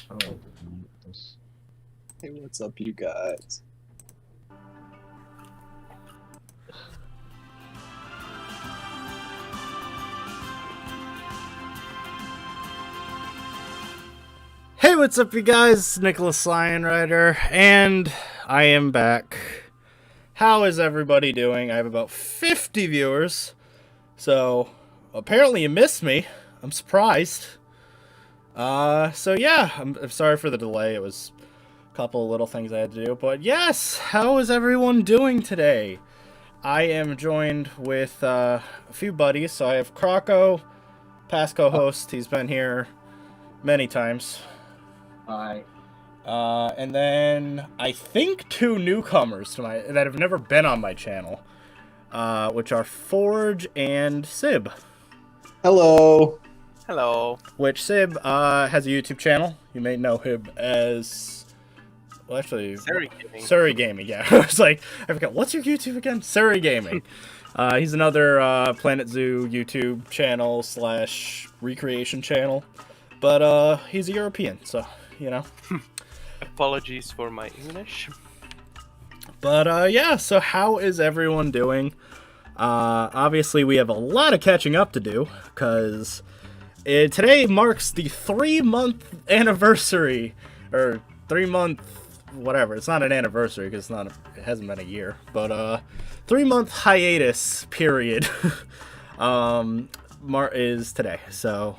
Oh, this. Hey, what's up, you guys? Hey, what's up, you guys? IAmTheLionRider, and I am back. How is everybody doing? I have about 50 viewers, so apparently you missed me. I'm surprised. So yeah, I'm sorry for the delay. It was a couple of little things I had to do, but yes, how is everyone doing today? I am joined with a few buddies. So I have Croco, past co-host. He's been here many times. Hi. And then I think two newcomers that have never been on my channel, which are Forge and Sib. Hello. Hello. Which Sib has a YouTube channel. You may know him as, well, actually, Surrey Gaming. Yeah, I was like, I forgot, what's your YouTube again? Surrey Gaming. He's another Planet Zoo YouTube channel / recreation channel, but he's a European, so you know. Apologies for my English. But yeah, so how is everyone doing? Obviously we have a lot of catching up to do, because today marks the 3-month anniversary, or 3-month whatever. It's not an anniversary because it hasn't been a year, but 3-month hiatus period is today. So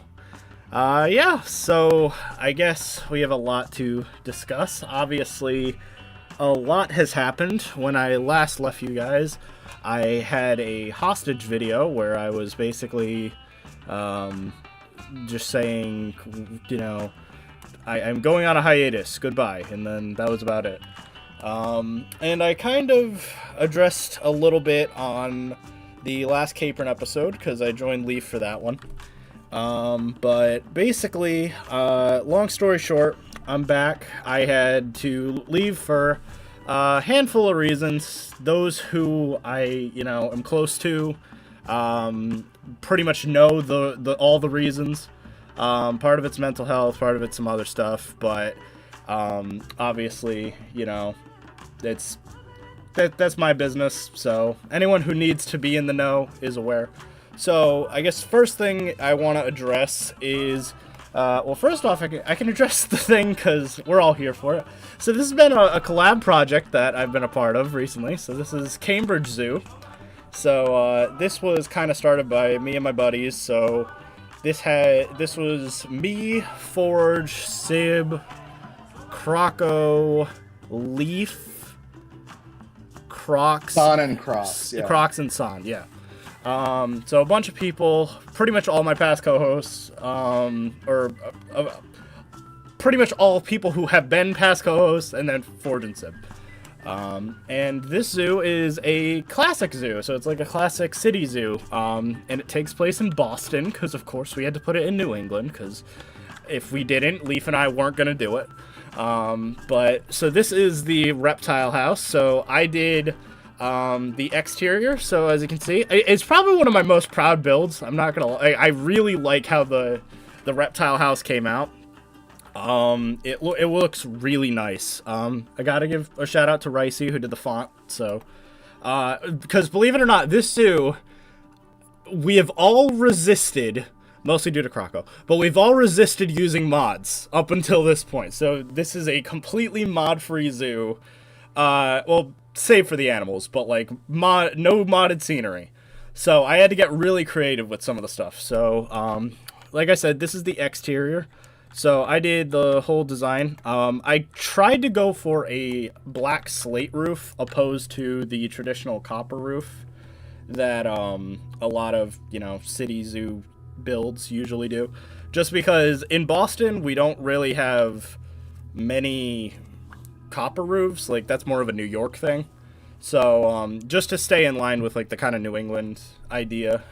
yeah, so I guess we have a lot to discuss. Obviously, a lot has happened. When I last left you guys, I had a hostage video where I was basically just saying, you know, I'm going on a hiatus, goodbye, and then that was about it. And I kind of addressed a little bit on the last Capron episode, because I joined Leaf for that one. But basically, long story short, I'm back. I had to leave for a handful of reasons. Those who I, am close to, pretty much know all the reasons. Part of it's mental health, part of it's some other stuff, but, obviously, that's my business, so anyone who needs to be in the know is aware. So, I guess first thing I want to address is, well, first off, I can address the thing because we're all here for it. So this has been a collab project that I've been a part of recently. So this is Cambridge Zoo. So this was kind of started by me and my buddies. So this was me, Forge, Sib, Croco, Leaf, Crocs. San and Crocs, yeah. Crocs and San, yeah. So a bunch of people, pretty much all my past co-hosts, pretty much all people who have been past co-hosts, and then Forge and Sib. And this zoo is a classic zoo, so it's like a classic city zoo, and it takes place in Boston, because of course we had to put it in New England, because if we didn't, Leaf and I weren't going to do it. So this is the reptile house, so I did the exterior. So as you can see, it's probably one of my most proud builds. I'm not gonna lie. I really like how the reptile house came out. It looks really nice. I gotta give a shout out to Ricey who did the font. So because believe it or not, this zoo, we have all resisted, mostly due to Croco, but we've all resisted using mods up until this point. So this is a completely mod-free zoo. Well, save for the animals, but like no modded scenery. So I had to get really creative with some of the stuff. So like I said, this is the exterior. So I did the whole design. I tried to go for a black slate roof opposed to the traditional copper roof that a lot of city zoo builds usually do, just because in Boston we don't really have many copper roofs. Like, that's more of a New York thing. So just to stay in line with like the kind of New England idea,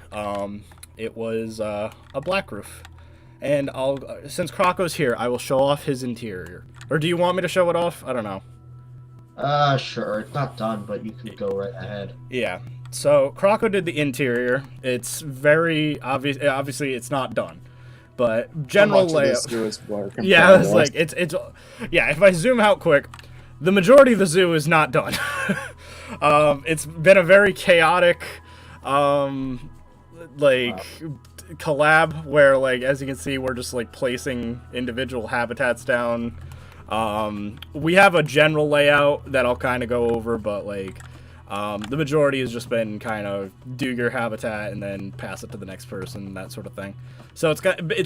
it was a black roof. And since Croco's here, I will show off his interior. Or do you want me to show it off? I don't know. Sure. It's not done, but you can go right ahead. Yeah. So Croco did the interior. It's very obvious. Obviously, it's not done, But general layout. Yeah, I it's like yeah. If I zoom out quick, the majority of the zoo is not done. It's been a very chaotic, collab where, like, as you can see, we're just like placing individual habitats down. We have a general layout that I'll kind of go over, but like, the majority has just been kind of do your habitat and then pass it to the next person, that sort of thing. So it's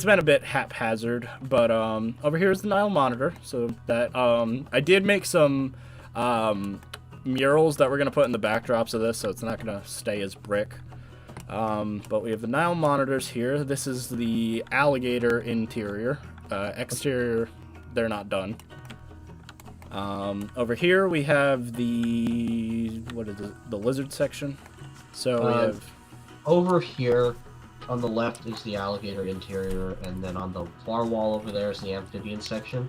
been a bit haphazard, but over here is the Nile monitor. So that I did make some murals that we're gonna put in the backdrops of this, so it's not gonna stay as brick. But we have the Nile monitors here. This is the alligator interior. Exterior, they're not done. Over here we have the the lizard section. So we have over here on the left is the alligator interior, and then on the far wall over there is the amphibian section.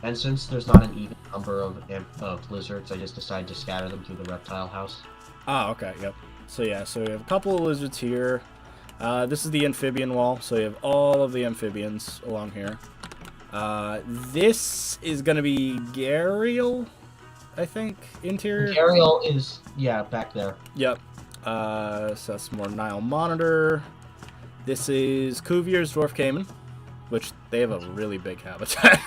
And since there's not an even number of lizards, I just decided to scatter them through the reptile house. Ah, okay, yep. So yeah, so we have a couple of lizards here. This is the amphibian wall, so you have all of the amphibians along here. This is gonna be Gharial, I think, interior. Gharial is, yeah, back there. Yep. So that's more Nile monitor. This is Cuvier's dwarf caiman, which they have a really big habitat.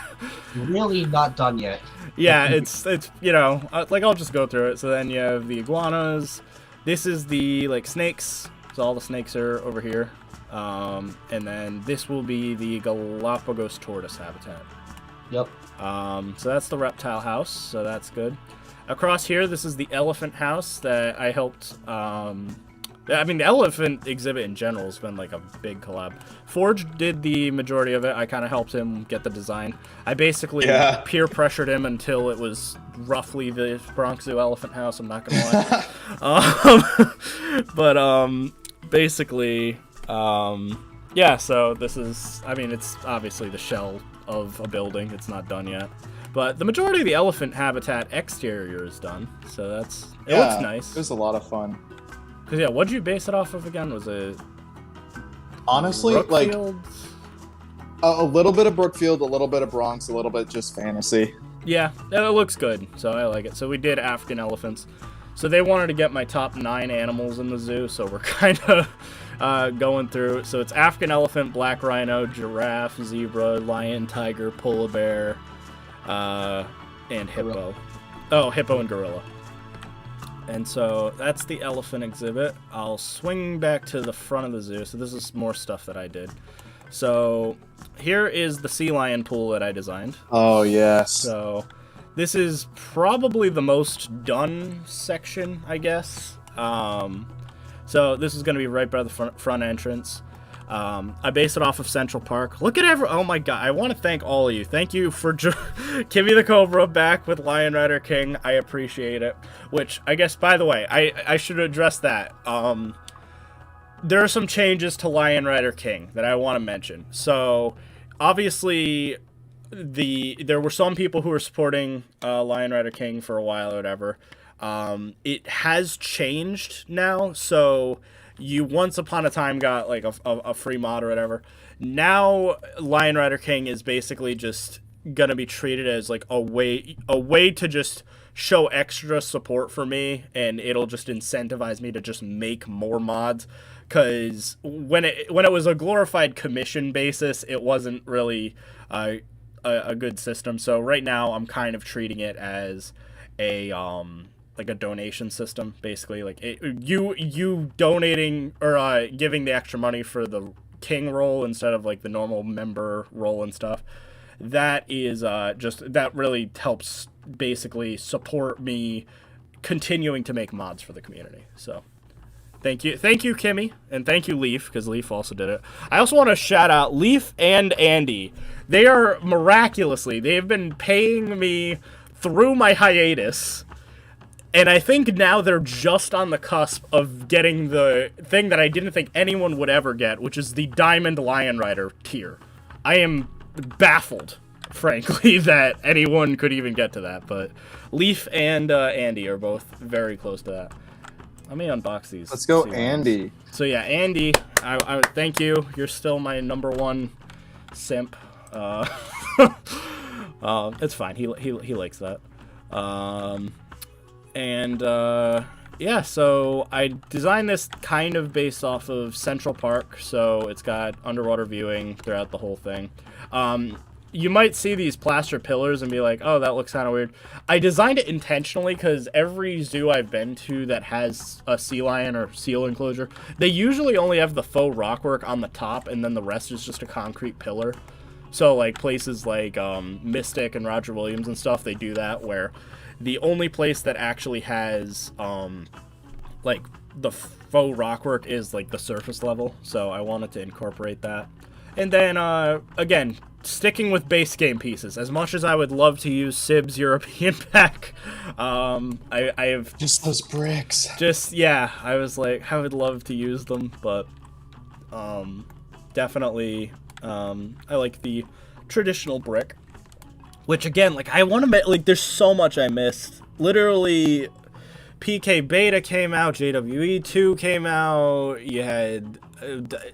Really not done yet. Yeah, it's you know, like, I'll just go through it. So then you have the iguanas. This is the, like, snakes. So all the snakes are over here. And then this will be the Galapagos tortoise habitat. Yep. So that's the reptile house, so that's good. Across here, this is the elephant house that I helped. I mean, the elephant exhibit in general has been like a big collab. Forge did the majority of it. I kind of helped him get the design. I basically peer pressured him until it was roughly the Bronx Zoo elephant house. I'm not gonna lie. But basically, yeah. So this is. I mean, it's obviously the shell of a building. It's not done yet. But the majority of the elephant habitat exterior is done. So that's. It looks nice. It was a lot of fun. Cause yeah, what'd you base it off of again? Was it honestly Brookfield? Like a little bit of Brookfield, a little bit of Bronx, a little bit just fantasy. Yeah, it looks good, so I like it. So we did African elephants. So they wanted to get my top 9 animals in the zoo, so we're kind of going through. So it's African elephant, black rhino, giraffe, zebra, lion, tiger, polar bear, and hippo. Gorilla. Oh, hippo and gorilla. And so that's the elephant exhibit. I'll swing back to the front of the zoo. So this is more stuff that I did. So here is the sea lion pool that I designed. Oh, yes. So this is probably the most done section, I guess. So this is going to be right by the front entrance. I based it off of Central Park. Look at oh my god, I want to thank all of you. Thank you for Kimmy the Cobra back with Lion Rider King. I appreciate it. Which, I guess, by the way, I should address that. There are some changes to Lion Rider King that I want to mention. So, obviously, there were some people who were supporting Lion Rider King for a while or whatever. It has changed now, so you once upon a time got like a free mod or whatever. Now Lion Rider King is basically just gonna be treated as like a way to just show extra support for me, and it'll just incentivize me to just make more mods. Because when it was a glorified commission basis, it wasn't really a good system. So right now I'm kind of treating it as like a donation system, basically. Like you donating or giving the extra money for the king role instead of like the normal member role and stuff. That is that really helps basically support me continuing to make mods for the community. So thank you, Kimmy, and thank you, Leaf, because Leaf also did it. I also want to shout out Leaf and Andy. They are they've been paying me through my hiatus. And I think now they're just on the cusp of getting the thing that I didn't think anyone would ever get, which is the Diamond Lion Rider tier. I am baffled, frankly, that anyone could even get to that. But Leaf and Andy are both very close to that. Let me unbox these. Let's go, Andy. So yeah, Andy, I thank you. You're still my #1 simp. It's fine. He likes that. Yeah, so I designed this kind of based off of Central Park, so it's got underwater viewing throughout the whole thing. You might see these plaster pillars and be like, oh, that looks kind of weird. I designed it intentionally because every zoo I've been to that has a sea lion or seal enclosure, they usually only have the faux rockwork on the top, and then the rest is just a concrete pillar. So, like, places like Mystic and Roger Williams and stuff, they do that, where the only place that actually has, like, the faux rockwork is, like, the surface level. So I wanted to incorporate that. And then, again, sticking with base game pieces. As much as I would love to use Sib's European pack, I have... Just those bricks. Yeah, I was like, I would love to use them, but definitely, I like the traditional brick. Which, again, like, I want to... Like, there's so much I missed. Literally, PK Beta came out, JWE 2 came out, you had...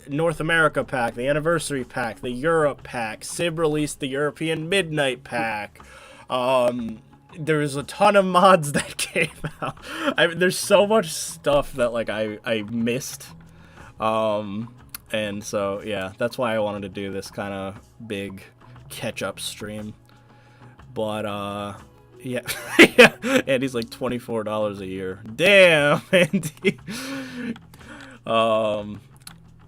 North America pack, the anniversary pack, the Europe pack, Sib released the European Midnight pack. There's a ton of mods that came out. There's so much stuff that like I missed. And so yeah, that's why I wanted to do this kind of big catch-up stream. But yeah, yeah, Andy's like $24 a year. Damn, Andy.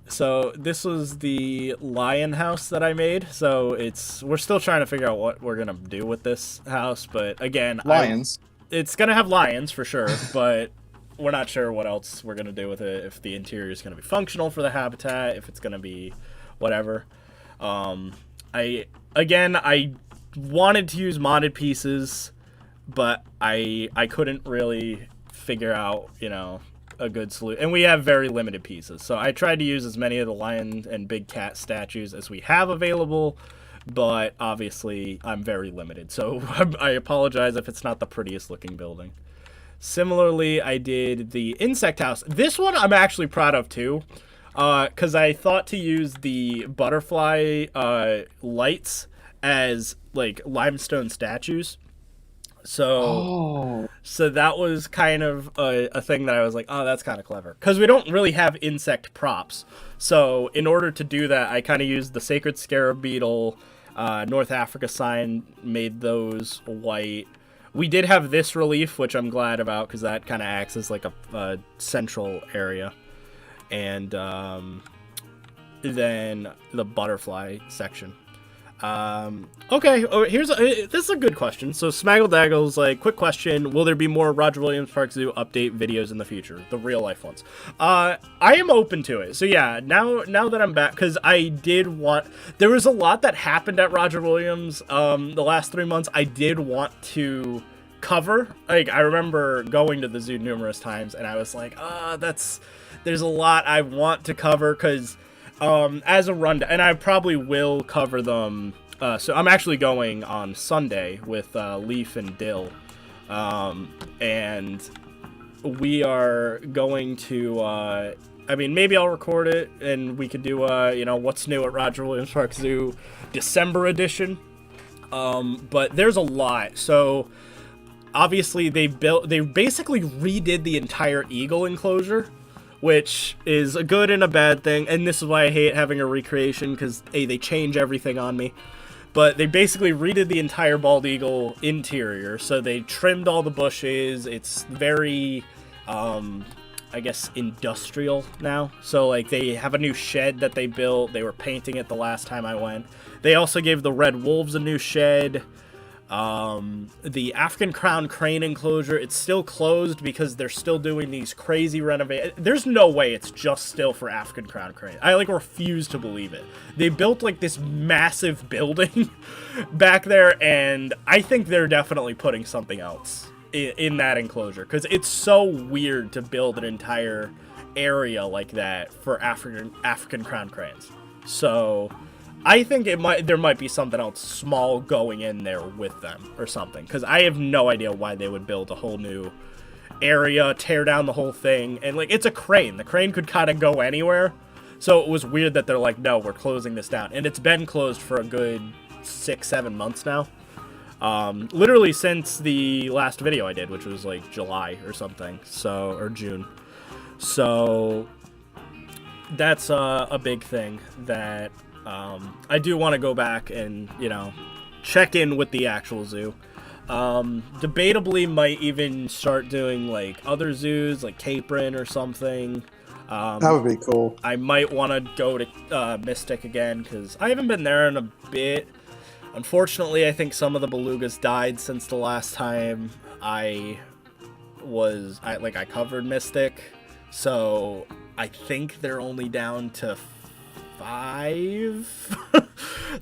So this was the lion house that I made. So we're still trying to figure out what we're gonna do with this house. But again, Lions. It's gonna have lions for sure, but we're not sure what else we're gonna do with it. If the interior is gonna be functional for the habitat, if it's gonna be whatever. I wanted to use modded pieces, but I couldn't really figure out, a good solution. And we have very limited pieces. So I tried to use as many of the lion and big cat statues as we have available, but obviously I'm very limited. So I apologize if it's not the prettiest looking building. Similarly, I did the insect house. This one I'm actually proud of too, because I thought to use the butterfly lights as like limestone statues. So that was kind of a thing that I was like, oh, that's kind of clever. Because we don't really have insect props. So in order to do that, I kind of used the sacred scarab beetle, North Africa sign, made those white. We did have this relief, which I'm glad about, because that kind of acts as like a central area. And then the butterfly section. Okay, this is a good question. So Smaggledaggle's like, quick question, will there be more Roger Williams Park Zoo update videos in the future? The real life ones. I am open to it. So yeah, now that I'm back, because there was a lot that happened at Roger Williams the last 3 months. I did want to cover. Like, I remember going to the zoo numerous times, and I was like, there's a lot I want to cover, because as a rundown, and I probably will cover them. So I'm actually going on Sunday with Leaf and Dill, and we are going to. Maybe I'll record it, and we could do what's new at Roger Williams Park Zoo, December edition. But there's a lot. So obviously they basically redid the entire eagle enclosure, which is a good and a bad thing, and this is why I hate having a recreation, because they change everything on me. But they basically redid the entire bald eagle interior, so they trimmed all the bushes. It's very, I guess, industrial now. So, like, they have a new shed that they built. They were painting it the last time I went. They also gave the red wolves a new shed. The African crown crane enclosure, it's still closed because they're still doing these crazy renovations. There's no way it's just still for African crown crane. I refuse to believe it. They built like this massive building back there, and I think they're definitely putting something else in that enclosure, because it's so weird to build an entire area like that for African crown cranes. So I think there might be something else small going in there with them or something, because I have no idea why they would build a whole new area, tear down the whole thing, and like, it's a crane. The crane could kind of go anywhere, So it was weird that they're like, no, we're closing this down. And it's been closed for a good 6-7 months now. Literally since the last video I did, which was like July or something, or June. So that's a big thing that I do want to go back and, check in with the actual zoo. Debatably might even start doing like other zoos, like Capron or something. That would be cool. I might want to go to Mystic again because I haven't been there in a bit. Unfortunately, I think some of the belugas died since the last time I covered Mystic, so I think they're only down to 5.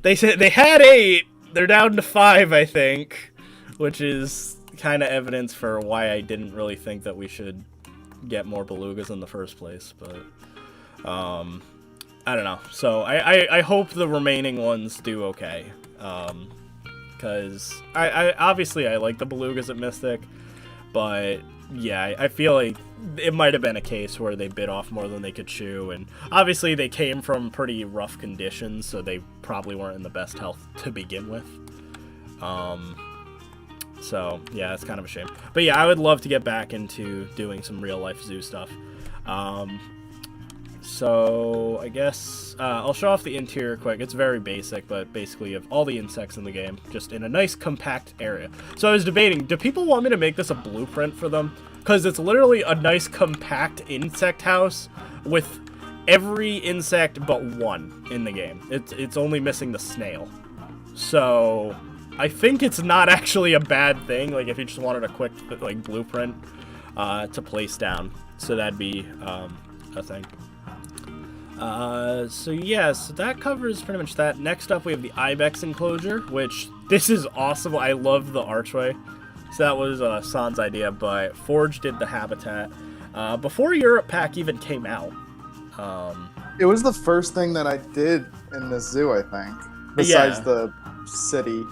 They said they had 8. They're down to 5, I think, which is kind of evidence for why I didn't really think that we should get more belugas in the first place. But I don't know. So I hope the remaining ones do okay. Because I obviously I like the belugas at Mystic, but yeah, I feel like it might have been a case where they bit off more than they could chew, and obviously they came from pretty rough conditions, so they probably weren't in the best health to begin with. So yeah, it's kind of a shame. But yeah, I would love to get back into doing some real life zoo stuff. So I guess I'll show off the interior quick. It's very basic, but basically you have all the insects in the game, just in a nice compact area. So I was debating, do people want me to make this a blueprint for them? Because it's literally a nice compact insect house with every insect but one in the game. It's only missing the snail. So I think it's not actually a bad thing, like if you just wanted a quick like blueprint to place down. So that'd be a thing. So yeah, so that covers pretty much that. Next up we have the Ibex enclosure, which this is awesome. I love the archway. So that was San's idea, but Forge did the habitat before Europe Pack even came out. It was the first thing that I did in the zoo, I think, besides the city.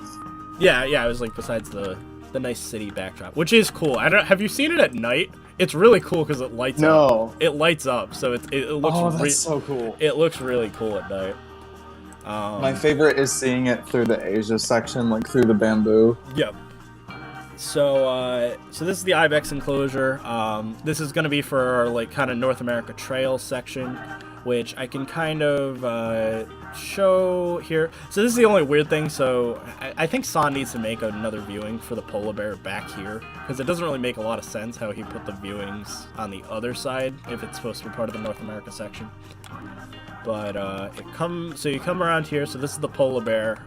Yeah, it was like besides the nice city backdrop, which is cool. Have you seen it at night? It's really cool because it lights up. No. It lights up, so it looks. Oh, that's so cool. It looks really cool at night. My favorite is seeing it through the Asia section, like through the bamboo. Yep. So this is the Ibex enclosure. This is going to be for our like kind of North America trail section, which I can kind of show here. So this is the only weird thing. So I think San needs to make another viewing for the polar bear back here, because it doesn't really make a lot of sense how he put the viewings on the other side if it's supposed to be part of the North America section. But so you come around here. So this is the polar bear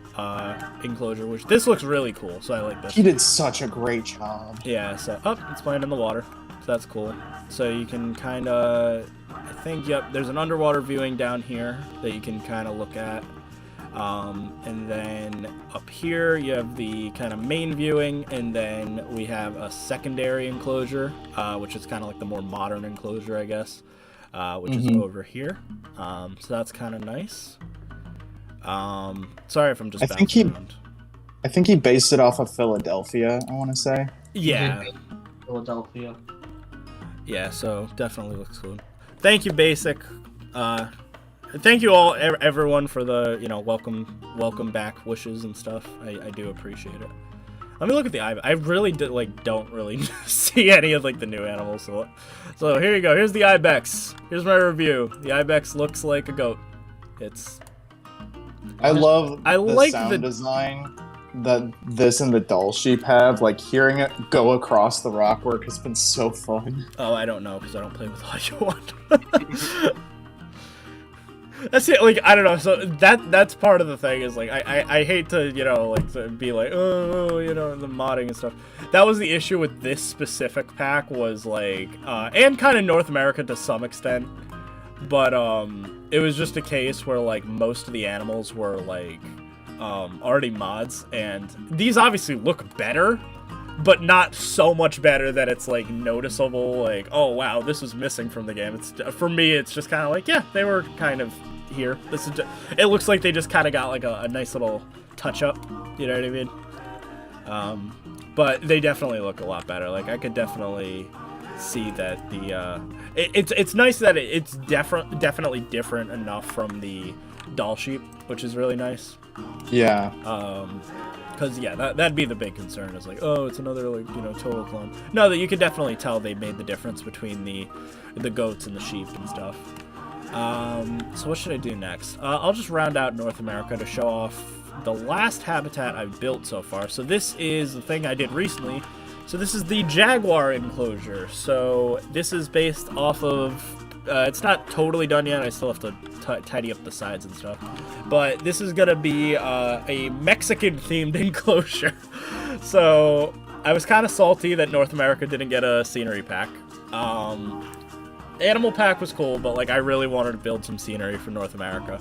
enclosure, which this looks really cool. So I like this. He did such a great job. Yeah. So it's playing in the water. So that's cool. So you can kind of, I think, yep, there's an underwater viewing down here that you can kind of look at. And then up here you have the kind of main viewing, and then we have a secondary enclosure, which is kind of like the more modern enclosure, I guess, which is over here. So that's kind of nice. Sorry if I'm just bouncing around. I think he based it off of Philadelphia, I want to say. Yeah. Philadelphia. Yeah, so definitely looks cool. Thank you, Basic. Thank you all, everyone, for the welcome back wishes and stuff. I do appreciate it. Let me look at the Ibex. I really don't really see any of like the new animals. So here you go. Here's the Ibex. Here's my review. The Ibex looks like a goat. I love the sound design that this and the doll sheep have. Like hearing it go across the rockwork has been so fun. Oh, I don't know because I don't play with audio on. That's it. Like I don't know. So that's part of the thing is like I hate to to be like the modding and stuff. That was the issue with this specific pack was like and kind of North America to some extent, but it was just a case where like most of the animals were like already mods, and these obviously look better, but not so much better that it's like noticeable. Like, oh wow, this is missing from the game. It's for me, it's just kind of like, yeah, they were kind of here. This is it looks like they just kind of got like a nice little touch up. You know what I mean? But they definitely look a lot better. Like I could definitely see that the it's nice that it's definitely different enough from the doll sheep, which is really nice. Yeah. Because yeah, that'd be the big concern, is like, oh, it's another, like, you know, total clone. No, that you could definitely tell they made the difference between the goats and the sheep and stuff. So what should I do next? I'll just round out North America to show off the last habitat I've built so far. So this is the thing I did recently. So this is the jaguar enclosure. So this is based off of, it's not totally done yet. I still have to tidy up the sides and stuff. But this is gonna be a Mexican-themed enclosure. So I was kind of salty that North America didn't get a scenery pack. Animal pack was cool, but like I really wanted to build some scenery for North America.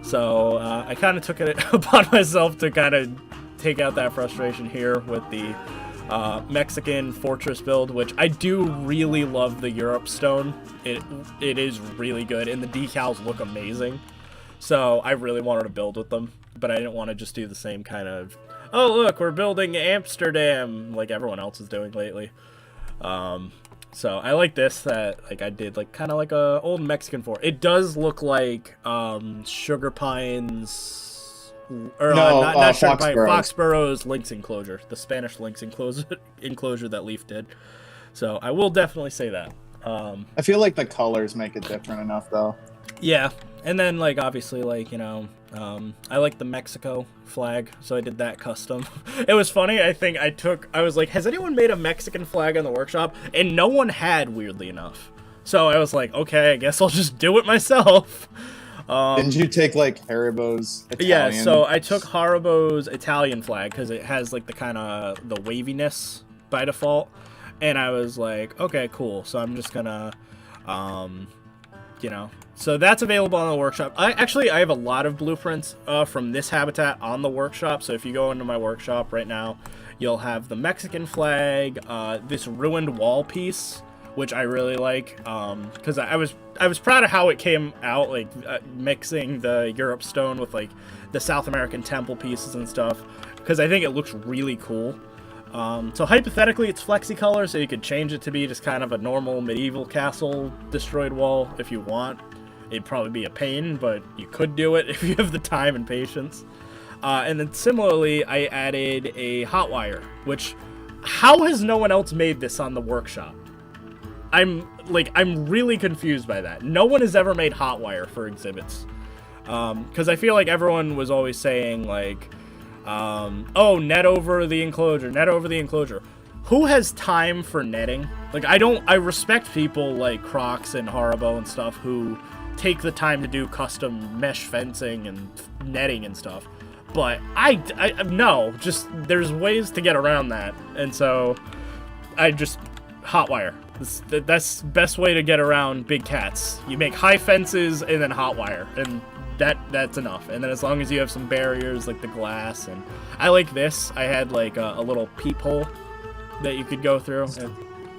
So I kind of took it upon myself to kind of take out that frustration here with the Mexican fortress build, which I do really love the Europe stone. It is really good, and the decals look amazing. So I really wanted to build with them, but I didn't want to just do the same kind of, oh look, we're building Amsterdam like everyone else is doing lately. So I like this, that like I did like kind of like a old Mexican fort. It does look like Sugar Pines, or no, not Sugar Pine, Foxborough's lynx enclosure, the Spanish lynx enclosure that Leaf did. So I will definitely say that. I feel like the colors make it different enough, though. Yeah, and then like obviously like, you know, I like the Mexico flag, so I did that custom. It was funny, I was like, has anyone made a Mexican flag in the workshop? And no one had, weirdly enough. So I was like, okay, I guess I'll just do it myself. Didn't you take like Haribo's Italian? Yeah, so I took Haribo's Italian flag because it has like the kind of the waviness by default. And I was like, okay, cool. So I'm just gonna, you know, so that's available on the workshop. I have a lot of blueprints from this habitat on the workshop. So if you go into my workshop right now, you'll have the Mexican flag, this ruined wall piece, which I really like, because I was proud of how it came out, like mixing the Europe stone with like the South American temple pieces and stuff, because I think it looks really cool. So hypothetically, it's flexi-color, so you could change it to be just kind of a normal medieval castle destroyed wall if you want. It'd probably be a pain, but you could do it if you have the time and patience. And then similarly, I added a hot wire, which, how has no one else made this on the workshop? I'm really confused by that. No one has ever made hot wire for exhibits. Because I feel like everyone was always saying like, oh, net over the enclosure, net over the enclosure. Who has time for netting? Like, I respect people like Crocs and Haribo and stuff who take the time to do custom mesh fencing and netting and stuff. But no, just there's ways to get around that. And so I just hot wire. That's the best way to get around big cats. You make high fences and then hot wire, and that's enough. And then as long as you have some barriers like the glass, and I like this. I had like a little peephole that you could go through.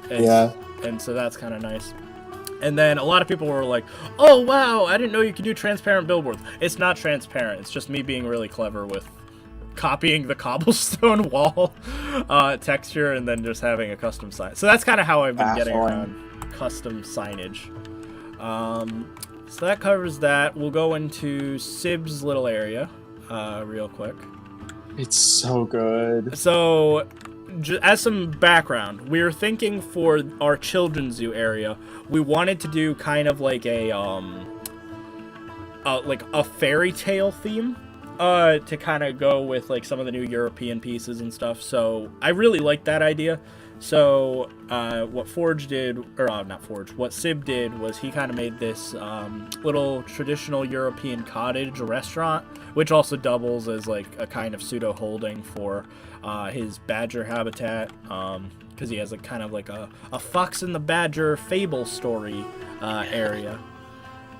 Yeah. And so that's kind of nice. And then a lot of people were like, oh wow, I didn't know you could do transparent billboards. It's not transparent. It's just me being really clever with copying the cobblestone wall texture and then just having a custom sign. So that's kind of how I've been getting around custom signage. So that covers that. We'll go into Sib's little area real quick. It's so good. So as some background, we were thinking for our children's zoo area, we wanted to do kind of like a fairy tale theme. To kind of go with like some of the new European pieces and stuff. So I really like that idea. So what Sib did was he kind of made this little traditional European cottage restaurant, which also doubles as like a kind of pseudo holding for his badger habitat, because he has a kind of like a fox and the badger fable story area.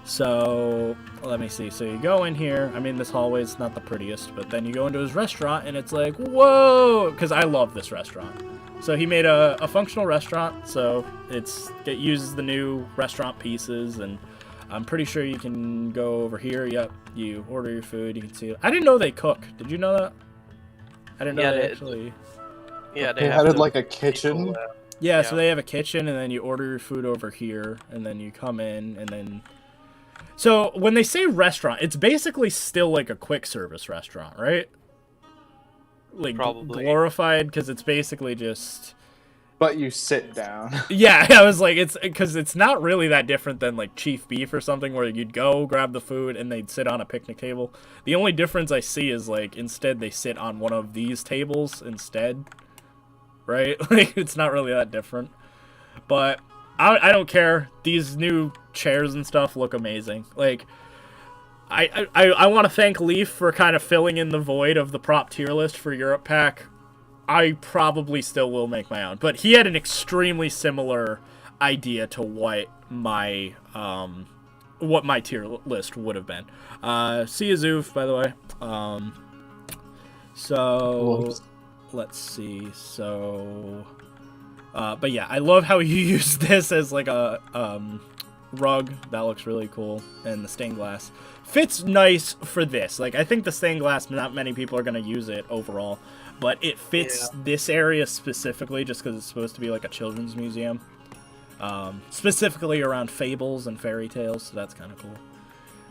So, let me see. So you go in here. I mean, this hallway is not the prettiest, but then you go into his restaurant, and it's like, whoa! Because I love this restaurant. So he made a functional restaurant, so it uses the new restaurant pieces, and I'm pretty sure you can go over here. Yep, you order your food, you can see it. I didn't know they cook. Did you know that? I didn't know they actually... Yeah, they had like a kitchen. Yeah, so they have a kitchen, and then you order your food over here, and then you come in, and then... So, when they say restaurant, it's basically still like a quick service restaurant, right? Like, Probably. glorified, because it's basically just... But you sit down. Yeah, I was like, it's because it's not really that different than like Chief Beef or something where you'd go grab the food and they'd sit on a picnic table. The only difference I see is like instead they sit on one of these tables instead, right? Like it's not really that different. But I don't care. These new chairs and stuff look amazing. Like I want to thank Leaf for kind of filling in the void of the prop tier list for Europe Pack. I probably still will make my own, but he had an extremely similar idea to what my tier list would have been. See you, Zoof, by the way. So let's see. So, but yeah, I love how you use this as like a rug. That looks really cool, and the stained glass fits nice for this. Like I think the stained glass, not many people are gonna use it overall. But it fits this area specifically just because it's supposed to be like a children's museum. Specifically around fables and fairy tales, so that's kind of cool.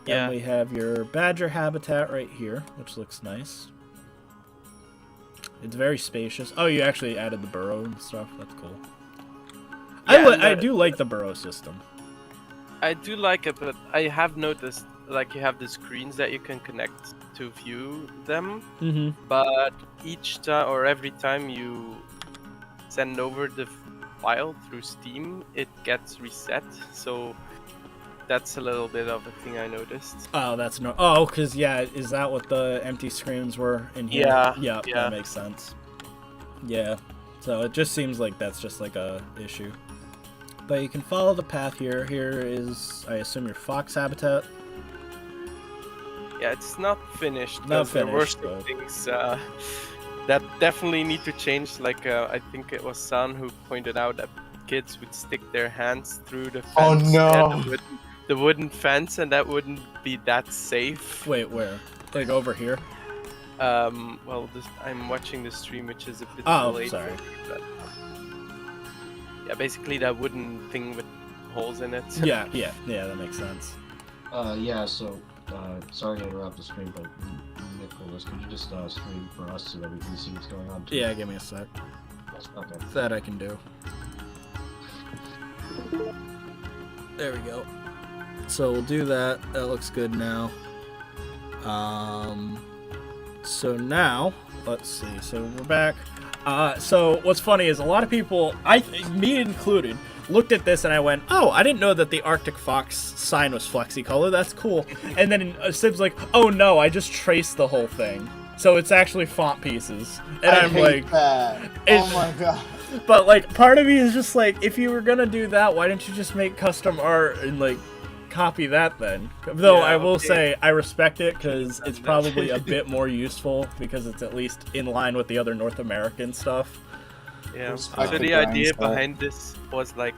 Then we have your badger habitat right here, which looks nice. It's very spacious. Oh, you actually added the burrow and stuff. That's cool. Yeah, I do like the burrow system. I do like it, but I have noticed like you have the screens that you can connect to view them, but each time or every time you send over the file through Steam, it gets reset. So that's a little bit of a thing I noticed. Oh, that's no. Oh, because is that what the empty screens were in here? Yeah, that makes sense. Yeah, so it just seems like that's just like a issue. But you can follow the path here. Here is, I assume, your fox habitat. Yeah, it's not finished. There were some things that definitely need to change. Like I think it was San who pointed out that kids would stick their hands through the fence. Oh no! The wooden fence, and that wouldn't be that safe. Wait, where? Like over here? Well, I'm watching the stream, which is a bit late. Sorry. But, yeah, basically that wooden thing with holes in it. Yeah, that makes sense. So. Sorry to interrupt the stream, but Nicholas, could you just stream for us so that we can see what's going on too? Yeah, give me a sec. Okay. That I can do. There we go. So we'll do that. That looks good now. So now, let's see. So we're back. So what's funny is a lot of people, me included, looked at this and I went, oh, I didn't know that the Arctic Fox sign was flexi-color. That's cool. And then Sib's like, oh no, I just traced the whole thing. So it's actually font pieces. And I'm like, that. Oh my god. But like, part of me is just like, if you were gonna do that, why didn't you just make custom art and like copy that then? Though I will say I respect it because it's probably a bit more useful because it's at least in line with the other North American stuff. Yeah, so the idea behind this was like,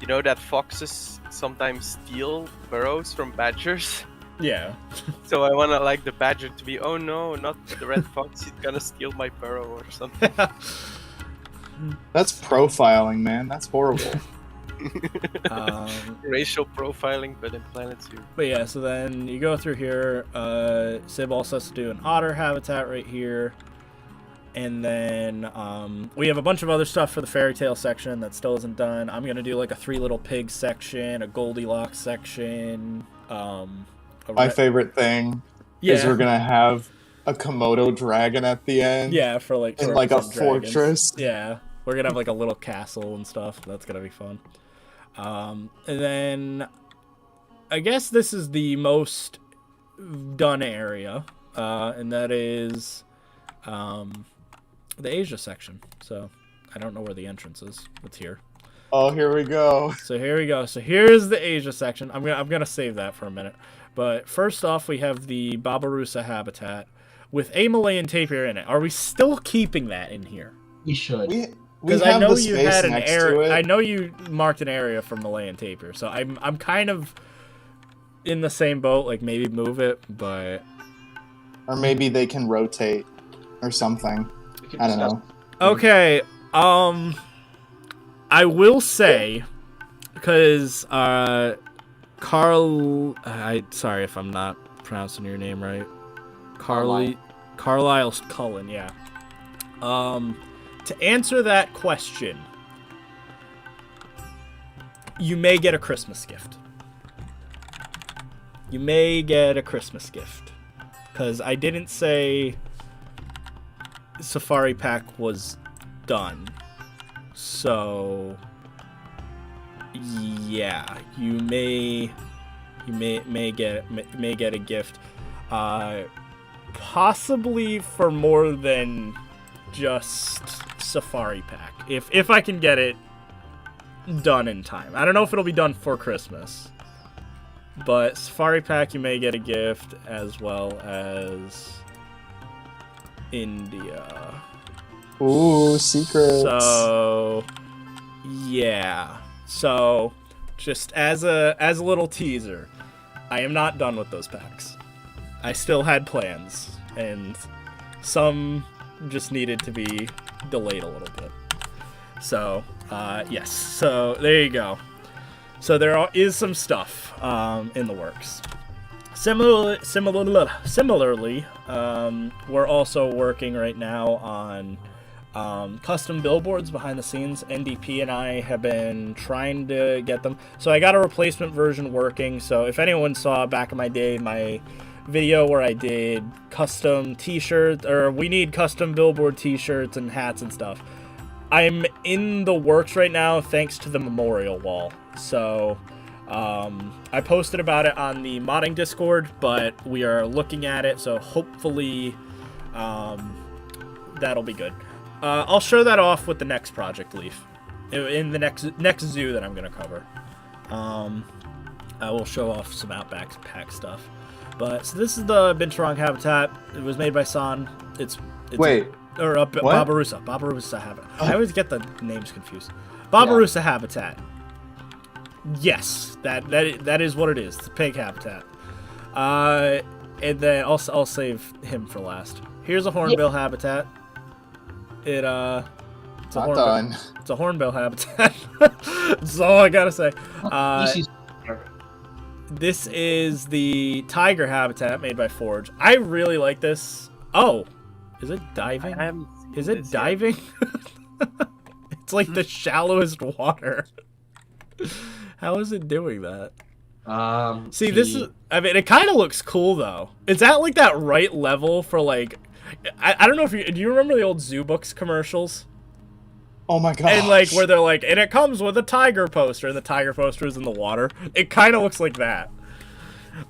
you know that foxes sometimes steal burrows from badgers? Yeah. So I want like the badger to be, oh no, not the red fox, he's gonna steal my burrow or something. That's profiling, man. That's horrible. Racial profiling, but in Planet Zoo. But yeah, so then you go through here. Sib also has to do an otter habitat right here. And then we have a bunch of other stuff for the fairy tale section that still isn't done. I'm going to do like a 3 Little Pigs section, a Goldilocks section. My favorite thing is we're going to have a Komodo dragon at the end. Yeah, for like... In like a dragons. fortress. Yeah, we're going to have like a little castle and stuff. That's going to be fun. And then I guess this is the most done area. And that is... the Asia section. So I don't know where the entrance is. It's here. Oh, here we go. So here we go. So here's the Asia section. I'm gonna save that for a minute. But first off, we have the Babirusa habitat with a Malayan tapir in it. Are we still keeping that in here? We should. Because I know you had an area. I know you marked an area for Malayan tapir. So I'm kind of in the same boat. Like maybe move it, but or maybe they can rotate or something. I don't know. Okay. I will say, because Carl, sorry if I'm not pronouncing your name right. Carlisle Cullen, yeah. To answer that question, you may get a Christmas gift. You may get a Christmas gift. Because I didn't say Safari Pack was done. So yeah, you may get a gift. Possibly for more than just Safari Pack. If I can get it done in time. I don't know if it'll be done for Christmas. But Safari Pack, you may get a gift, as well as India. Ooh, secrets. So, yeah. So, just as a little teaser, I am not done with those packs. I still had plans, and some just needed to be delayed a little bit. So, yes. So, there you go. So there is some stuff in the works. Similarly, we're also working right now on custom billboards behind the scenes. NDP and I have been trying to get them. So I got a replacement version working. So if anyone saw back in my day my video where I did custom t-shirts, or we need custom billboard t-shirts and hats and stuff, I'm in the works right now thanks to the memorial wall. So I posted about it on the modding Discord, but we are looking at it, so hopefully that'll be good. I'll show that off with the next project, Leaf, in the next zoo that I'm going to cover. I will show off some Outback Pack stuff. But so this is the Binturong habitat. It was made by San. It's Wait. Barbarossa. Barbarossa habitat. I always get the names confused. Barbarossa habitat. Yes, that is what it is. It's a pig habitat. And then I'll save him for last. Here's a hornbill habitat. It's a hornbill. It's a hornbill habitat. That's all I gotta say. This is the tiger habitat made by Forge. I really like this. Oh, is it diving? Is it diving? It's like the shallowest water. How is it doing that? See, this is... I mean, it kind of looks cool, though. It's at, like, that right level for, like... I don't know if you... Do you remember the old Zoo Books commercials? Oh my god! And, like, where they're like, and it comes with a tiger poster, and the tiger poster is in the water. It kind of looks like that.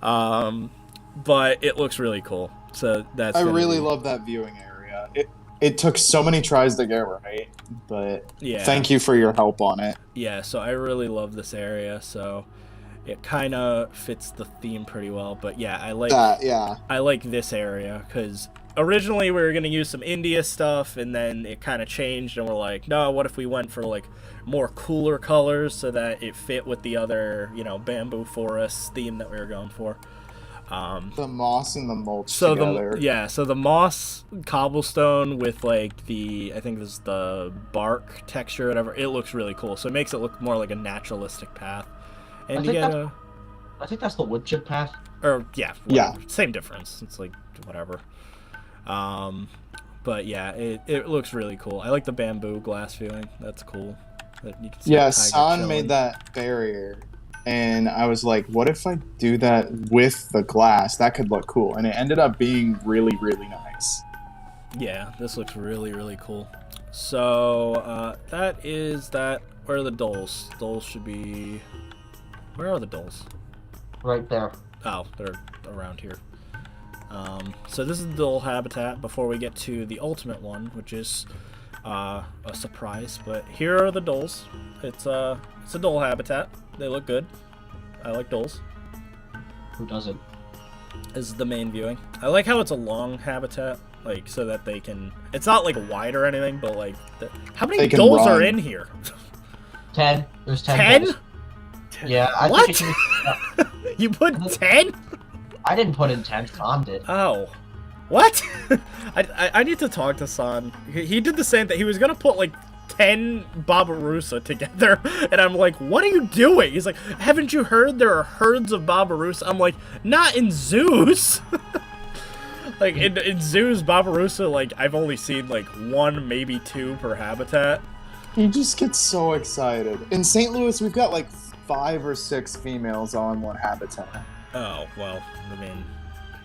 But it looks really cool. So that's... I really love that viewing area. It took so many tries to get right, but yeah. Thank you for your help on it. Yeah, so I really love this area, so it kind of fits the theme pretty well. But yeah, I like that. Yeah, I like this area because originally we were gonna use some India stuff, and then it kind of changed, and we're like, no, what if we went for like more cooler colors so that it fit with the other, bamboo forest theme that we were going for. The moss and the mulch together. So the moss cobblestone with like I think this is the bark texture, whatever. It looks really cool. So it makes it look more like a naturalistic path. And I think that's the wood chip path. Or yeah, same difference. It's like whatever. But yeah, it looks really cool. I like the bamboo glass viewing. That's cool. You can see San made that barrier. And I was like, what if I do that with the glass? That could look cool. And it ended up being really, really nice. Yeah, this looks really, really cool. So, that is that. Where are the dolls? Dolls should be... Where are the dolls? Right there. Oh, they're around here. So this is the doll habitat before we get to the ultimate one, which is a surprise. But here are the dolls. It's a doll habitat. They look good. I like dolls. Who doesn't? This is the main viewing. I like how it's a long habitat, like so that they can... It's not like wide or anything, but like... How many dolls are in here? 10. There's 10. 10? Dolls. Yeah. What? You put 10? I didn't put in 10. San did. Oh. What? I need to talk to San. He did the same thing. He was gonna put like 10 Barbarossa together, and I'm like, what are you doing? He's like, haven't you heard there are herds of Barbarossa? I'm like, not in zoos. Like, in zoos, Barbarossa, like, I've only seen, like, 1, maybe 2 per habitat. You just get so excited. In St. Louis, we've got, like, 5 or 6 females on one habitat. Oh, well, I mean,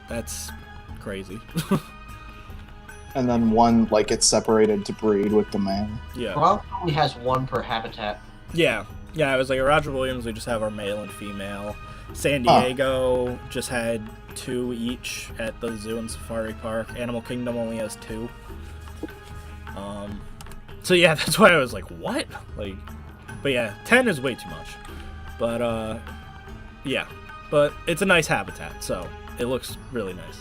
that's crazy. And then one, like, gets separated to breed with the male. Yeah. Probably has 1 per habitat. Yeah. Yeah, I was like, at Roger Williams, we just have our male and female. San Diego just had 2 each at the zoo and safari park. Animal Kingdom only has 2. So yeah, that's why I was like, what? Like, but yeah, 10 is way too much. But yeah, but it's a nice habitat, so it looks really nice.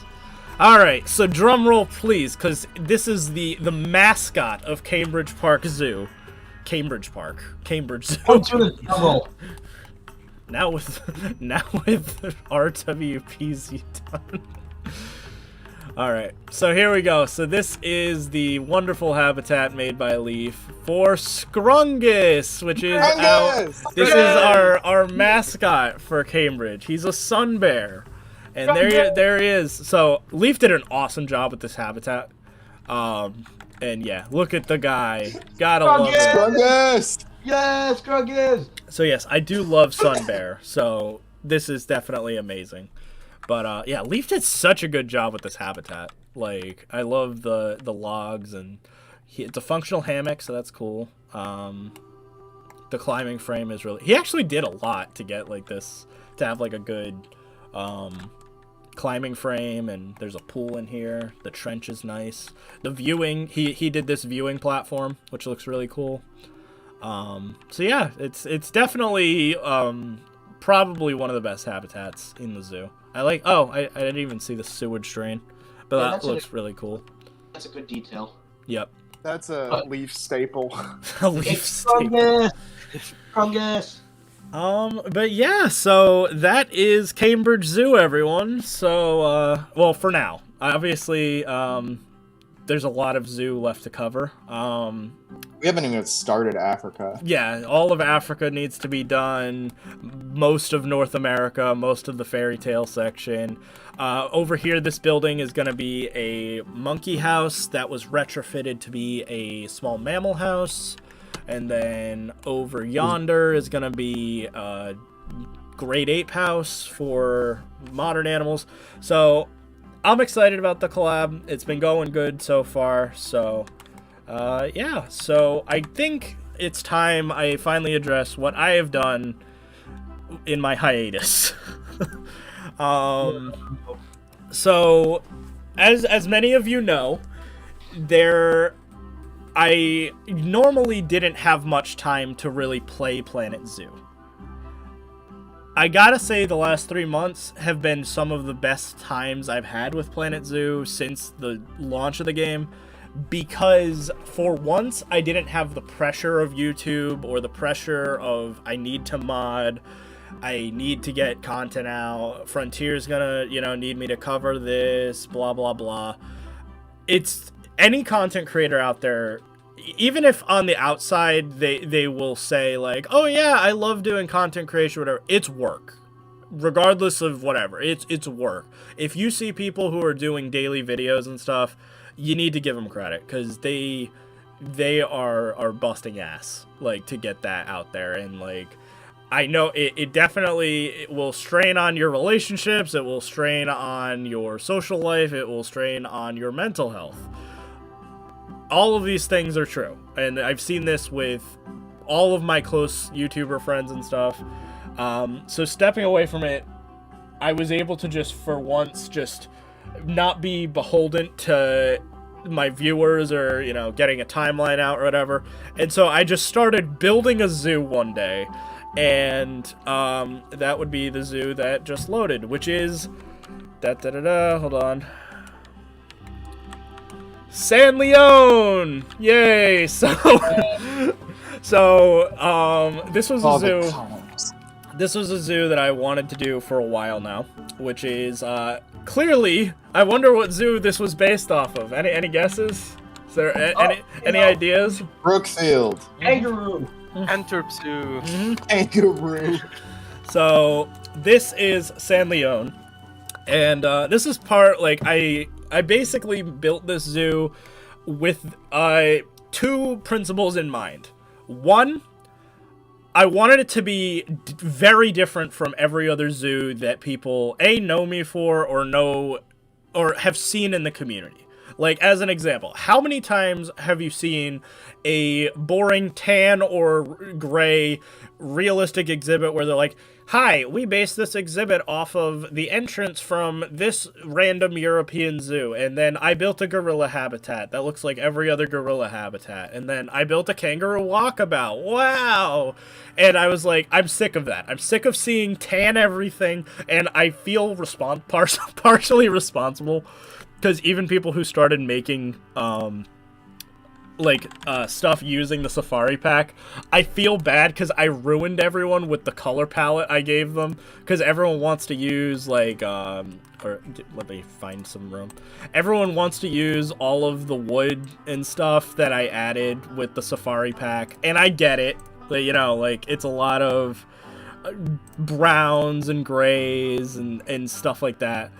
All right, so drum roll, please, because this is the mascot of Cambridge Park Zoo. Cambridge Zoo. Drum roll. Now with RWPZ done. All right, so here we go. So this is the wonderful habitat made by Leaf for Scrungus, which is this is our mascot for Cambridge. He's a sun bear, and there he is. So Leaf did an awesome job with this habitat. And yeah, look at the guy. Gotta love it. Scrungus! Yes, Scrungus! So yes, I do love sun bear. So this is definitely amazing. But yeah, Leaf did such a good job with this habitat. Like, I love the logs, and it's a functional hammock, so that's cool. The climbing frame is really... He actually did a lot to get, like, this... To have, like, a good climbing frame, and there's a pool in here. The trench is nice. The viewing... He did this viewing platform, which looks really cool. So yeah, it's definitely probably one of the best habitats in the zoo. I like... Oh, I didn't even see the sewage drain. But yeah, that looks really cool. That's a good detail. Yep. That's a Leaf staple. A Leaf staple. Scrungus! But yeah, so that is Cambridge Zoo, everyone. So, well, for now. Obviously, there's a lot of zoo left to cover. We haven't even started Africa. Yeah, all of Africa needs to be done. Most of North America, most of the fairy tale section. Over here, this building is going to be a monkey house that was retrofitted to be a small mammal house. And then over yonder is going to be a grade ape house for modern animals. So I'm excited about the collab. It's been going good so far. So yeah, so I think it's time I finally address what I have done in my hiatus. So as many of you know, I normally didn't have much time to really play Planet Zoo. I gotta say the last 3 months have been some of the best times I've had with Planet Zoo since the launch of the game, because for once I didn't have the pressure of YouTube or the pressure of I need to mod, I need to get content out, Frontier's gonna, need me to cover this, blah blah blah. It's any content creator out there, even if on the outside they will say like, oh yeah, I love doing content creation, whatever, it's work. Regardless of whatever, it's work. If you see people who are doing daily videos and stuff, you need to give them credit, because they are busting ass, like, to get that out there. And like, I know it definitely will strain on your relationships, it will strain on your social life, it will strain on your mental health. All of these things are true, and I've seen this with all of my close YouTuber friends and stuff. So stepping away from it, I was able to just, for once, just not be beholden to my viewers or, getting a timeline out or whatever. And so I just started building a zoo one day, and that would be the zoo that just loaded, which is hold on. San Leone! Yay! So this was a zoo. This was a zoo that I wanted to do for a while now, which is clearly, I wonder what zoo this was based off of. Any guesses? Is there any ideas? Brookfield. Kangaroo. Antwerp Zoo. Kangaroo. So this is San Leone, and this is part like I basically built this zoo with two principles in mind. One, I wanted it to be very different from every other zoo that people know me for or have seen in the community. Like, as an example, how many times have you seen a boring tan or gray realistic exhibit where they're like, hi, we based this exhibit off of the entrance from this random European zoo, and then I built a gorilla habitat that looks like every other gorilla habitat, and then I built a kangaroo walkabout. Wow! And I was like, I'm sick of that. I'm sick of seeing tan everything, and I feel partially responsible. Because even people who started making, stuff using the Safari Pack, I feel bad because I ruined everyone with the color palette I gave them. Because everyone wants to use, let me find some room. Everyone wants to use all of the wood and stuff that I added with the Safari Pack. And I get it. It's a lot of browns and grays and stuff like that.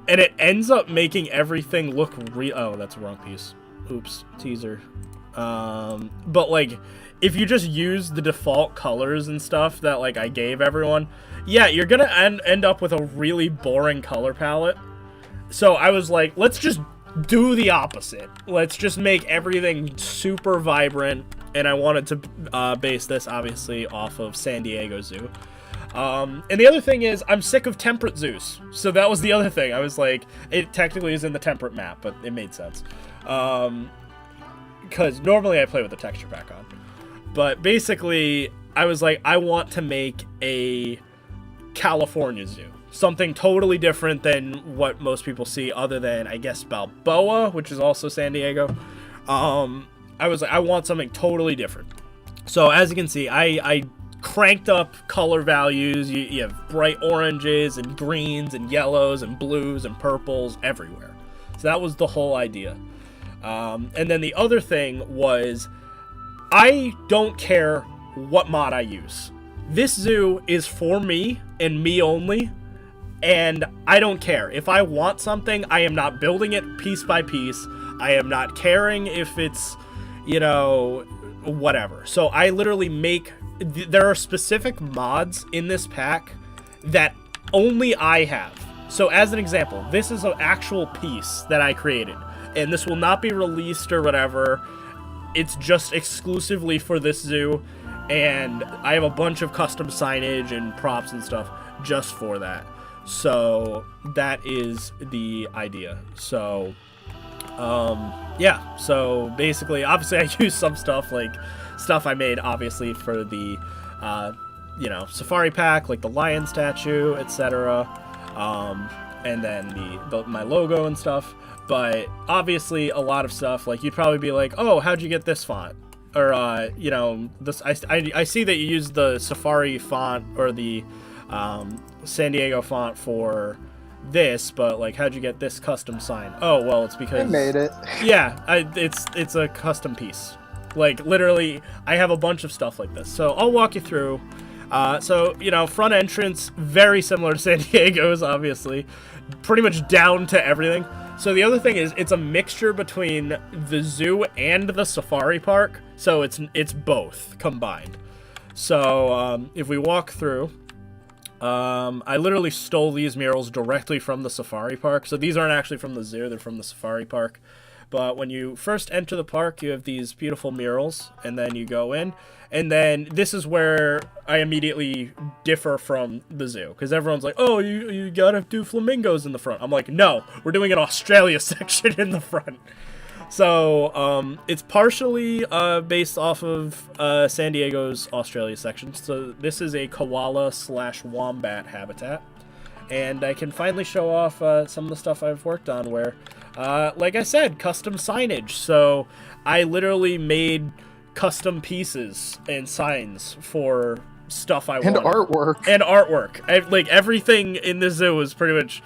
And it ends up making everything look real. Oh, that's the wrong piece. Oops, teaser. But if you just use the default colors and stuff that I gave everyone, yeah, you're gonna end up with a really boring color palette. So I was like, let's just do the opposite. Let's just make everything super vibrant. And I wanted to base this obviously off of San Diego Zoo. And the other thing is, I'm sick of temperate zoos. So that was the other thing. I was like, it technically is in the temperate map, but it made sense. Because normally I play with the texture pack on. But basically, I was like, I want to make a California zoo. Something totally different than what most people see, other than, I guess, Balboa, which is also San Diego. I was like, I want something totally different. So as you can see, I cranked up color values. You have bright oranges and greens and yellows and blues and purples everywhere. So that was the whole idea. And then the other thing was, I don't care what mod I use. This zoo is for me and me only, and I don't care. If I want something, I am not building it piece by piece. I am not caring if it's, whatever. So I literally there are specific mods in this pack that only I have. So as an example, this is an actual piece that I created, and this will not be released or whatever. It's just exclusively for this zoo, and I have a bunch of custom signage and props and stuff just for that. So that is the idea. So yeah, so basically, obviously I use some stuff I made obviously for the Safari Pack, like the lion statue, etc. And then my logo and stuff. But obviously a lot of stuff, you'd probably be like, oh, how'd you get this font? Or this I see that you use the Safari font or the San Diego font for this, but how'd you get this custom sign? Oh, well, it's because I made it. Yeah, it's a custom piece. Literally, I have a bunch of stuff like this, so I'll walk you through. So front entrance, very similar to San Diego's, obviously, pretty much down to everything. So the other thing is, it's a mixture between the zoo and the safari park, so it's both combined. So if we walk through, I literally stole these murals directly from the safari park. So these aren't actually from the zoo, they're from the safari park. But when you first enter the park, you have these beautiful murals, and then you go in, and then this is where I immediately differ from the zoo, because everyone's like, oh, you gotta do flamingos in the front. I'm like, no, we're doing an Australia section in the front. So it's partially based off of San Diego's Australia section. So this is a koala/wombat habitat, and I can finally show off some of the stuff I've worked on where, like I said, custom signage. So I literally made custom pieces and signs for stuff I wanted. And artwork. And artwork. Everything in the zoo is pretty much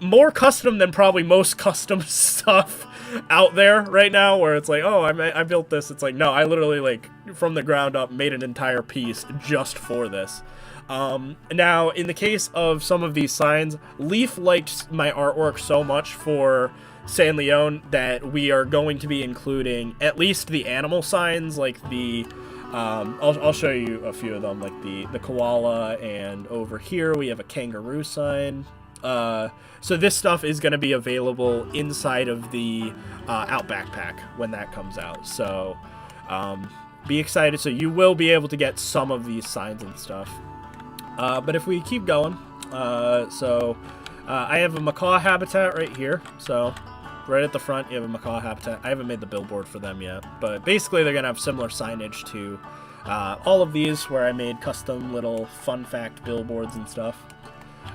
more custom than probably most custom stuff out there right now, where it's like, oh, I built this. It's like, no, I literally, like, from the ground up made an entire piece just for this. Now, in the case of some of these signs, Leaf liked my artwork so much for San Leone that we are going to be including at least the animal signs, like the I'll show you a few of them, like the koala, and over here we have a kangaroo sign. So this stuff is going to be available inside of the Outback Pack when that comes out. So be excited. So you will be able to get some of these signs and stuff. But if we keep going, I have a macaw habitat right here. So right at the front, you have a macaw habitat. I haven't made the billboard for them yet, but basically they're going to have similar signage to all of these, where I made custom little fun fact billboards and stuff.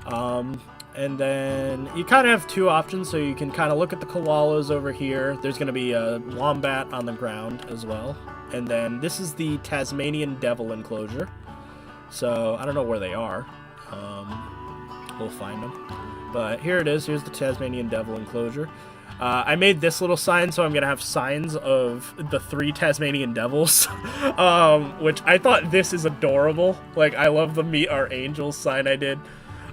And then you kind of have two options, so you can kind of look at the koalas over here. There's going to be a wombat on the ground as well. And then this is the Tasmanian devil enclosure. So I don't know where they are. We'll find them. But here it is. Here's the Tasmanian devil enclosure. I made this little sign, so I'm going to have signs of the 3 Tasmanian devils, which I thought this is adorable. Like, I love the Meet Our Angels sign I did.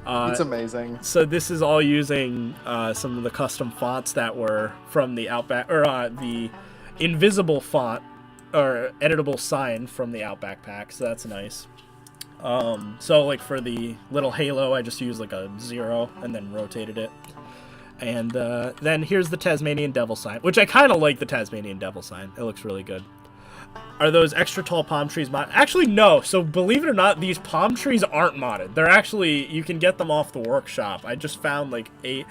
It's amazing. So this is all using some of the custom fonts that were from the Outback, or the invisible font, or editable sign from the Outback Pack, so that's nice. So, like, for the little halo, I just used, like, a 0 and then rotated it. And then here's the Tasmanian devil sign, which I kind of like the Tasmanian devil sign. It looks really good. Are those extra tall palm trees modded? Actually, no. So believe it or not, these palm trees aren't modded. They're actually, you can get them off the workshop. I just found like 8.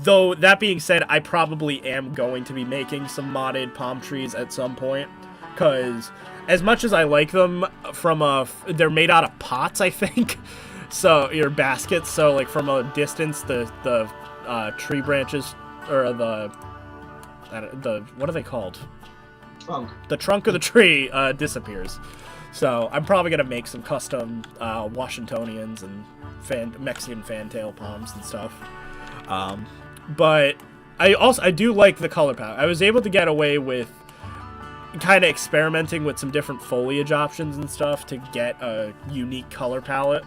Though, that being said, I probably am going to be making some modded palm trees at some point. Because as much as I like them, they're made out of pots, I think. So, your baskets. So, like, from a distance, the tree branches, or the what are they called? Trunk. The trunk of the tree disappears. So I'm probably gonna make some custom Washingtonians and Mexican fantail palms and stuff. But I do like the color palette. I was able to get away with kind of experimenting with some different foliage options and stuff to get a unique color palette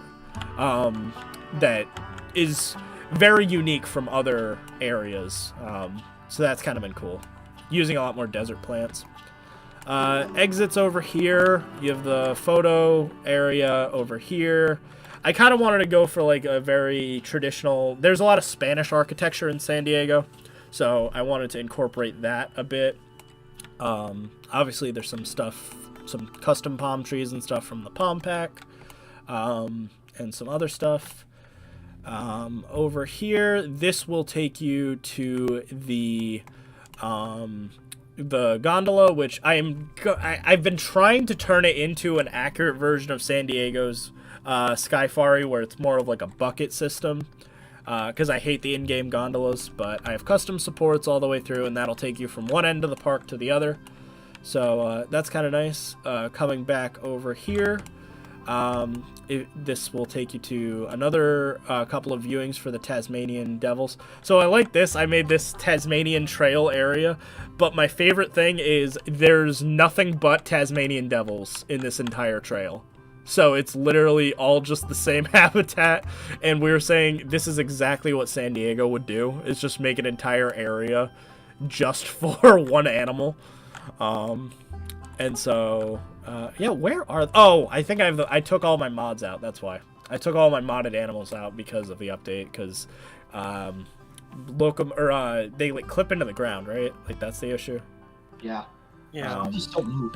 that is very unique from other areas. So that's kind of been cool. Using a lot more desert plants. Exits over here. You have the photo area over here. I kind of wanted to go for like a very traditional... There's a lot of Spanish architecture in San Diego, so I wanted to incorporate that a bit. Obviously, there's some stuff, some custom palm trees and stuff from the palm pack, and some other stuff. Over here, this will take you to the gondola, which I've been trying to turn it into an accurate version of San Diego's Skyfari, where it's more of like a bucket system, because I hate the in-game gondolas, but I have custom supports all the way through, and that'll take you from one end of the park to the other. So that's kind of nice. Coming back over here, this will take you to another couple of viewings for the Tasmanian devils. So I like this. I made this Tasmanian trail area, but my favorite thing is there's nothing but Tasmanian devils in this entire trail. So it's literally all just the same habitat, and we were saying this is exactly what San Diego would do, is just make an entire area just for one animal. And so, yeah, where are... Oh, I think I took all my mods out, that's why. I took all my modded animals out because of the update, because, they, like, clip into the ground, right? Like, that's the issue? Yeah. Yeah. Just don't move.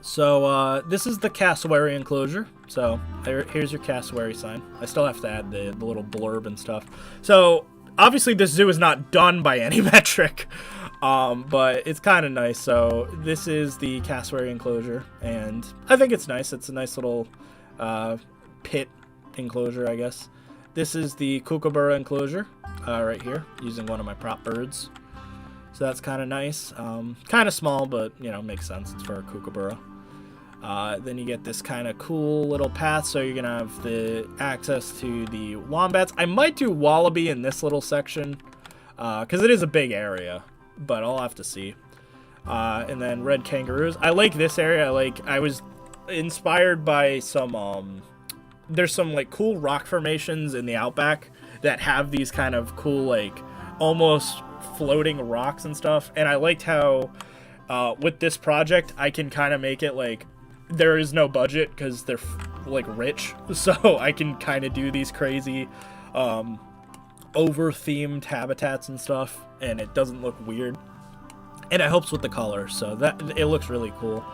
So, this is the cassowary enclosure. So, here's your cassowary sign. I still have to add the little blurb and stuff. So, obviously, this zoo is not done by any metric. But it's kind of nice. So this is the cassowary enclosure, and I think it's nice. It's a nice little pit enclosure, I guess. This is the kookaburra enclosure right here, using one of my prop birds. So that's kind of nice. Kind of small, but, you know, makes sense. It's for a kookaburra. Then you get this kind of cool little path, so you're gonna have the access to the wombats. I might do wallaby in this little section, because it is a big area, but I'll have to see. And then red kangaroos. I like this area. I was inspired by some, there's some like cool rock formations in the outback that have these kind of cool, like almost floating rocks and stuff. And I liked how, with this project, I can kind of make it like, there is no budget because they're like rich. So I can kind of do these crazy, over-themed habitats and stuff, and it doesn't look weird. And it helps with the color, so that it looks really cool.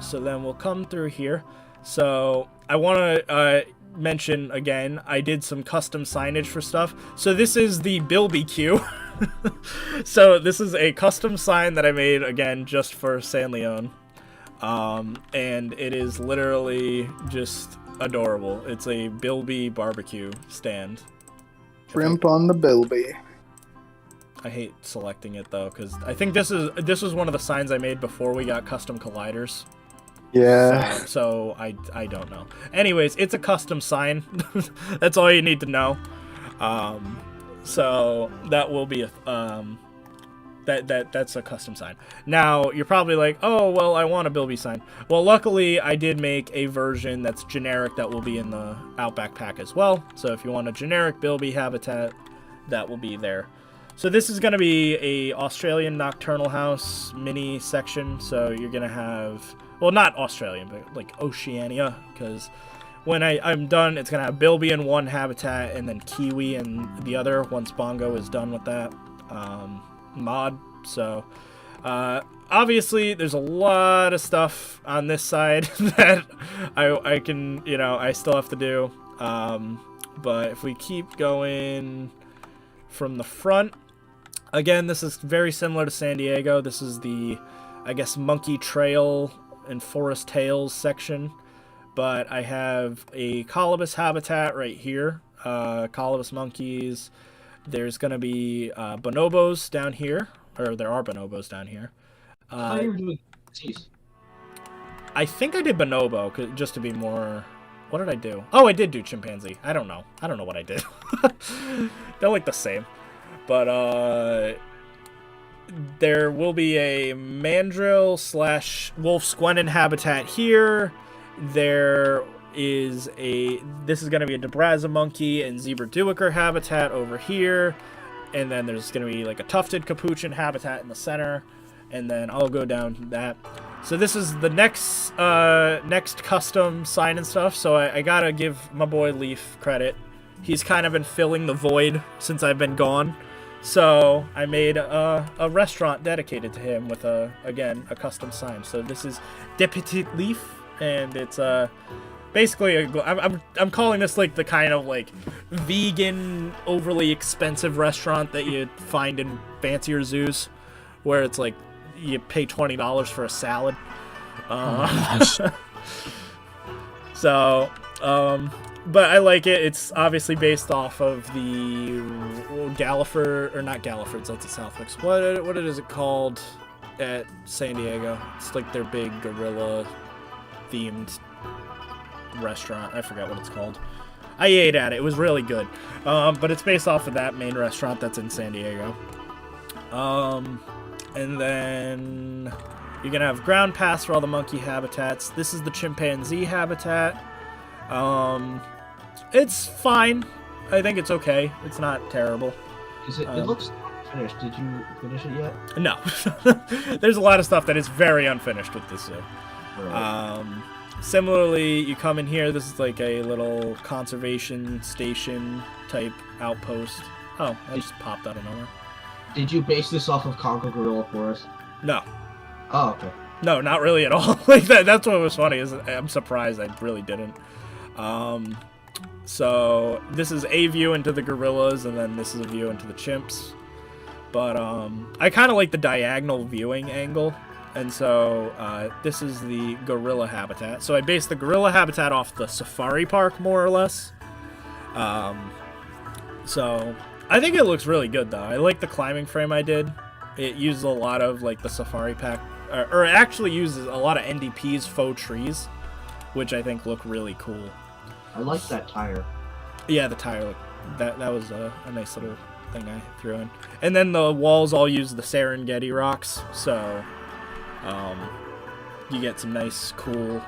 So then we'll come through here. So I want to mention again, I did some custom signage for stuff. So this is the Bilby queue. So this is a custom sign that I made again just for San Leone. And it is literally just adorable. It's a Bilby barbecue stand. Shrimp on the Bilby. I hate selecting it though, because I think this was one of the signs I made before we got custom colliders. Yeah. So I don't know. Anyways, it's a custom sign. That's all you need to know. So that will be a that's a custom sign. Now you're probably like, oh well, I want a Bilby sign. Well, luckily I did make a version that's generic that will be in the Outback pack as well. So if you want a generic Bilby habitat, that will be there. So this is going to be a Australian Nocturnal house mini section. So you're going to have, well, not Australian, but like Oceania, because when I'm done, it's going to have Bilby in one habitat and then Kiwi in the other once Bongo is done with that mod. So obviously there's a lot of stuff on this side that I can, I still have to do. But if we keep going from the front, again, this is very similar to San Diego. This is the, I guess, Monkey Trail and Forest Tales section. But I have a colobus habitat right here. Colobus monkeys. There's going to be bonobos down here. Or there are bonobos down here. How are you doing cheese? I think I did bonobo, just to be more... What did I do? Oh, I did do chimpanzee. I don't know. I don't know what I did. They're like the same. But there will be a mandrill / wolf squenon habitat here. There is this is going to be a Nebraska monkey and zebra duiker habitat over here. And then there's going to be like a tufted capuchin habitat in the center. And then I'll go down that. So this is the next custom sign and stuff. So I got to give my boy Leaf credit. He's kind of been filling the void since I've been gone. So I made a restaurant dedicated to him with again a custom sign. So this is De Petit Leaf, and it's basically I'm calling this like the kind of like vegan, overly expensive restaurant that you find in fancier zoos, where it's like you pay $20 for a salad. So. But I like it. It's obviously based off of the Galliford, or not Galliford's, that's a Southwick's. What is it called at San Diego? It's like their big gorilla-themed restaurant. I forgot what it's called. I ate at it. It was really good. But it's based off of that main restaurant that's in San Diego. And then you're going to have ground paths for all the monkey habitats. This is the chimpanzee habitat. It's fine. I think it's okay. It's not terrible. Is it? It looks finished. Did you finish it yet? No. There's a lot of stuff that is very unfinished with this zoo. Right. Similarly, you come in here. This is like a little conservation station type outpost. Oh, that just popped out of nowhere. Did you base this off of Congo Gorilla Forest? No. Oh, okay. No, not really at all. Like that's what was funny. Is I'm surprised I really didn't. So this is a view into the gorillas, and then this is a view into the chimps. But I kind of like the diagonal viewing angle, and so this is the gorilla habitat. So I based the gorilla habitat off the safari park, more or less. So I think it looks really good, though. I like the climbing frame I did. It used a lot of like the safari or it actually uses a lot of NDP's faux trees, which I think look really cool. I like that tire. Yeah, the tire, that was a nice little thing I threw in. And then the walls all use the Serengeti rocks, so you get some nice, cool,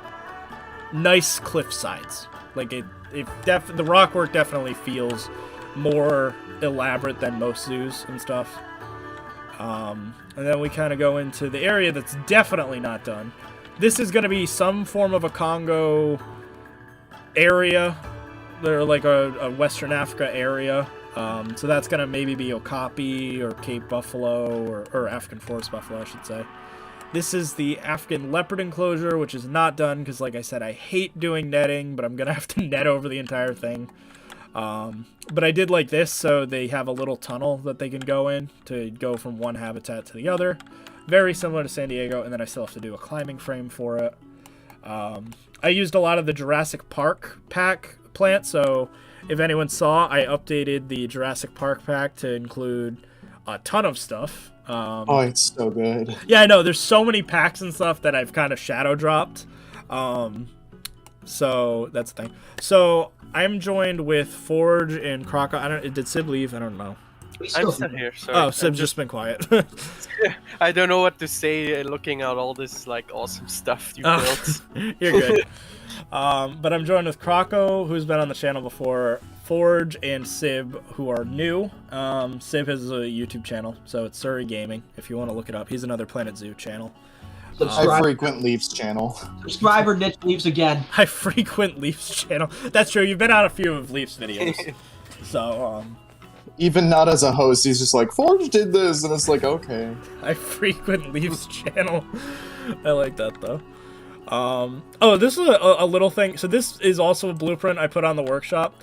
nice cliff sides. Like the rock work definitely feels more elaborate than most zoos and stuff. And then we kind of go into the area that's definitely not done. This is going to be some form of a Congo area. They're like a Western Africa area. So that's going to maybe be Okapi or Cape Buffalo or African forest buffalo, I should say. This is the African leopard enclosure, which is not done because, like I said, I hate doing netting, but I'm going to have to net over the entire thing. But I did like this, so they have a little tunnel that they can go in to go from one habitat to the other. Very similar to San Diego, and then I still have to do a climbing frame for it. I used a lot of the Jurassic Park pack plant, so if anyone saw, I updated the Jurassic Park pack to include a ton of stuff. Oh, it's so good. Yeah, I know. There's so many packs and stuff that I've kind of shadow dropped. So that's the thing. So I'm joined with Forge and Croco. Did Sib leave? I don't know. I'm still here. Sorry. Oh, Sib's just been quiet. I don't know what to say looking at all this like awesome stuff you built. You're good. But I'm joined with Croco, who's been on the channel before, Forge, and Sib, who are new. Sib has a YouTube channel, so it's Surrey Gaming, if you want to look it up. He's another Planet Zoo channel. I frequent Leafs channel. Subscriber niche Leafs again. I frequent Leafs channel. That's true. You've been on a few of Leafs videos. So, even not as a host, he's just like, Forge did this, and it's like, okay. I frequent Leafs channel. I like that, though. Oh, this is a little thing. So this is also a blueprint I put on the workshop.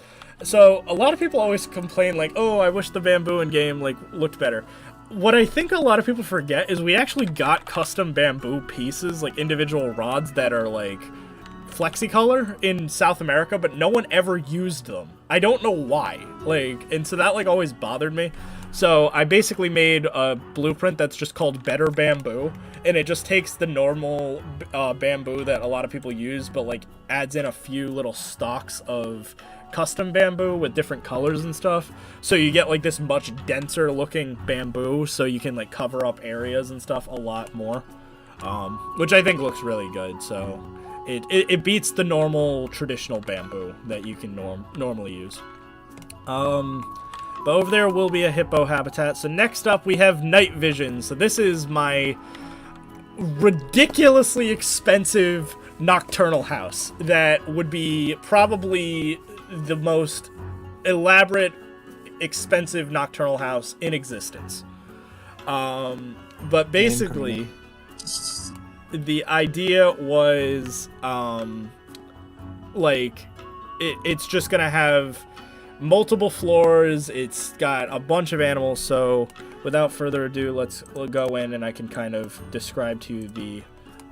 So a lot of people always complain like, oh, I wish the bamboo in game like looked better. What I think a lot of people forget is we actually got custom bamboo pieces, like individual rods that are like flexicolor in South America, but no one ever used them. I don't know why. Like, and so that like always bothered me. So I basically made a blueprint that's just called Better Bamboo, and it just takes the normal bamboo that a lot of people use, but like adds in a few little stalks of custom bamboo with different colors and stuff. So you get like this much denser looking bamboo, so you can like cover up areas and stuff a lot more, which I think looks really good. So it beats the normal traditional bamboo that you can normally use. But over there will be a hippo habitat. So next up we have night vision. So this is my ridiculously expensive nocturnal house that would be probably the most elaborate, expensive nocturnal house in existence. But basically, the idea was like it's just gonna have multiple floors. It's got a bunch of animals. So without further ado, we'll go in and I can kind of describe to you the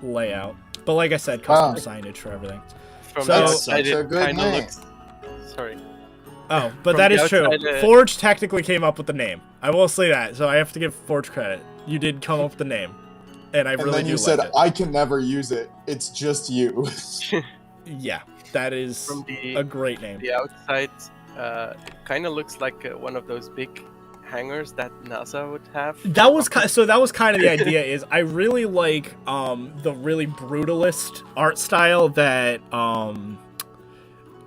layout. But like I said, custom signage for everything. From So- the That's outside, such a it good kind of name. looks. Sorry. Oh, but From that the is true. outside, Forge technically came up with the name. I will say that. So I have to give Forge credit. You did come up with the name, and I And really then do you like said, it. I can never use it. It's just you. Yeah, that is From a great name. The outside kind of looks like one of those big hangars that NASA would have. That was kind of the idea. Is I really like the really brutalist art style that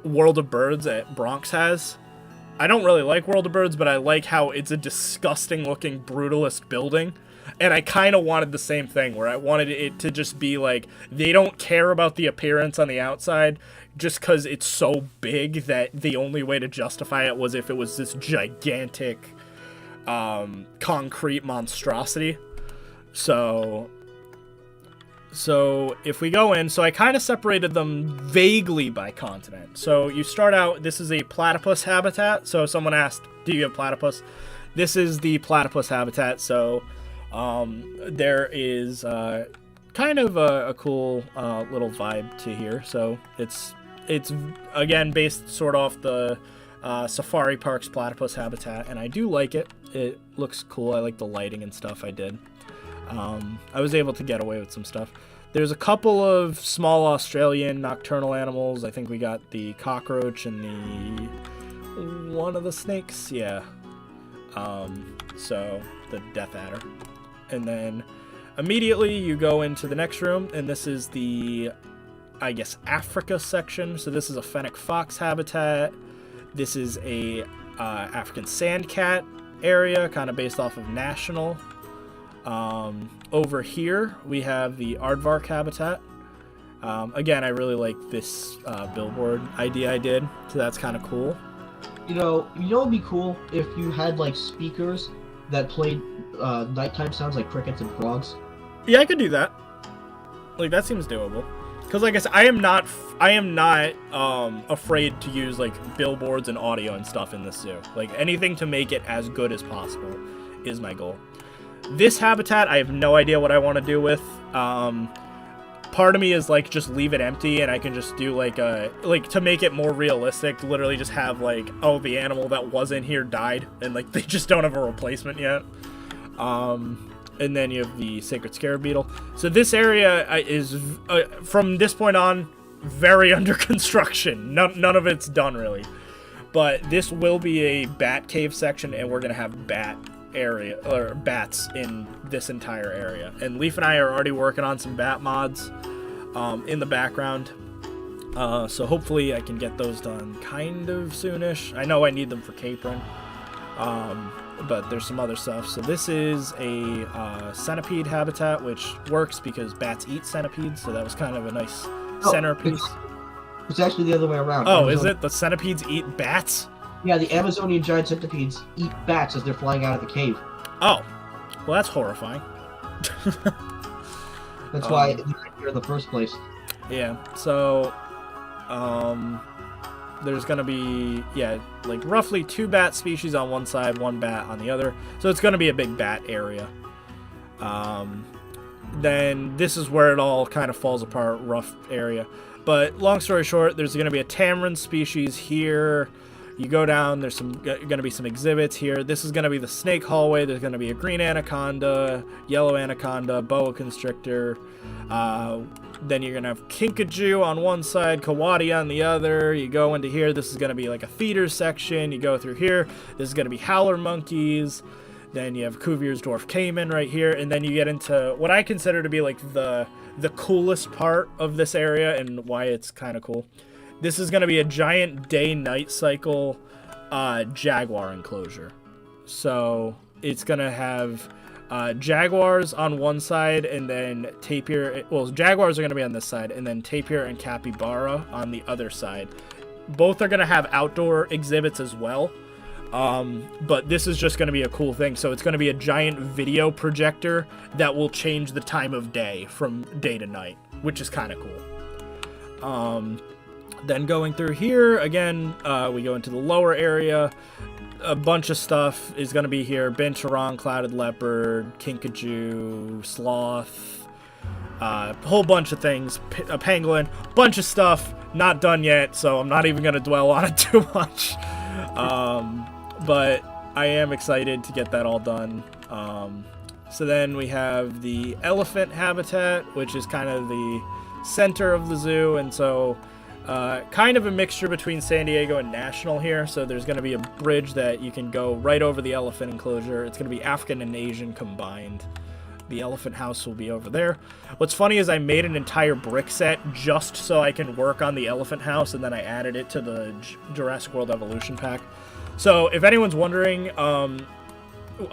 World of Birds at Bronx has. I don't really like World of Birds, but I like how it's a disgusting looking brutalist building. And I kind of wanted the same thing, where I wanted it to just be like, they don't care about the appearance on the outside, just because it's so big that the only way to justify it was if it was this gigantic concrete monstrosity. So if we go in, so I kind of separated them vaguely by continent. So you start out, this is a platypus habitat. So someone asked, do you have platypus? This is the platypus habitat. So there is kind of a cool little vibe to here. So it's again based sort of off the Safari Park's platypus habitat, and I do like it. It looks cool. I like the lighting and stuff I did. I was able to get away with some stuff. There's a couple of small Australian nocturnal animals. I think we got the cockroach and one of the snakes. Yeah. So the death adder. And then immediately you go into the next room, and this is the, I guess, Africa section. So this is a fennec fox habitat. This is a African sandcat area, kind of based off of national. Over here we have the aardvark habitat. Again, I really like this billboard idea I did, so that's kind of cool. You know it'd be cool if you had like speakers that played nighttime sounds like crickets and frogs. Yeah, I could do that. Like, that seems doable. Because, like I said, I am not afraid to use like billboards and audio and stuff in this zoo. Like, anything to make it as good as possible is my goal. This habitat, I have no idea what I want to do with. Part of me is like, just leave it empty, and I can just do like to make it more realistic, literally just have like, oh, the animal that was in here died, and like they just don't have a replacement yet. And then you have the sacred scarab beetle. So this area is from this point on very under construction. None of it's done really, but this will be a bat cave section, and we're gonna have bats in this entire area. And Leaf and I are already working on some bat mods in the background, so hopefully I can get those done kind of soonish. I know I need them for capering, but there's some other stuff. So this is a centipede habitat, which works because bats eat centipedes, so that was kind of a nice centerpiece. It's actually the other way around. Oh, is it? The centipedes eat bats? Yeah, the Amazonian giant centipedes eat bats as they're flying out of the cave. Oh, well, that's horrifying. That's why they're here in the first place. Yeah, so there's gonna be, like roughly 2 bat species on one side, 1 bat on the other. So it's gonna be a big bat area. Then this is where it all kind of falls apart, rough area. But long story short, there's gonna be a tamarin species here. You go down, there's going to be some exhibits here. This is going to be the snake hallway. There's going to be a green anaconda, yellow anaconda, boa constrictor. Then you're going to have kinkajou on one side, kawadi on the other. You go into here, this is going to be like a feeder section. You go through here, this is going to be howler monkeys. Then you have Cuvier's dwarf caiman right here. And then you get into what I consider to be like the coolest part of this area and why it's kind of cool. This is going to be a giant day-night cycle jaguar enclosure. So it's going to have jaguars on one side, and then tapir. Well, jaguars are going to be on this side, and then tapir and capybara on the other side. Both are going to have outdoor exhibits as well. But this is just going to be a cool thing. So it's going to be a giant video projector that will change the time of day from day to night, which is kind of cool. Then going through here, again, we go into the lower area. A bunch of stuff is going to be here. Binturong, clouded leopard, kinkajou, sloth, a whole bunch of things. A pangolin, bunch of stuff. Not done yet, so I'm not even going to dwell on it too much. But I am excited to get that all done. So then we have the elephant habitat, which is kind of the center of the zoo, and so kind of a mixture between San Diego and National here. So there's going to be a bridge that you can go right over the elephant enclosure. It's going to be African and Asian combined. The elephant house will be over there. What's funny is I made an entire brick set just so I can work on the elephant house, and then I added it to the Jurassic World Evolution pack. So if anyone's wondering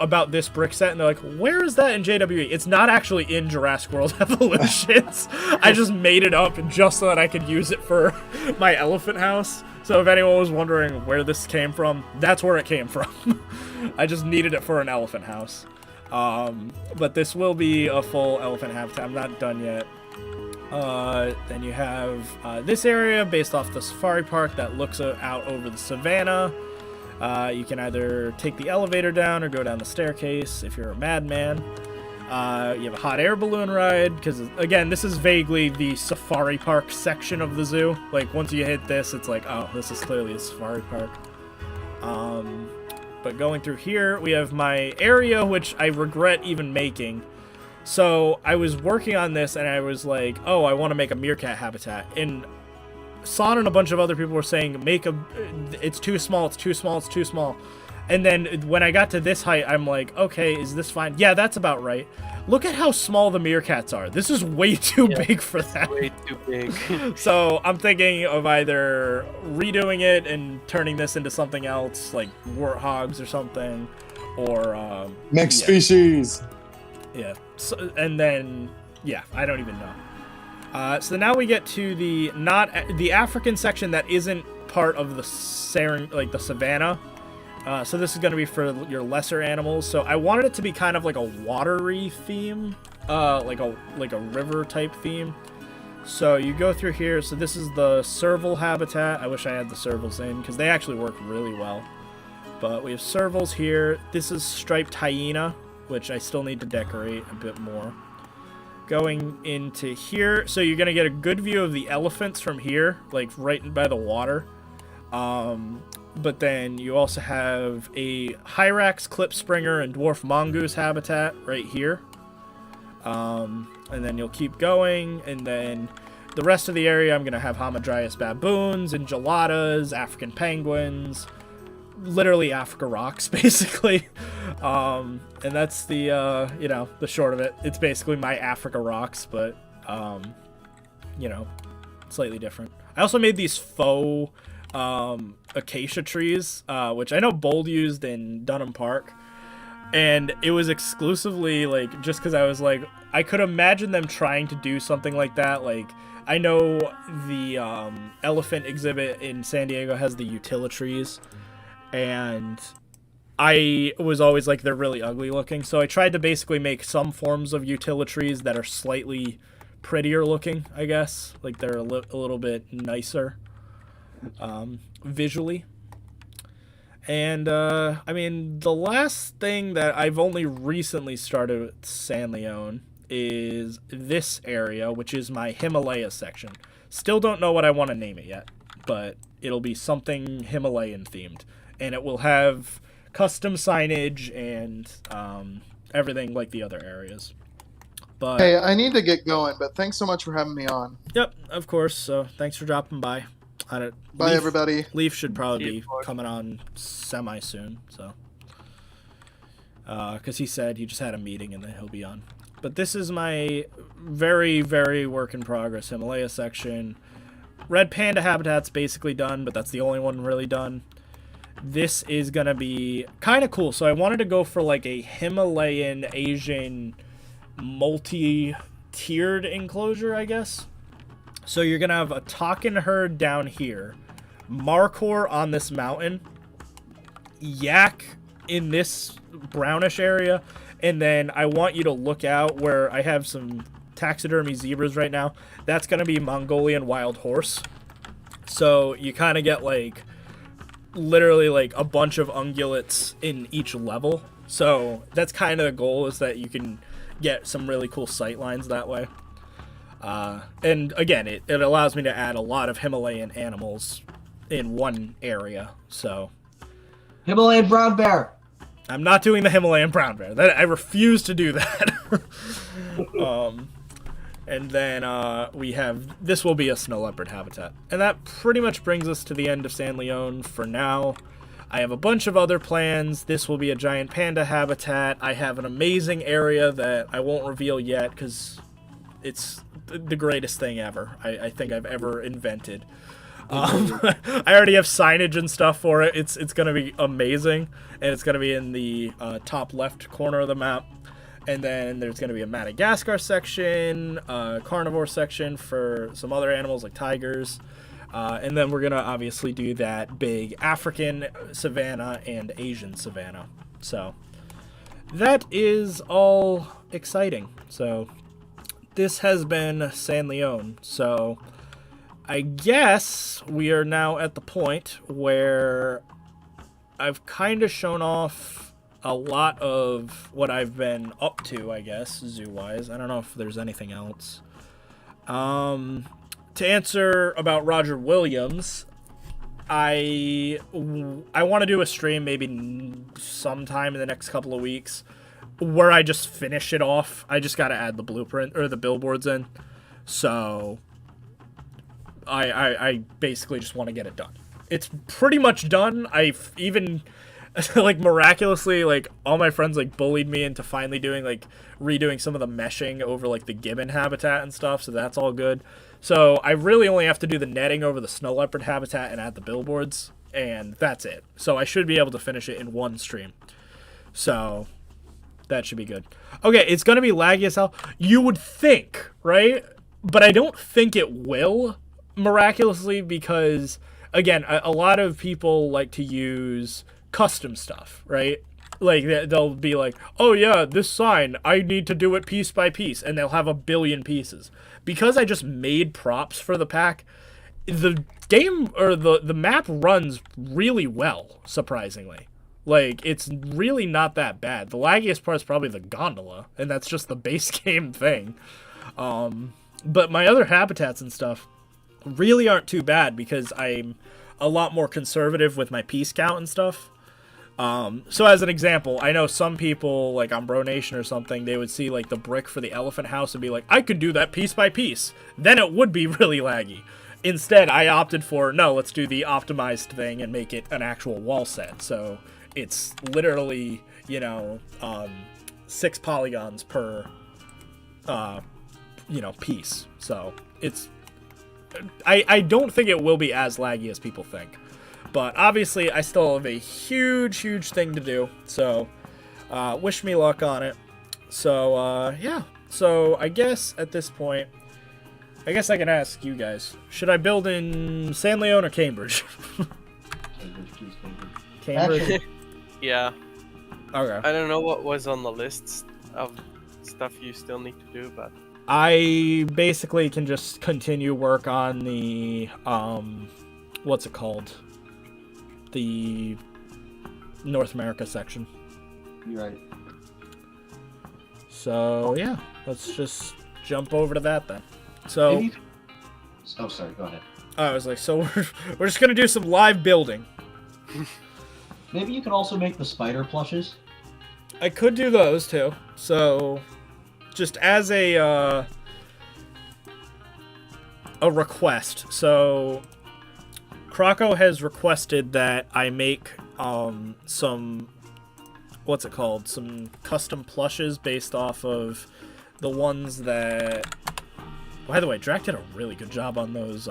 about this brick set and they're like, where is that in JWE? It's not actually in Jurassic World Evolutions. I just made it up just so that I could use it for my elephant house. So if anyone was wondering where this came from, that's where it came from. I just needed it for an elephant house. But this will be a full elephant habitat. I'm not done yet. Then you have this area based off the safari park that looks out over the savannah. You can either take the elevator down or go down the staircase if you're a madman. You have a hot air balloon ride, because, again, this is vaguely the safari park section of the zoo. Like, once you hit this, it's like, oh, this is clearly a safari park. But going through here, we have my area, which I regret even making. So I was working on this, and I was like, oh, I want to make a meerkat habitat. And Son and a bunch of other people were saying, it's too small, it's too small, it's too small. And then when I got to this height, I'm like, okay, is this fine? Yeah, that's about right. Look at how small the meerkats are. This is way too big for that. Way too big. So I'm thinking of either redoing it and turning this into something else, like warthogs or something, or next species. Yeah. So, and then I don't even know. So now we get to the African section that isn't part of the savannah. So this is going to be for your lesser animals. So I wanted it to be kind of like a watery theme, like a river type theme. So you go through here. So this is the serval habitat. I wish I had the servals in because they actually work really well. But we have servals here. This is striped hyena, which I still need to decorate a bit more. Going into here, so you're going to get a good view of the elephants from here, like right by the water. But then you also have a hyrax, klipspringer, and dwarf mongoose habitat right here. And then you'll keep going, and then the rest of the area I'm going to have hamadryas baboons, enchiladas, African penguins, literally Africa rocks, basically. And that's the the short of it. It's basically my Africa rocks, but slightly different. I also made these faux acacia trees, which I know Bold used in Dunham Park, and it was exclusively like just because I was like, I could imagine them trying to do something like that. Like, I know the elephant exhibit in San Diego has the utilitrees, and I was always like, they're really ugly looking, so I tried to basically make some forms of utilitrees that are slightly prettier looking, I guess. Like, they're a little bit nicer visually. And I mean, the last thing that I've only recently started with San Leone is this area, which is my Himalaya section. Still don't know what I want to name it yet, but it'll be something Himalayan themed, and it will have custom signage and everything like the other areas. But hey, I need to get going, but thanks so much for having me on. Yep, of course. So thanks for dropping by. Bye, everybody. Leaf should probably be coming on semi soon, so because he said he just had a meeting and then he'll be on. But this is my very, very work in progress Himalaya section. Red panda habitat's basically done, but that's the only one really done. This is gonna be kind of cool. So I wanted to go for like a Himalayan Asian multi-tiered enclosure, I guess. So you're going to have a takin herd down here, markhor on this mountain, yak in this brownish area, and then I want you to look out where I have some taxidermy zebras right now. That's going to be Mongolian wild horse. So you kind of get like literally like a bunch of ungulates in each level. So that's kind of the goal, is that you can get some really cool sight lines that way. And again, it allows me to add a lot of Himalayan animals in one area. So Himalayan brown bear. I'm not doing the Himalayan brown bear. I refuse to do that. And then we have, this will be a snow leopard habitat. And that pretty much brings us to the end of San Leone for now. I have a bunch of other plans. This will be a giant panda habitat. I have an amazing area that I won't reveal yet because it's the greatest thing ever I think I've ever invented. I already have signage and stuff for it. It's going to be amazing, and it's going to be in the top left corner of the map. And then there's going to be a Madagascar section, carnivore section for some other animals like tigers. And then we're going to obviously do that big African savanna and Asian savanna. So that is all exciting. So this has been San Leone. So I guess we are now at the point where I've kind of shown off a lot of what I've been up to, I guess, zoo-wise. I don't know if there's anything else. To answer about Roger Williams, I want to do a stream maybe sometime in the next couple of weeks where I just finish it off. I just got to add the blueprint or the billboards in. So I basically just want to get it done. It's pretty much done. I've even like miraculously, like all my friends like bullied me into finally doing like redoing some of the meshing over like the gibbon habitat and stuff. So that's all good. So I really only have to do the netting over the snow leopard habitat and add the billboards, and that's it. So I should be able to finish it in one stream. So that should be good. Okay, it's going to be laggy as hell. You would think, right? But I don't think it will miraculously because, again, a lot of people like to use custom stuff, right? Like, they'll be like, oh yeah, this sign, I need to do it piece by piece, and they'll have a billion pieces. Because I just made props for the pack, the game, or the map runs really well, surprisingly. Like, it's really not that bad. The laggiest part is probably the gondola, and that's just the base game thing. But my other habitats and stuff really aren't too bad because I'm a lot more conservative with my piece count and stuff. So as an example, I know some people, like on Bro Nation or something, they would see like the brick for the elephant house and be like, I could do that piece by piece. Then it would be really laggy. Instead, I opted for, no, let's do the optimized thing and make it an actual wall set. So it's literally, 6 polygons per, piece. So it's, I don't think it will be as laggy as people think. But obviously, I still have a huge, huge thing to do. So, wish me luck on it. So, yeah. So, I guess at this point, I guess I can ask you guys. Should I build in San Leone or Cambridge? Cambridge? Yeah. Okay. I don't know what was on the list of stuff you still need to do, but... I basically can just continue work on the, what's it called? The North America section. You're right. So yeah, let's just jump over to that then. So Maybe... Oh, sorry. Go ahead. I was like, so we're just gonna do some live building. Maybe you could also make the spider plushes. I could do those too. So just as a request. So Croco has requested that I make some, what's it called? Some custom plushes based off of the ones that... By the way, Drac did a really good job on those.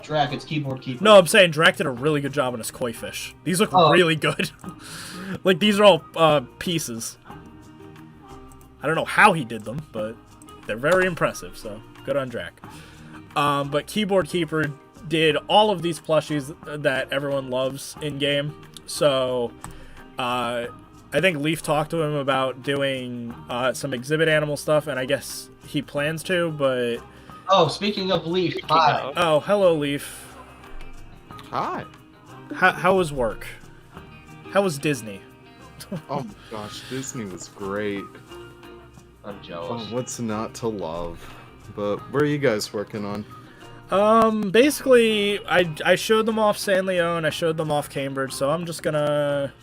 Drac, it's keyboard keeper. No, I'm saying Drac did a really good job on his koi fish. These look really good. Like, these are all pieces. I don't know how he did them, but they're very impressive, so good on Drac. But Keyboard Keeper did all of these plushies that everyone loves in-game. So, I think Leaf talked to him about doing some exhibit animal stuff, and I guess he plans to, but... Oh, speaking of Leaf, hi. Oh, hello, Leaf. Hi. How was work? How was Disney? Oh my gosh, Disney was great. I'm jealous. Oh, what's not to love? But what are you guys working on? Basically, I showed them off San Leone, I showed them off Cambridge, so I'm just gonna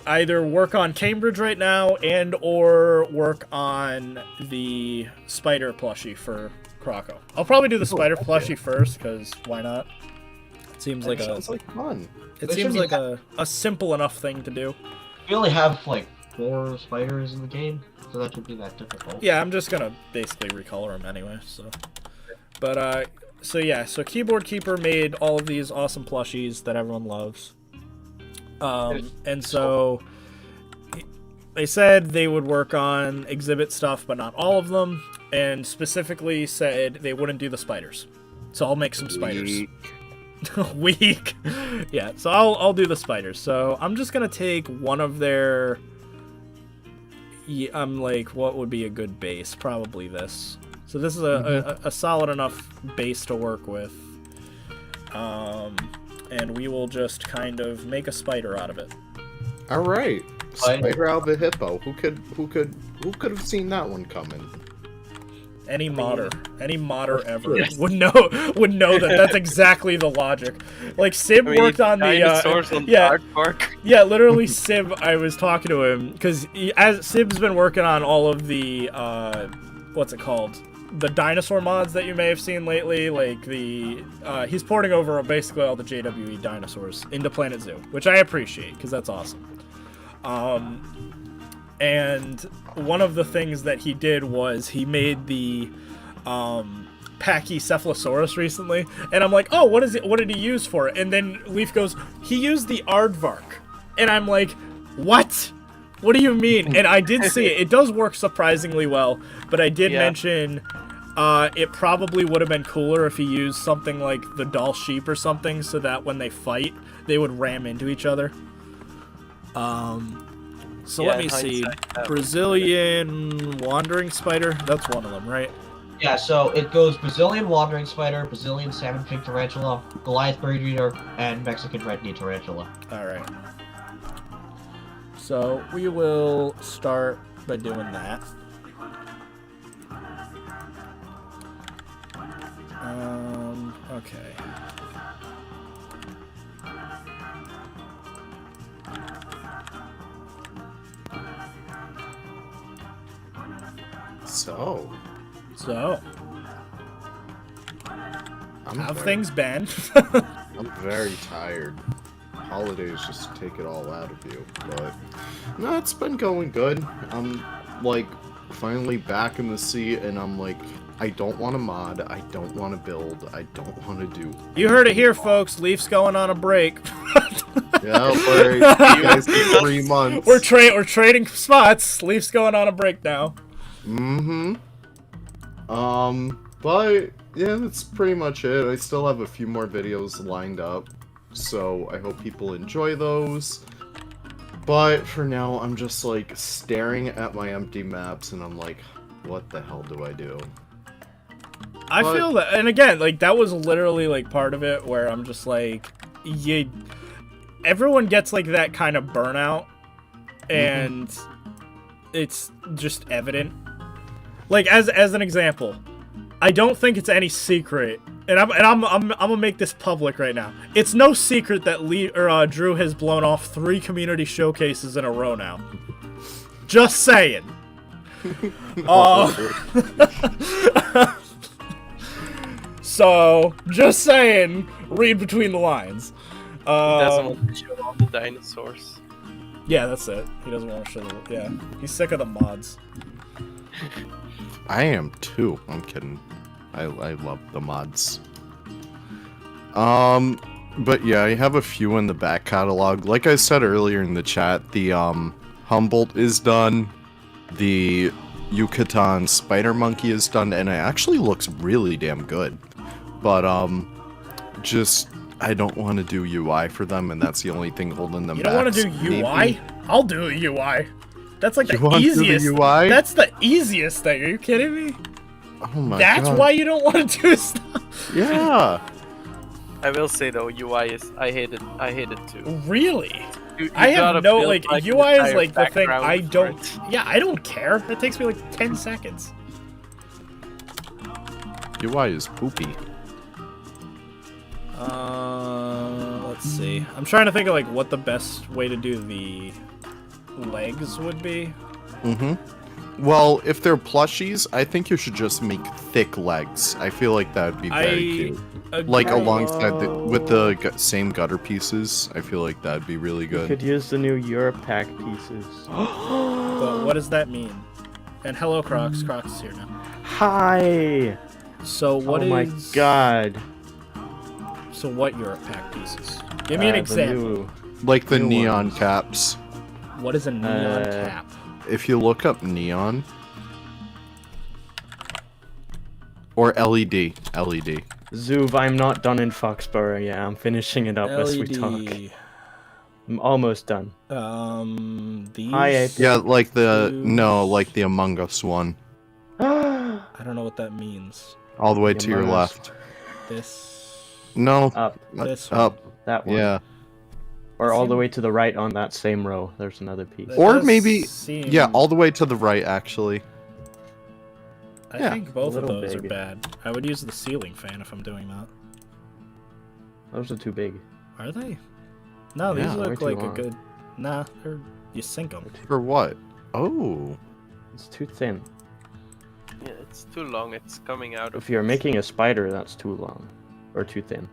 either work on Cambridge right now and or work on the spider plushie for Croco. I'll probably do the spider plushie first, because why not? It seems like sounds like fun. It seems like a simple enough thing to do. We only have, like, 4 spiders in the game, so that shouldn't be that difficult. Yeah, I'm just gonna basically recolor them anyway, so... But, so yeah, so Keyboard Keeper made all of these awesome plushies that everyone loves. And so they said they would work on exhibit stuff, but not all of them, and specifically said they wouldn't do the spiders. So I'll make some spiders. Weak. Yeah, so I'll do the spiders. So I'm just gonna take one of their... I'm like, what would be a good base? Probably this. So this is a solid enough base to work with. And we will just kind of make a spider out of it. All right, spider out of a hippo. Who could have seen that one coming? Any modder ever would know that that's exactly the logic. Like Sib worked on the Park. Yeah, literally Sib. I was talking to him because as Sib's been working on all of the what's it called? The dinosaur mods that you may have seen lately, like the he's porting over basically all the JWE dinosaurs into Planet Zoo, which I appreciate because that's awesome. And one of the things that he did was he made the Pachycephalosaurus recently, and I'm like, oh, what did he use for it? And then Leaf goes, he used the aardvark, and I'm like, what? What do you mean? And I did see it. It does work surprisingly well, but I did mention it probably would have been cooler if he used something like the doll sheep or something, so that when they fight, they would ram into each other. So let me see. Brazilian wandering spider. That's one of them, right? Yeah, so it goes Brazilian wandering spider, Brazilian salmon-pig tarantula, Goliath bird eater, and Mexican red-knee tarantula. Alright. So we will start by doing that. Okay. So, how have things been? I'm very tired. Holidays just take it all out of you, but no, it's been going good. I'm like finally back in the seat, and I'm like, I don't want to mod, I don't want to build, I don't want to do. You heard it here, folks. Leaf's going on a break. Yeah, you guys get 3 months. We're trading spots. Leaf's going on a break now. But yeah, that's pretty much it. I still have a few more videos lined up, so I hope people enjoy those. But for now, I'm just like staring at my empty maps, and I'm like, what the hell do I do? I feel that, and again, like that was literally like part of it where I'm just like, everyone gets like that kind of burnout, and it's just evident. Like as an example, I don't think it's any secret, and I'm gonna make this public right now. It's no secret that Drew has blown off 3 community showcases in a row now. Just saying. So, just saying, read between the lines. He doesn't want to show all the dinosaurs. Yeah, that's it. He doesn't want to show the... Yeah, he's sick of the mods. I am too. I'm kidding. I love the mods. But yeah, I have a few in the back catalog. Like I said earlier in the chat, the Humboldt is done. The Yucatan Spider Monkey is done, and it actually looks really damn good. But just I don't want to do UI for them, and that's the only thing holding them back. You don't want to do UI? Maybe. I'll do a UI. That's like You the want to do the easiest. UI? That's the easiest thing. Are you kidding me? Oh my That's god. why you don't want to do stuff. Yeah. I will say though, UI is I hate it too. Really? You I have gotta no build, like an UI is entire like the thing background I for don't. it. Yeah, I don't care. It takes me like 10 seconds. UI is poopy. Let's see. I'm trying to think of like what the best way to do the legs would be. Well, if they're plushies, I think you should just make thick legs. I feel like that would be very cute. Like alongside with the same gutter pieces, I feel like that'd be really You good. could use the new Europe pack pieces. But what does that mean? And hello, Crocs. Crocs is here now. Hi! So what is? Oh my god. So what Europe pack pieces? Give me an The example. new- Like the New neon ones. caps. What is a neon cap? If you look up neon or LED. Zoov, I'm not done in Foxborough yet. I'm finishing it up as we talk. LED. I'm almost done. These. Yeah, like like the Among Us one. I don't know what that means. All the way The to your Among Us. left. This. No. Up. This Up. That one. Yeah. Or all the way to the right on that same row. There's another piece. That Or does maybe seem- yeah, all the way to the right actually. I think both of little those are big. bad. I would use the ceiling fan if I'm doing that. Those are too big. Are they? No, Yeah, these way look too like a long. good... Nah, you sink them. For what? Oh. It's too thin. Yeah, it's too long. It's coming out of. If you're making a spider, that's too long. Or too thin.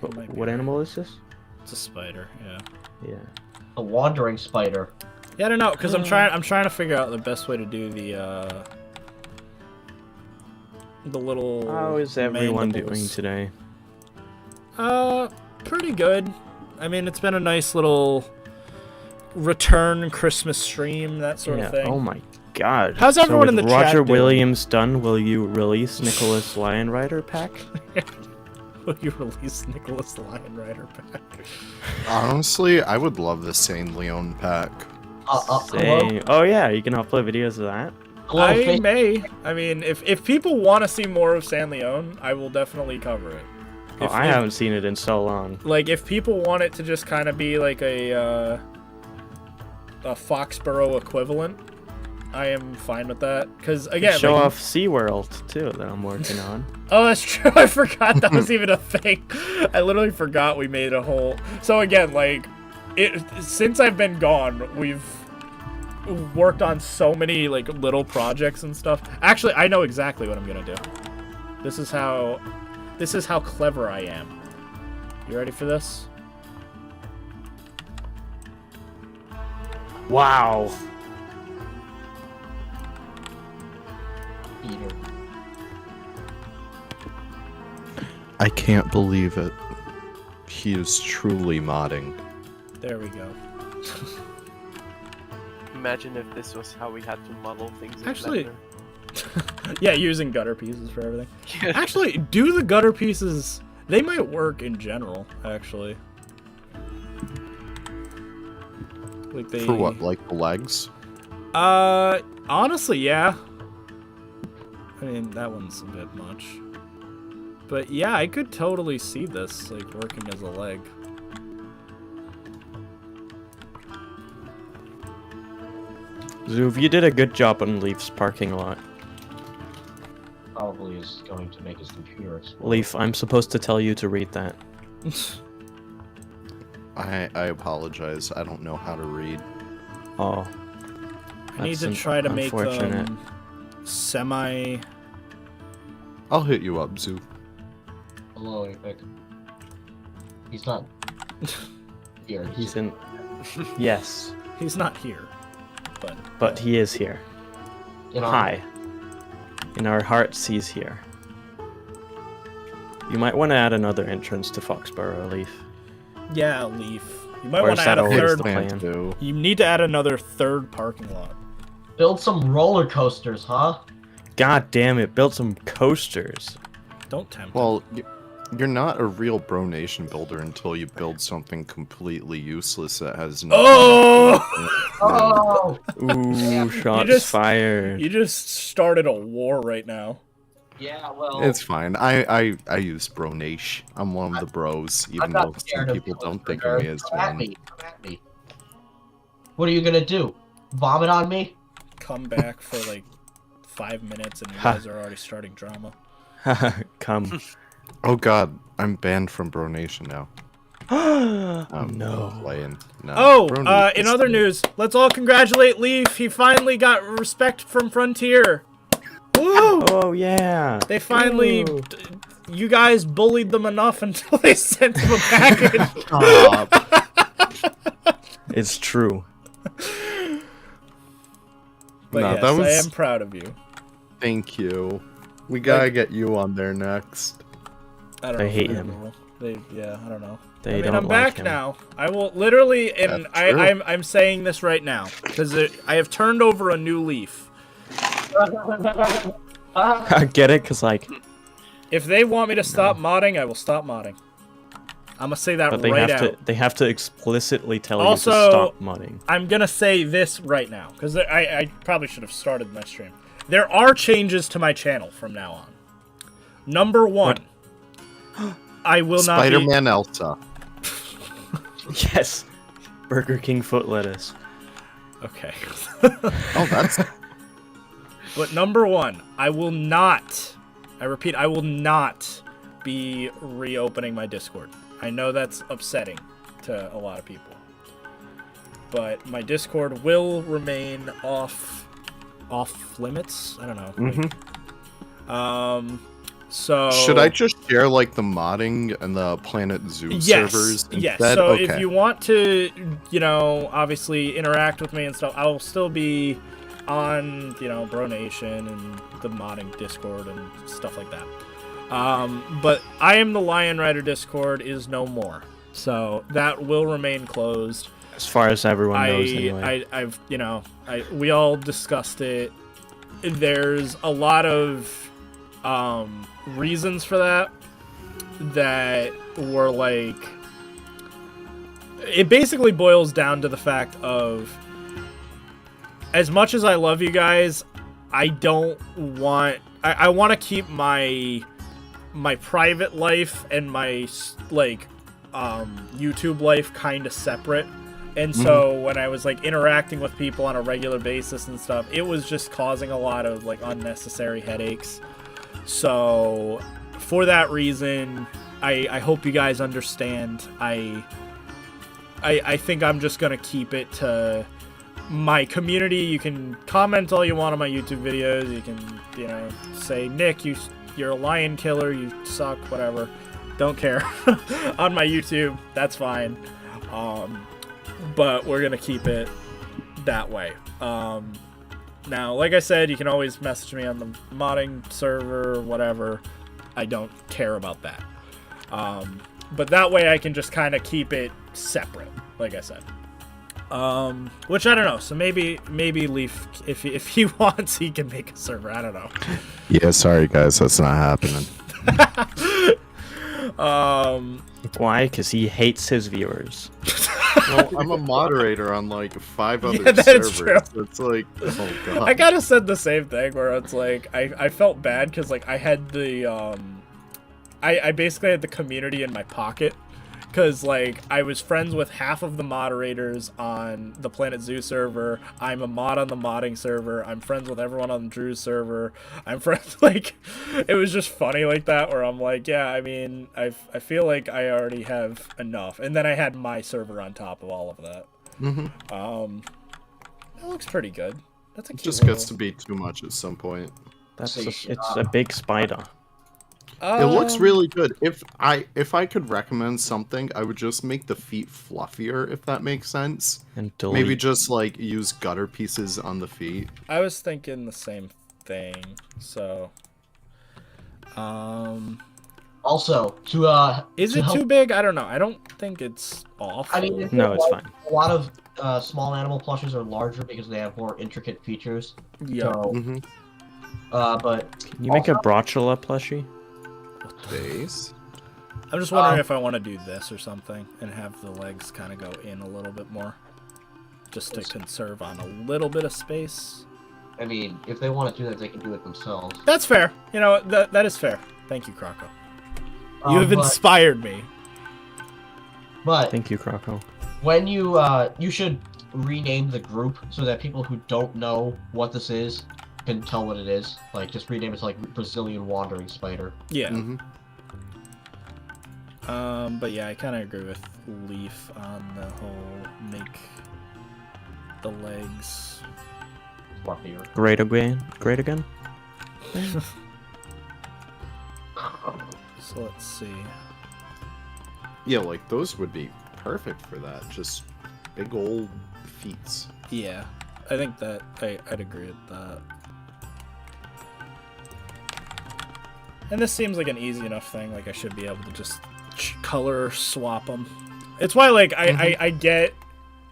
But what animal is this? It's a spider, yeah. Yeah. A wandering spider. Yeah, I don't know, because I'm trying to figure out the best way to do the little... How is everyone doing mandibles. today? Pretty good. I mean, it's been a nice little return Christmas stream, that sort of thing. Oh my god. How's everyone in the with chat Roger doing? Williams done, will you release Nicholas LionRider pack? Will you release Nicholas LionRider pack? Honestly, I would love the San Leone pack. Hello? Saying, oh yeah, you can upload videos of that. Hello, I may. I mean, if people want to see more of San Leone, I will definitely cover it. Oh, I haven't seen it in so long. Like, if people want it to just kind of be like a Foxborough equivalent, I am fine with that. Because, again, Show like, off SeaWorld, too, that I'm working on. Oh, that's true. I forgot that was even a thing. I literally forgot we made a whole... So, again, like, since I've been gone, we've worked on so many, like, little projects and stuff. Actually, I know exactly what I'm gonna do. This is how clever I am. You ready for this? Wow. Peter. I can't believe it. He is truly modding. There we go. Imagine if this was how we had to model things. In Actually, Blender. yeah, using gutter pieces for everything. Yeah. Actually, do the gutter pieces... They might work in general, actually. Like they... For what, like the legs? Honestly, yeah. I mean, that one's a bit much. But yeah, I could totally see this, like, working as a leg. Zuv, you did a good job on Leaf's parking lot. Probably is going to make his computer explode. Leaf, I'm supposed to tell you to read that. I apologize. I don't know how to read. Oh. I need That's to try to make unfortunate. them semi... I'll hit you up, Zoo. Hello, Epic. He's not here. He's in... Yes, He's not here, but he is here. in our- Hi. In our hearts, he's here. You might want to add another entrance to Foxborough, Leaf. Yeah, Leaf. You might Or want is to add that a always third... the plan? Too. You need to add another third parking lot. Build some roller coasters, huh? God damn it, build some coasters. Don't tempt Well, you're not a real Bro Nation builder until you build something completely useless that has no. Oh! Ooh, shots just- fired. You just started a war right now. Yeah, well... It's fine. I use Bro Nation. I'm one of the bros, I'm even not though some scared of people you, don't think Trigger. of me as Come at one. me. Come at me. What are you gonna do? Vomit on me? Come back for like 5 minutes and you Ha. guys are already starting drama. Come. Oh god, I'm banned from Bro Nation now. I'm No. playing. No. Oh, Bro Nation in is other good. news, let's all congratulate Leaf. He finally got respect from Frontier. Woo! Oh, yeah. They finally... Woo. You guys bullied them enough until they sent them a package. It's true. But No, yes, that was- I am proud of you. Thank you. We gotta get you on there next. I don't They know if hate I him. will. Yeah, I don't know. They I mean, don't I'm like back him. now. I will literally, and That's true. I'm saying this right now because I have turned over a new leaf. I get it, because, like, If they want me to stop modding, I will stop modding. I'm gonna say that but they right have out. they have to explicitly tell Also- you to stop modding. I'm gonna say this right now because I probably should have started my stream. There are changes to my channel from now on. Number one, I will not be. Spider-Man Elsa. Yes. Burger King foot lettuce. Okay. Oh, that's But number one, I repeat, I will not be reopening my Discord. I know that's upsetting to a lot of people. But my Discord will remain off limits? I don't know. So should I just share like the modding and the Planet Zoo servers instead? Yes. So if you want to, obviously interact with me and stuff, I'll still be on, Bro Nation and the modding Discord and stuff like that. But IAmTheLionRider Discord is no more, so that will remain closed. As far as everyone knows, anyway. We all discussed it. There's a lot of reasons for that were like, it basically boils down to the fact of, as much as I love you guys, I want to keep my private life and my YouTube life kind of separate. And so when I was like interacting with people on a regular basis and stuff, it was just causing a lot of like unnecessary headaches. So for that reason, I hope you guys understand. I think I'm just gonna keep it to my community. You can comment all you want on my YouTube videos. You can, say, Nick, you're a lion killer, you suck, whatever. Don't care. On my YouTube, that's fine. But we're gonna keep it that way. Now, like I said, you can always message me on the modding server or whatever. I don't care about that. But that way I can just kind of keep it separate, like I said. Which I don't know. So maybe Leaf, if he wants, he can make a server. I don't know. Yeah, sorry guys, that's not happening. Why? Because he hates his viewers. Well, I'm a moderator on like 5 other that's servers. True. It's like, oh god. I kind of said the same thing where it's like I felt bad because like I had the I basically had the community in my pocket, because like I was friends with half of the moderators on the Planet Zoo server. I'm a mod on the modding server. I'm friends with everyone on Drew's server. I'm friends, like, it was just funny like that where I'm like, yeah, I mean, I feel like I already have enough. And then I had my server on top of all of that. That looks pretty good. That's a cute just gets to be too much at some point. It's a big spider. It looks really good. If I could recommend something, I would just make the feet fluffier, if that makes sense. And delete. Maybe just like use gutter pieces on the feet. I was thinking the same thing. So, also, is it too big? I don't know. I don't think it's awful. I mean, no, it's fine. A lot of small animal plushes are larger because they have more intricate features. Yeah. So, but can you make a Brochula plushie? Base. I'm just wondering if I want to do this or something and have the legs kind of go in a little bit more, just to conserve on a little bit of space. I mean, if they want to do that, they can do it themselves. That's fair. You know, that is fair. Thank you, Croco. You have inspired me. But thank you, Croco. When you should rename the group so that people who don't know what this is can tell what it is. Like, just rename it to, like, Brazilian Wandering Spider. Yeah. But yeah, I kind of agree with Leaf on the whole make the legs fluffier. Great again? So let's see. Yeah, like, those would be perfect for that. Just big old feet. Yeah, I think that I'd agree with that. And this seems like an easy enough thing. Like, I should be able to just color swap them. It's why, like, I get...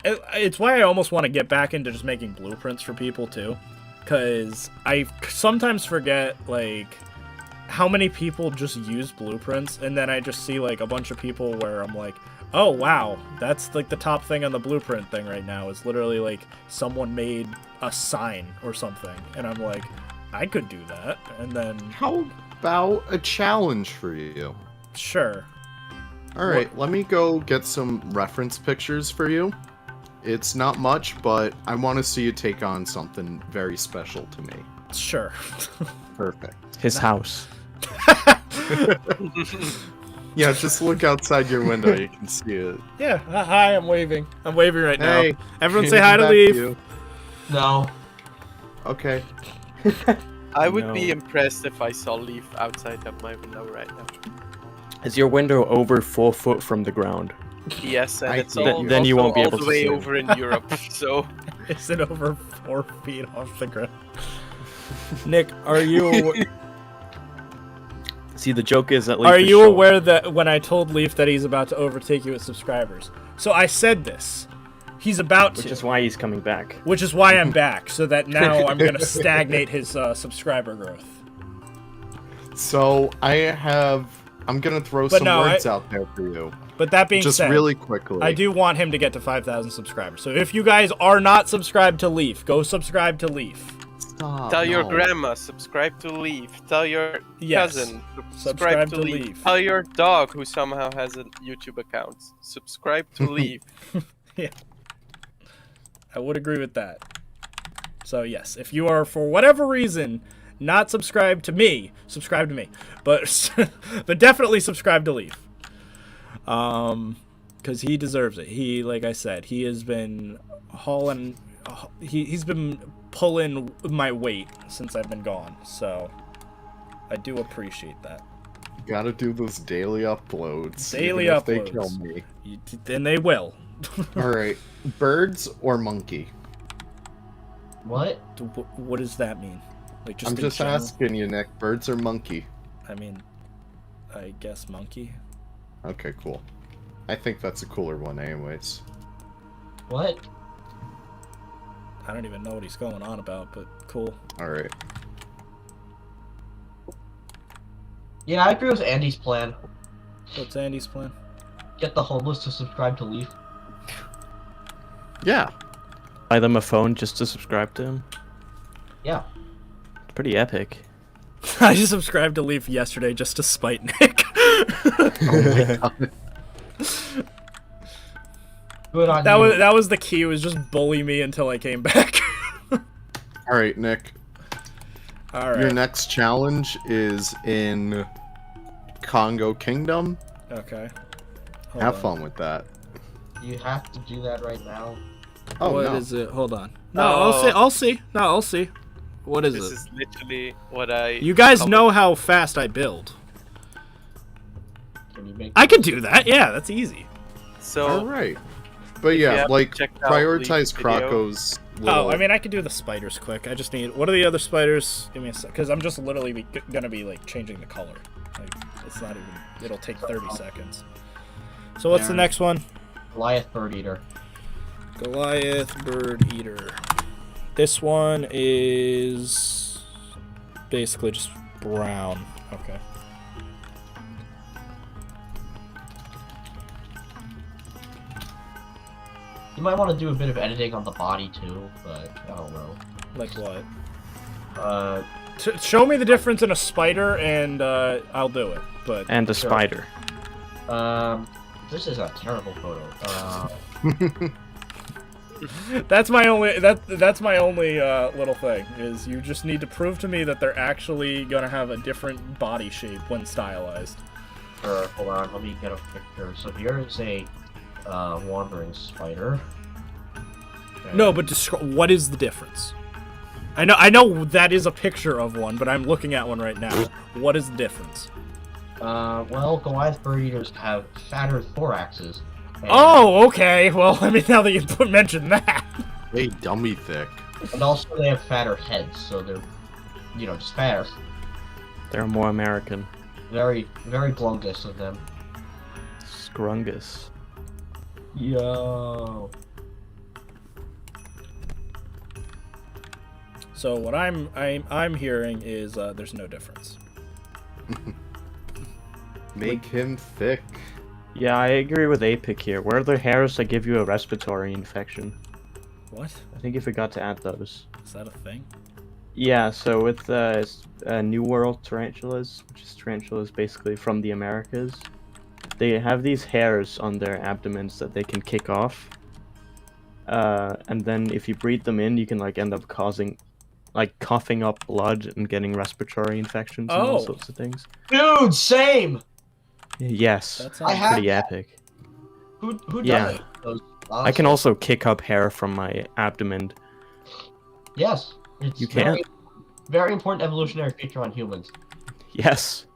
It's why I almost want to get back into just making blueprints for people, too. Because I sometimes forget, like, how many people just use blueprints. And then I just see, like, a bunch of people where I'm like, oh, wow, that's, like, the top thing on the blueprint thing right now. Is literally, like, someone made a sign or something. And I'm like, I could do that. And then... How about a challenge for you? Sure. Alright, let me go get some reference pictures for you. It's not much, but I want to see you take on something very special to me. Sure. Perfect. His house. Yeah, just look outside your window. You can see it. Yeah. Hi, I'm waving. I'm waving right Hey. now. Everyone say hi to Back Leaf. you. No. Okay. I would No. be impressed if I saw Leaf outside of my window right now. Is your window over 4 foot from the ground? Yes, and I it's think all, then you also won't be all able the to way see him. over in Europe. So Is it over 4 feet off the ground? Nick, are you See, the joke is that Leaf are is you short. aware that when I told Leaf that he's about to overtake you with subscribers? So I said this. He's about to. Which is why he's coming back. Which is why I'm back, so that now I'm gonna stagnate his subscriber growth. So I'm gonna throw But some no, words out there for you. But that being Just said, really quickly. I do want him to get to 5,000 subscribers. So if you guys are not subscribed to Leaf, go subscribe to Leaf. Stop. tell your no. grandma, subscribe to Leaf. Tell your Yes. cousin, Subscribe to Leaf. Tell your dog, who somehow has a YouTube account, subscribe to Leaf. Yeah. I would agree with that. So yes, if you are for whatever reason not subscribed to me, subscribe to me. But but definitely subscribe to Leaf. Cuz he deserves it. He, like I said, he has been hauling he's been pulling my weight since I've been gone. So I do appreciate that. Gotta do those daily uploads. Daily even if they uploads. kill me. Then they will. Alright. Birds or monkey? What? What does that mean? Like just I'm in just general? asking you, Nick. Birds or monkey? I mean, I guess monkey. Okay, cool. I think that's a cooler one anyways. What? I don't even know what he's going on about, but cool. Alright. Yeah, I agree with Andy's plan. What's Andy's plan? Get the homeless to subscribe to Leaf. Yeah. Buy them a phone just to subscribe to him. Yeah. It's pretty epic. I just subscribed to Leaf yesterday just to spite Nick. Oh my god. Good on That you. was the key. Was just bully me until I came back. Alright, Nick. All right. Your next challenge is in Congo Kingdom. Okay. Hold Have on. fun with that. You have to do that right now. Oh, What no. is it? Hold on. No, Oh. I'll see. No, I'll see. What is This it? is literally what I. You guys covered. know how fast I build. Can you make I could do that. Yeah, that's easy. So Alright. But you yeah, haven't like, checked out prioritize Leaf's video- Krako's Oh, little... I mean, I could do the spiders quick. I just need. What are the other spiders? Give me a sec, because I'm just literally gonna be like changing the color. Like, it's not even. It'll take 30 seconds. So what's the Yeah. next one? Goliath Bird Eater. Goliath Bird Eater. This one is basically just brown. Okay. You might want to do a bit of editing on the body too, but I don't know. Like what? Uh, Show me the difference in a spider, and I'll do it. But And a Sure. spider. This is a terrible photo. that's my only that's my only little thing is you just need to prove to me that they're actually gonna have a different body shape when stylized. Hold on, let me get a picture. So here is a wandering spider. Okay. No, but what is the difference? I know that is a picture of one, but I'm looking at one right now. What is the difference? Well, Goliath Bird Eaters have fatter thoraxes. And, Oh, okay. Well, I mean, now that you mentioned that. Hey, dummy thick. And also they have fatter heads, so they're, you know, just fatter. They're more American. Very, very glungus of them. Scrungus. Yo. So what I'm hearing is there's no difference. Make him thick. Yeah, I agree with Apic here. Where are the hairs that give you a respiratory infection? What? I think you forgot to add those. Is that a thing? Yeah, so with New World tarantulas, which is tarantulas basically from the Americas, they have these hairs on their abdomens that they can kick off. And then if you breathe them in, you can like end up causing like coughing up blood and getting respiratory infections and all sorts of things. Dude, same. Yes, That I sounds have pretty that. epic. Who Yeah. does it? Those I can also kick up hair from my abdomen. Yes. It's You can? very important evolutionary feature on humans. Yes.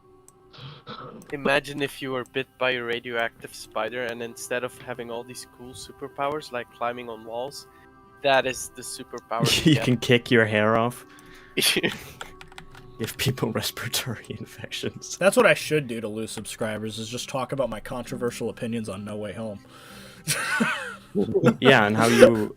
Imagine if you were bit by a radioactive spider, and instead of having all these cool superpowers like climbing on walls, that is the superpower You get. can kick your hair off. Give people respiratory infections. That's what I should do to lose subscribers, is just talk about my controversial opinions on No Way Home. Yeah, and how you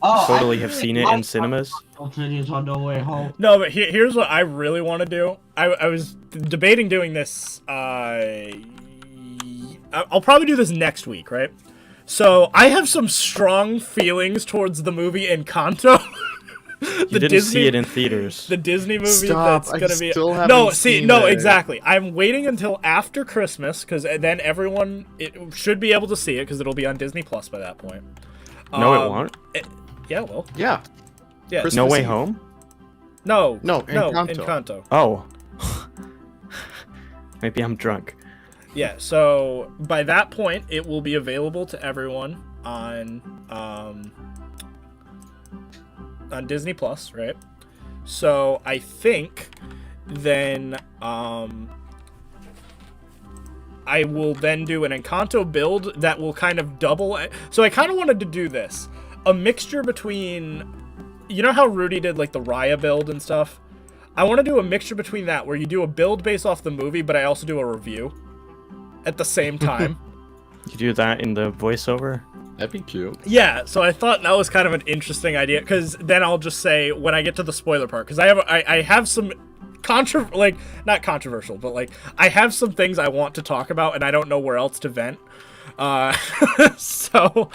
Oh, totally have seen it in cinemas. Opinions on No Way Home. No, but here's what I really want to do. I was debating doing this. I'll probably do this next week, right? So I have some strong feelings towards the movie Encanto. You didn't see it in theaters. The Disney movie Stop, that's I gonna be. still haven't No, seen no, it. exactly. I'm waiting until after Christmas because then everyone should be able to see it because it'll be on Disney Plus by that point. No, it won't. Yeah, well, Yeah. yeah. Christmas No Way Eve. Home? No, Encanto. Encanto. Oh. Maybe I'm drunk. Yeah, so by that point, it will be available to everyone on Disney Plus, right? So I think then I will then do an Encanto build that will kind of double. So I kind of wanted to do this, a mixture between, you know how Rudy did like the Raya build and stuff. I want to do a mixture between that, where you do a build based off the movie, but I also do a review at the same time. You do that in the voiceover? That'd be cute. Yeah, so I thought that was kind of an interesting idea, because then I'll just say when I get to the spoiler part, because I have some not controversial, but like I have some things I want to talk about and I don't know where else to vent. So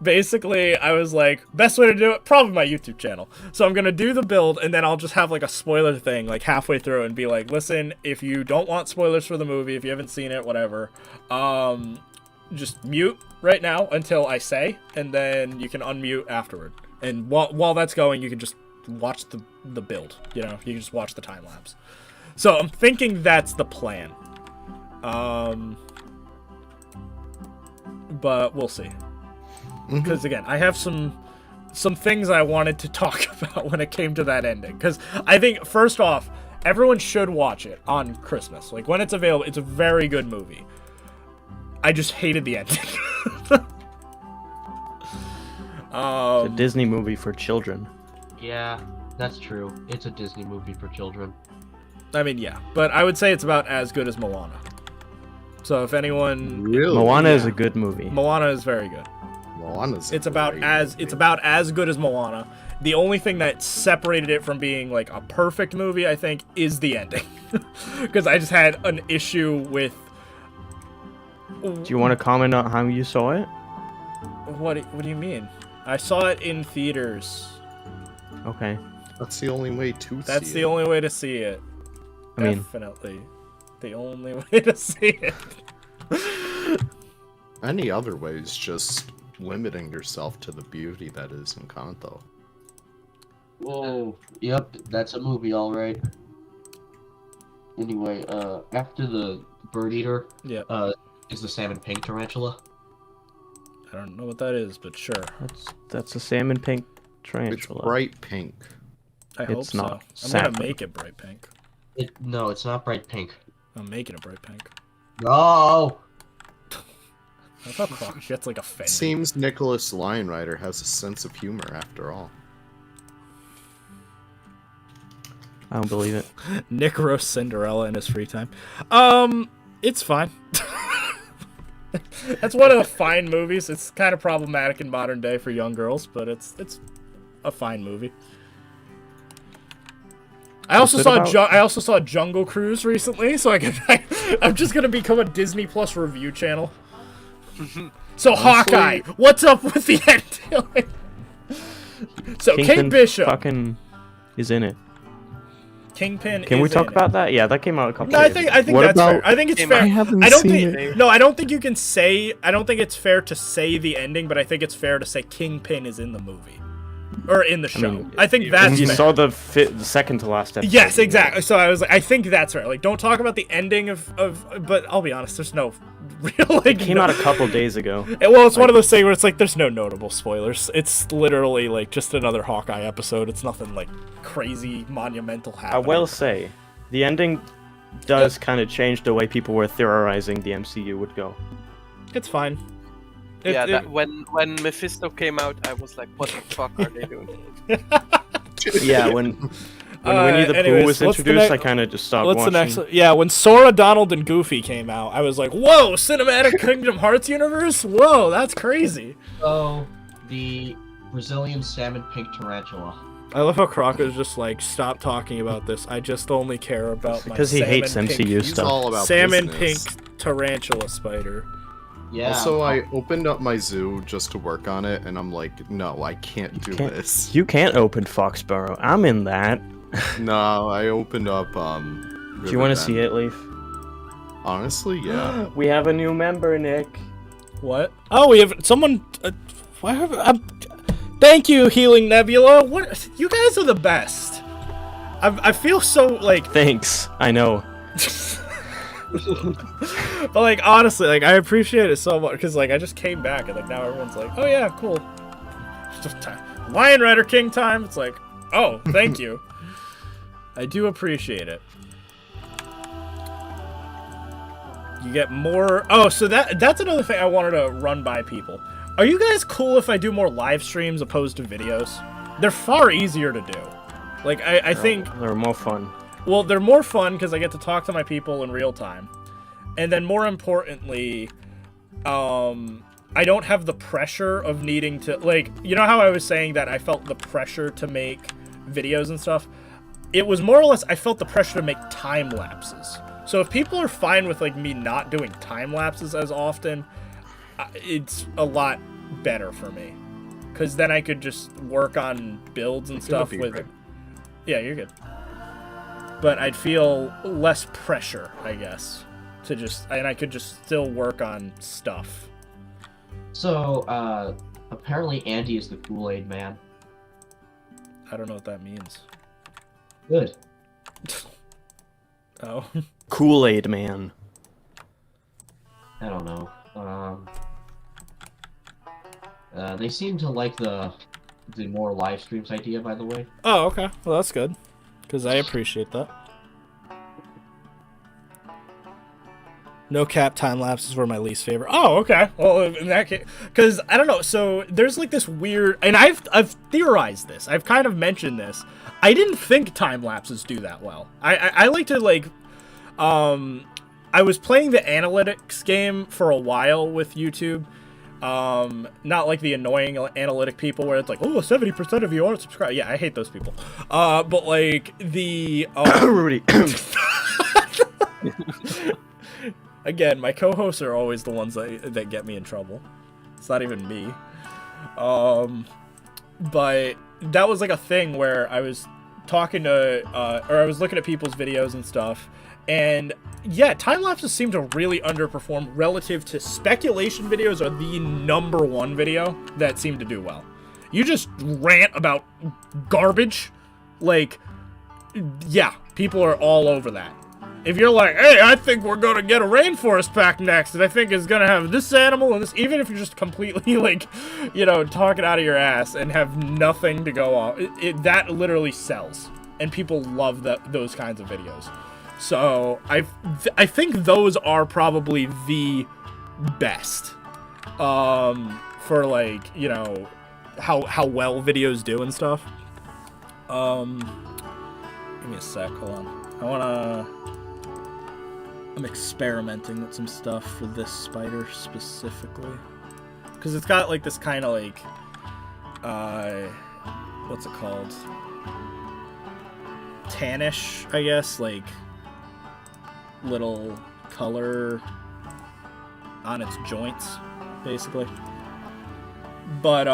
basically I was like, best way to do it, probably my YouTube channel. So I'm gonna do the build and then I'll just have like a spoiler thing like halfway through and be like, listen, if you don't want spoilers for the movie, if you haven't seen it, whatever, just mute right now until I say, and then you can unmute afterward. And while that's going, you can just watch the build. You know, you can just watch the time lapse. So I'm thinking that's the plan. But we'll see. Because again, I have some things I wanted to talk about when it came to that ending. Because I think first off, everyone should watch it on Christmas. Like when it's available, it's a very good movie. I just hated the ending. It's a Disney movie for children. Yeah, that's true. It's a Disney movie for children. I mean, yeah, but I would say it's about as good as Moana. So if anyone, Really? Moana is a good movie. Moana is very good. Moana's It's about great as good as Moana. The only thing that separated it from being like a perfect movie, I think, is the ending. Because I just had an issue with. Do you want to comment on how you saw it? What do you mean? I saw it in theaters. Okay. That's the only way to That's see the it. only way to see it. I mean- Definitely. The only way to see it. Any other way is just limiting yourself to the beauty that is Encanto. Oh, yep, that's a movie, all right. Anyway, after the bird eater, Yeah. is the salmon pink tarantula. I don't know what that is, but sure. That's a salmon pink It's tarantula. bright pink. I hope It's so. not I'm sapper. gonna make it bright pink. No, it's not bright pink. I'm making it bright pink. No! I thought Croc gets like offended. Seems Nicholas Lionrider has a sense of humor after all. I don't believe it. Nick roasts Cinderella in his free time. It's fine. That's one of the fine movies. It's kind of problematic in modern day for young girls, but it's a fine movie. I also saw Jungle Cruise recently, so I'm just gonna become a Disney Plus review channel. So Hawkeye, what's up with the ending? So Kate Kingpin Bishop, fucking is in it. Kingpin. Can we is talk in it. about that? Yeah, that came out a couple No, I days think ago. What that's about- fair. I think it's I fair. haven't I don't seen think no, I don't think you can say. I don't think it's fair to say the ending, but I think it's fair to say Kingpin is in the movie. or in the show. I think that's you fair. saw the second to last episode. Yes, exactly. So I was like, I think that's right. Like, don't talk about the ending of but I'll be honest, there's no real like. It came out a couple days ago. Well, it's one of those things where it's like there's no notable spoilers. It's literally like just another Hawkeye episode. It's nothing like crazy monumental happening. I will say, the ending does kind of change the way people were theorizing the MCU would go. It's fine. When Mephisto came out, I was like, what the fuck are they doing? Yeah, when Winnie the Pooh was introduced, I kind of just stopped watching. When Sora, Donald, and Goofy came out, I was like, whoa, Cinematic Kingdom Hearts universe? Whoa, that's crazy. Oh, the Brazilian salmon pink tarantula. I love how Crocker's just like, stop talking about this. I just only care about my because he hates MCU stuff. All about salmon business. pink tarantula spider. Yeah. Also, I opened up my zoo just to work on it, and I'm like, no, I can't do this. You can't open Foxborough. I'm in that. No, I opened up, Do you want to see it, Leaf? Honestly, yeah. We have a new member, Nick. What? Oh, we have someone. Thank you, Healing Nebula. What? You guys are the best. I feel so like. Thanks. I know. But like honestly, like I appreciate it so much because like I just came back and like now everyone's like, oh yeah, cool. Lion Rider King time. It's like, oh, thank you. I do appreciate it. You get more. Oh, so that's another thing I wanted to run by people. Are you guys cool if I do more live streams opposed to videos? They're far easier to do. Like I think they're more fun. Well, they're more fun because I get to talk to my people in real time. And then more importantly, I don't have the pressure of needing to, like, you know how I was saying that I felt the pressure to make videos and stuff? It was more or less, I felt the pressure to make time lapses. So if people are fine with, like, me not doing time lapses as often, it's a lot better for me. Because then I could just work on builds and stuff with... Right. Yeah, you're good. But I'd feel less pressure, I guess, to just, and I could just still work on stuff. So, apparently Andy is the Kool-Aid man. I don't know what that means. Good. Oh. Kool-Aid man. I don't know. They seem to like the more live streams idea, by the way. Oh, okay. Well, that's good. Because I appreciate that. No cap time lapses were my least favorite. Oh, okay. Well, in that case, because I don't know. So there's like this weird, and I've theorized this. I've kind of mentioned this. I didn't think time lapses do that well. I like to like, I was playing the analytics game for a while with YouTube. Not like the annoying analytic people where it's like, oh, 70% of you aren't subscribed. Yeah, I hate those people. But like the Rudy. Again, my co-hosts are always the ones that get me in trouble. It's not even me. But that was like a thing where I was talking to, or I was looking at people's videos and stuff, and yeah, time lapses seem to really underperform relative to speculation videos. Are the #1 video that seem to do well. You just rant about garbage, like, yeah, people are all over that. If you're like, hey, I think we're gonna get a rainforest pack next, and I think it's gonna have this animal and this, even if you're just completely like, you know, talking out of your ass and have nothing to go off, that literally sells, and people love those kinds of videos. So I think those are probably the best, for like, you know, how well videos do and stuff. Give me a sec, hold on. I'm experimenting with some stuff for this spider specifically. Because it's got like this kind of like, what's it called? Tannish, I guess, like little color on its joints, basically. But,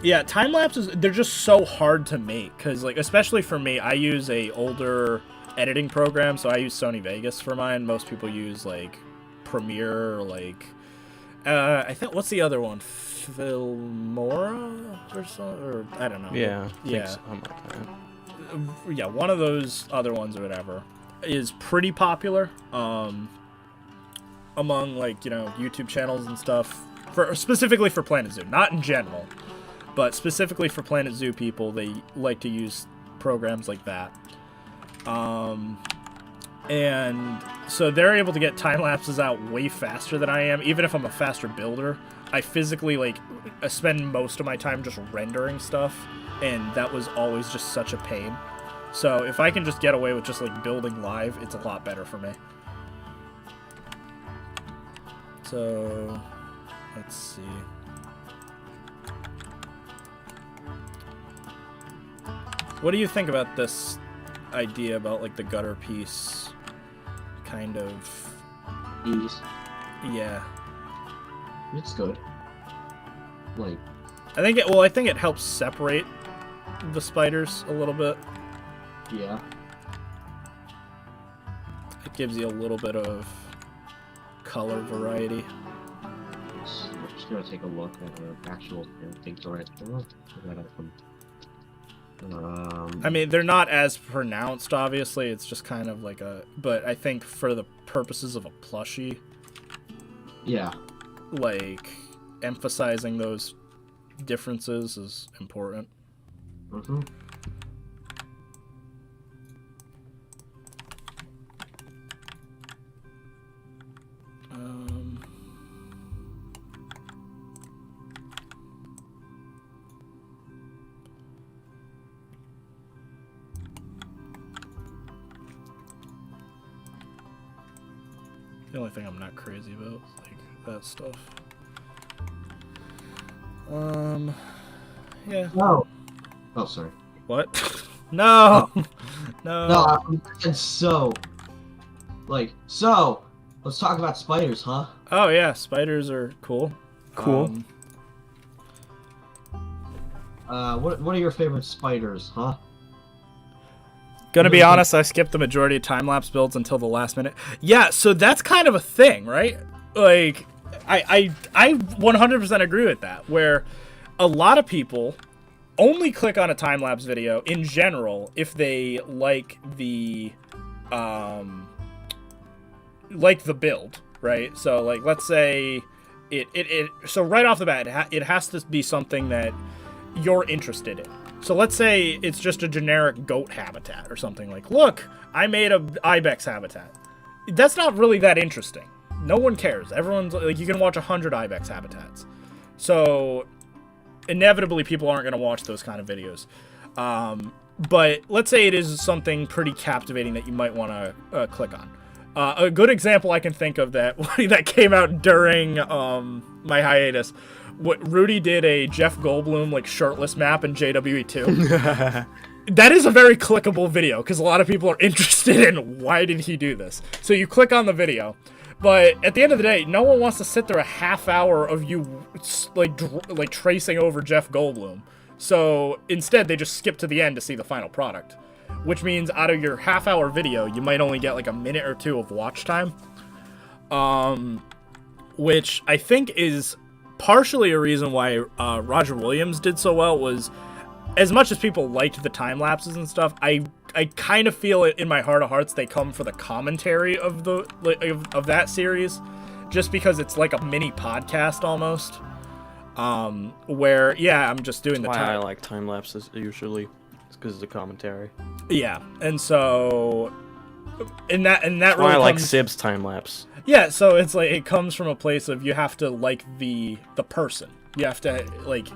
yeah, time lapses, they're just so hard to make. Because, like, especially for me, I use a older editing program, so I use Sony Vegas for mine. Most people use like Premiere or like I think, what's the other one? Filmora or so, or I don't know. Yeah. Yeah. Something like that. Yeah, one of those other ones or whatever is pretty popular among, like, you know, YouTube channels and stuff, specifically for Planet Zoo, not in general, but specifically for Planet Zoo people. They like to use programs like that, and so they're able to get time lapses out way faster than I am. Even if I'm a faster builder, I physically, like, spend most of my time just rendering stuff, and that was always just such a pain. So if I can just get away with just, like, building live, it's a lot better for me. So let's see. What do you think about this idea about, like, the gutter piece kind of Ease. Yeah. It's good. Like, I think it helps separate the spiders a little bit. yeah. It gives you a little bit of color variety. I'm just gonna take a look at the actual things right now. I mean, they're not as pronounced, obviously. It's just kind of like a... But I think for the purposes of a plushie... Yeah. Like, emphasizing those differences is important. Mm-hmm. The only thing I'm not crazy about is, like, that stuff. Yeah. No. Oh, sorry. What? No! No. No, and so, let's talk about spiders, huh? Oh, yeah, spiders are cool. Cool. What are your favorite spiders, huh? Gonna be honest, I skipped the majority of time-lapse builds until the last minute. Yeah, so that's kind of a thing, right? Like, I 100% agree with that, where a lot of people only click on a time-lapse video in general if they like the build, right? So, like, let's say so right off the bat, it has to be something that you're interested in. So let's say it's just a generic goat habitat or something. Like, look, I made a Ibex habitat. That's not really that interesting. No one cares. Everyone's like, you can watch 100 Ibex habitats. So inevitably people aren't going to watch those kind of videos. But let's say it is something pretty captivating that you might want to click on. A good example I can think of that came out during my hiatus. What Rudy did a Jeff Goldblum, like, shirtless map in JWE2. That is a very clickable video because a lot of people are interested in why did he do this. So you click on the video, but at the end of the day, no one wants to sit there a half hour of you like tracing over Jeff Goldblum. So instead, they just skip to the end to see the final product, which means out of your half-hour video, you might only get like a minute or two of watch time, which I think is partially a reason why Roger Williams did so well. Was as much as people liked the time lapses and stuff, I kind of feel it in my heart of hearts they come for the commentary of of that series, just because it's like a mini podcast almost. Where I'm just doing That's the time. why I like time lapses usually. It's because of the commentary. Yeah, and so and that That's really why I like comes... Sib's time lapse. Yeah, so it's like it comes from a place of you have to like the person. You have to like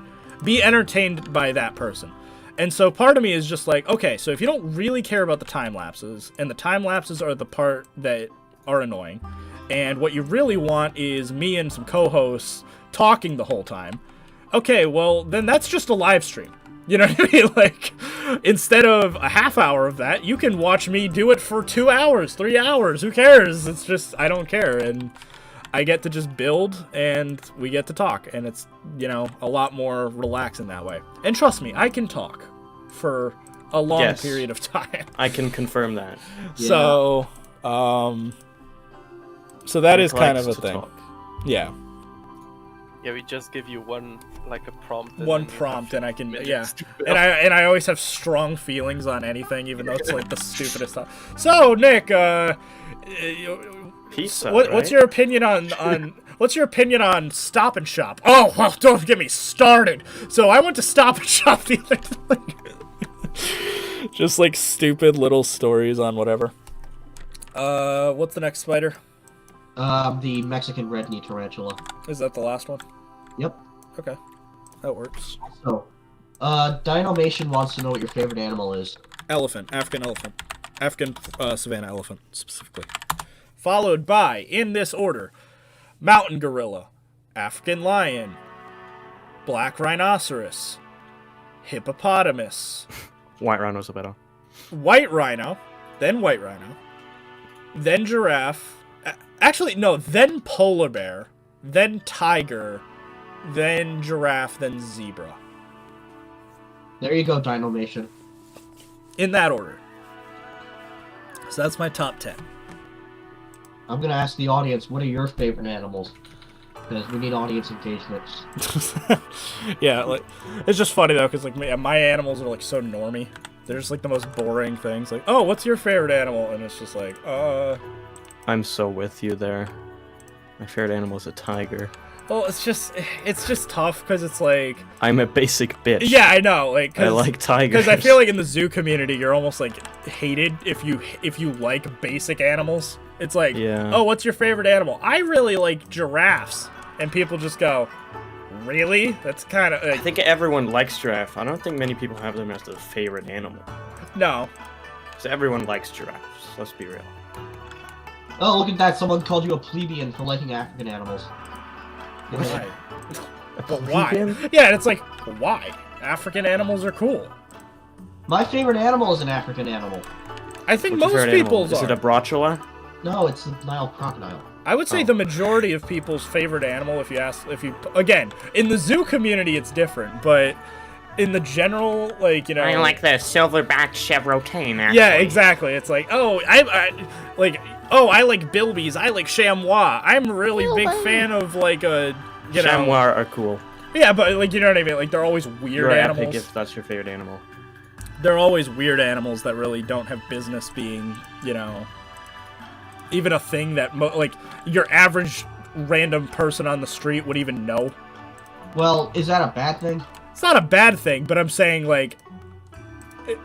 be entertained by that person. And so part of me is just like, okay, so if you don't really care about the time lapses, and the time lapses are the part that are annoying, and what you really want is me and some co-hosts talking the whole time, okay, well then that's just a live stream. You know what I mean? Like, instead of a half hour of that, you can watch me do it for 2 hours, 3 hours. Who cares? It's just, I don't care. And I get to just build, and we get to talk. And it's, you know, a lot more relaxing that way. And trust me, I can talk for a long period of time. I can confirm that. Yeah. So that is kind of a thing. Talk. Yeah. Yeah, we just give you one, like a prompt. One prompt, and I can, yeah. And I always have strong feelings on anything, even though it's like the stupidest stuff. So, Nick, Pizza, what's right? your opinion on what's your opinion on Stop and Shop? Oh, well, don't get me started. So I went to Stop and Shop the other day. Just like stupid little stories on whatever. What's the next spider? The Mexican red knee tarantula. Is that the last one? Yep. Okay. That works. So, Dynamation wants to know what your favorite animal is. Elephant. African elephant. African savannah elephant, specifically. Followed by, in this order, mountain gorilla, African lion, black rhinoceros, hippopotamus, White rhino's better. white rhino, then giraffe, actually, no, then polar bear, then tiger, then giraffe, then zebra. There you go, Dynamation. In that order. So that's my top 10. I'm gonna ask the audience, what are your favorite animals? Because we need audience engagement. Yeah, like, it's just funny though, because like my animals are like so normie. They're just like the most boring things. Like, oh, what's your favorite animal? And it's just like, I'm so with you there. My favorite animal is a tiger. Well, it's just tough because it's like. I'm a basic bitch. Yeah, I know. Like, I like tigers. Because I feel like in the zoo community, you're almost like hated if you like basic animals. It's like, yeah. Oh, what's your favorite animal? I really like giraffes, and people just go, really? That's kind of. I think everyone likes giraffe. I don't think many people have them as their favorite animal. No. So everyone likes giraffes. Let's be real. Oh, look at that! Someone called you a plebeian for liking African animals. Why? But why? Yeah, and it's like, why? African animals are cool. My favorite animal is an African animal. I think What's your most favorite people's animal? Is are. it a brochula? No, it's the Nile crocodile. I would say the majority of people's favorite animal, again, in the zoo community, it's different, but in the general, like, you know. I like the silverback chevrotain, actually. Yeah, exactly. It's like, oh, I like bilbies. I like chamois. I'm a really big fan of like Chamois are cool. Yeah, but like, you know what I mean? Like, they're always weird You're animals. epic if that's your favorite animal. They're always weird animals that really don't have business being, you know, even a thing that like your average random person on the street would even know. Well, is that a bad thing? It's not a bad thing, but I'm saying like,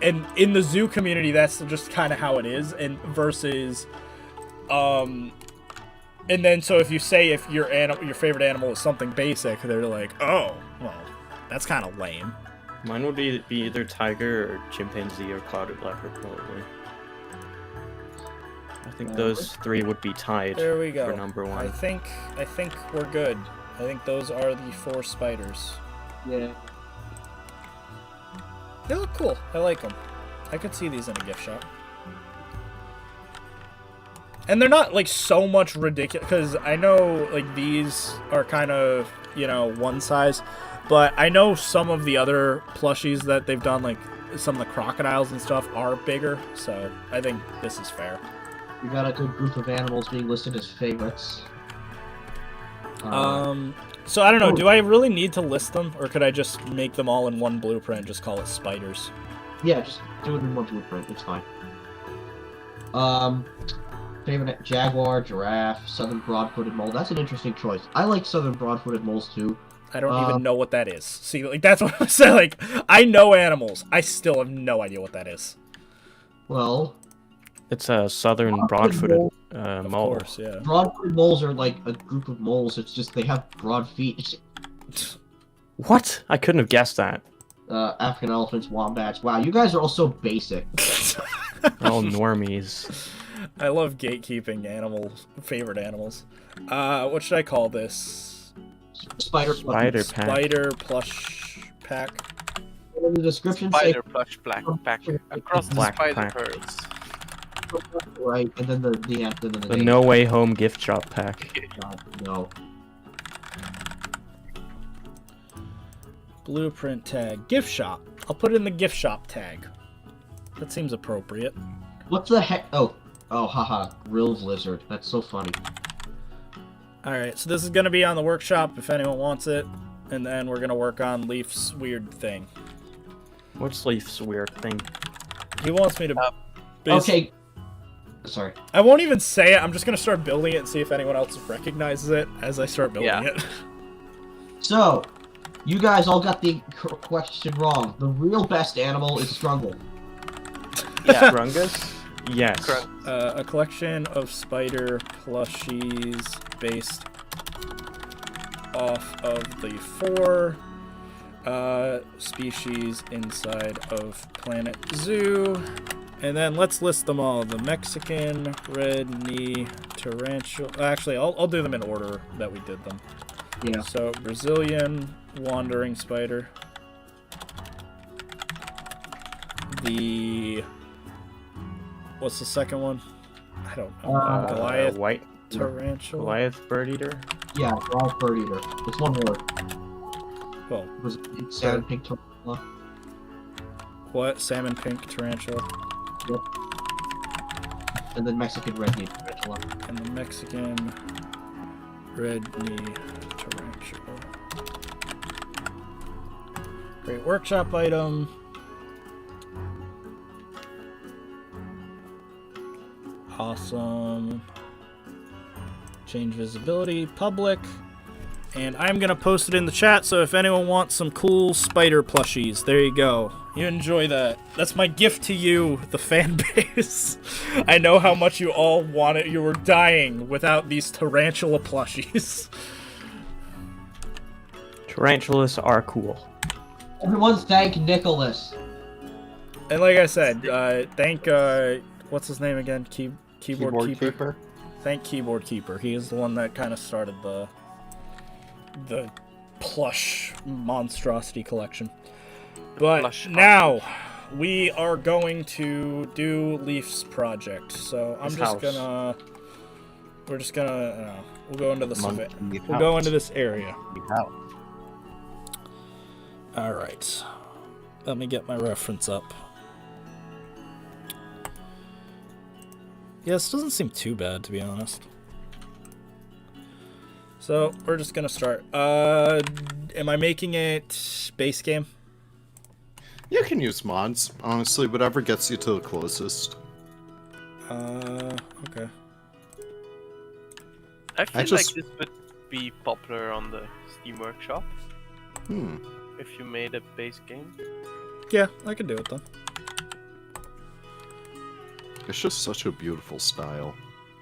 and in the zoo community, that's just kind of how it is, and versus, and then so if you say if your favorite animal is something basic, they're like, oh, well, that's kind of lame. Mine would be either tiger or chimpanzee or clouded leopard, probably. I think those three would be tied. There we go. For number one. I think we're good. I think those are the 4 spiders. Yeah. They look cool. I like them. I could see these in a gift shop. And they're not like so much ridiculous, because I know like these are kind of, you know, one size, but I know some of the other plushies that they've done, like some of the crocodiles and stuff, are bigger, so I think this is fair. We got a good group of animals being listed as favorites. So I don't know, do I really need to list them, or could I just make them all in one blueprint and just call it spiders? Yeah, just do it in one blueprint, it's fine. Favorite jaguar, giraffe, southern broad-footed mole. That's an interesting choice. I like southern broad-footed moles too. I don't even know what that is. See, like, that's what I'm saying. Like, I know animals. I still have no idea what that is. Well, it's a southern broad-footed mole. Of course, yeah. Broad-footed moles are like a group of moles. It's just they have broad feet. What? I couldn't have guessed that. African elephants, wombats. Wow, you guys are all so basic. All normies. I love gatekeeping animals, favorite animals. What should I call this? Spider pack. Spider plush pack. In the description, Spider plush pack across the Black spider pack. herds. Right, and then The No Way Home gift shop pack. No. Blueprint tag. Gift shop. I'll put it in the gift shop tag. That seems appropriate. What the heck? Oh, haha. Grilled lizard. That's so funny. Alright, so this is going to be on the workshop if anyone wants it. And then we're going to work on Leaf's weird thing. What's Leaf's weird thing? He wants me to... Okay. Sorry. I won't even say it. I'm just going to start building it and see if anyone else recognizes it as I start building it. So, you guys all got the question wrong. The real best animal is Strungle. Yeah. Strungus? Yes. A collection of spider plushies based off of the 4 species inside of Planet Zoo. And then let's list them all. The Mexican red knee tarantula. Actually, I'll do them in order that we did them. Yeah. So Brazilian wandering spider. The... What's the second one? I don't know. Goliath white tarantula. Goliath bird eater. Yeah, Goliath bird eater. It's one word. Well, salmon pink tarantula. What? Salmon pink tarantula. Yep. And then Mexican red knee tarantula. And the Mexican red knee tarantula. Great workshop item. Awesome. Change visibility, public. And I'm going to post it in the chat, so if anyone wants some cool spider plushies, there you go. You enjoy that. That's my gift to you, the fan base. I know how much you all want it. You were dying without these tarantula plushies. Tarantulas are cool. Everyone thank Nicholas. And like I said, thank, what's his name again? Keyboard Keeper? Thank Keyboard Keeper. He is the one that kind of started the plush monstrosity collection. But now we are going to do Leaf's project. So I'm just gonna we'll go into this area. All right. Let me get my reference up. Yeah, this doesn't seem too bad, to be honest. So, we're just gonna start. Am I making it base game? You can use mods, honestly, whatever gets you to the closest. Okay. I feel like this would be popular on the Steam Workshop. If you made a base game. Yeah, I can do it then. It's just such a beautiful style.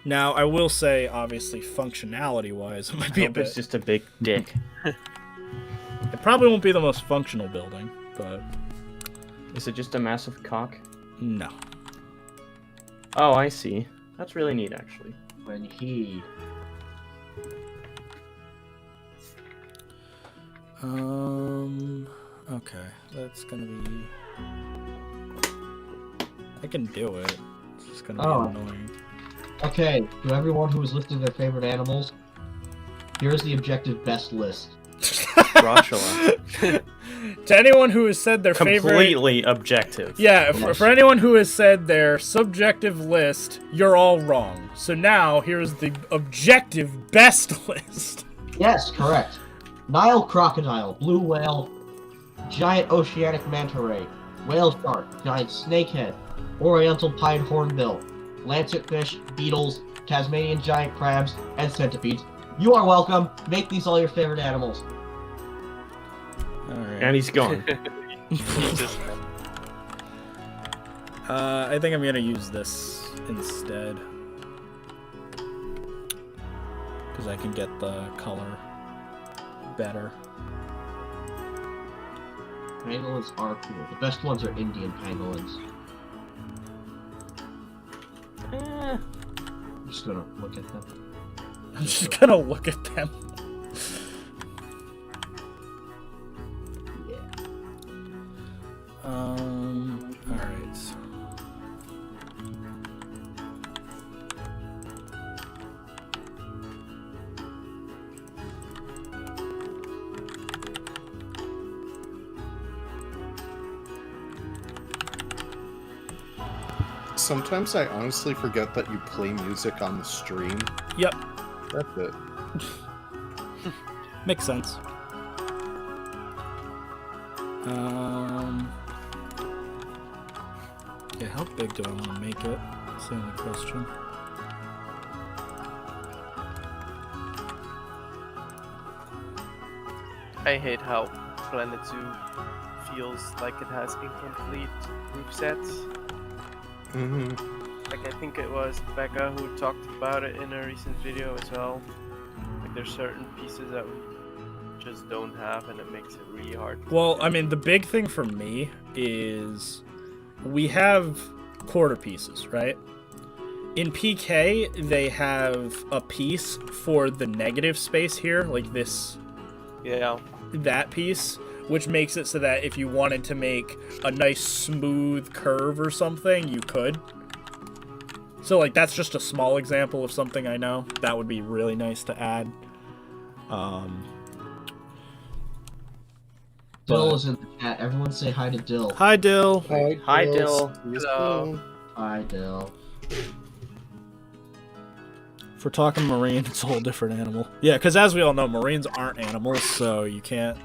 Now, I will say, obviously, functionality-wise, it might be a bit... It's just a big dick. It probably won't be the most functional building, but... Is it just a massive cock? No. Oh, I see. That's really neat, actually. When he... Okay, that's gonna be... I can do it. It's just gonna be annoying. Okay, to everyone who has listed their favorite animals, here's the objective best list. To anyone who has said their favorite... Completely objective. Yeah, for anyone who has said their subjective list, you're all wrong. So now, here's the objective best list. Yes, correct. Nile crocodile, blue whale, giant oceanic manta ray, whale shark, giant snakehead, oriental pied hornbill, lancetfish, beetles, Tasmanian giant crabs, and centipedes. You are welcome. Make these all your favorite animals. Alright. And he's gone. I think I'm gonna use this instead. Because I can get the color better. Pangolins are cool. The best ones are Indian pangolins. I'm just gonna look at them. I'm just gonna look at them. Yeah. Alright. Sometimes I honestly forget that you play music on the stream. Yep. That's it. Makes sense. Yeah, how big do I want to make it? That's the only question. I hate how Planet Zoo feels like it has incomplete roof sets. Like I think it was Becca who talked about it in a recent video as well. Like there's certain pieces that we just don't have and it makes it really hard. Well, I mean, the big thing for me is we have quarter pieces, right? In PK, they have a piece for the negative space here, like this, that piece, which makes it so that if you wanted to make a nice smooth curve or something, you could. So, like, that's just a small example of something I know. That would be really nice to add. Dill is in the chat. Everyone say hi to Dill. Hi, Dill. Hi, Dill. Hello. Hi, Dill. If we're talking marine, it's a whole different animal. Yeah, because as we all know, marines aren't animals, so you can't...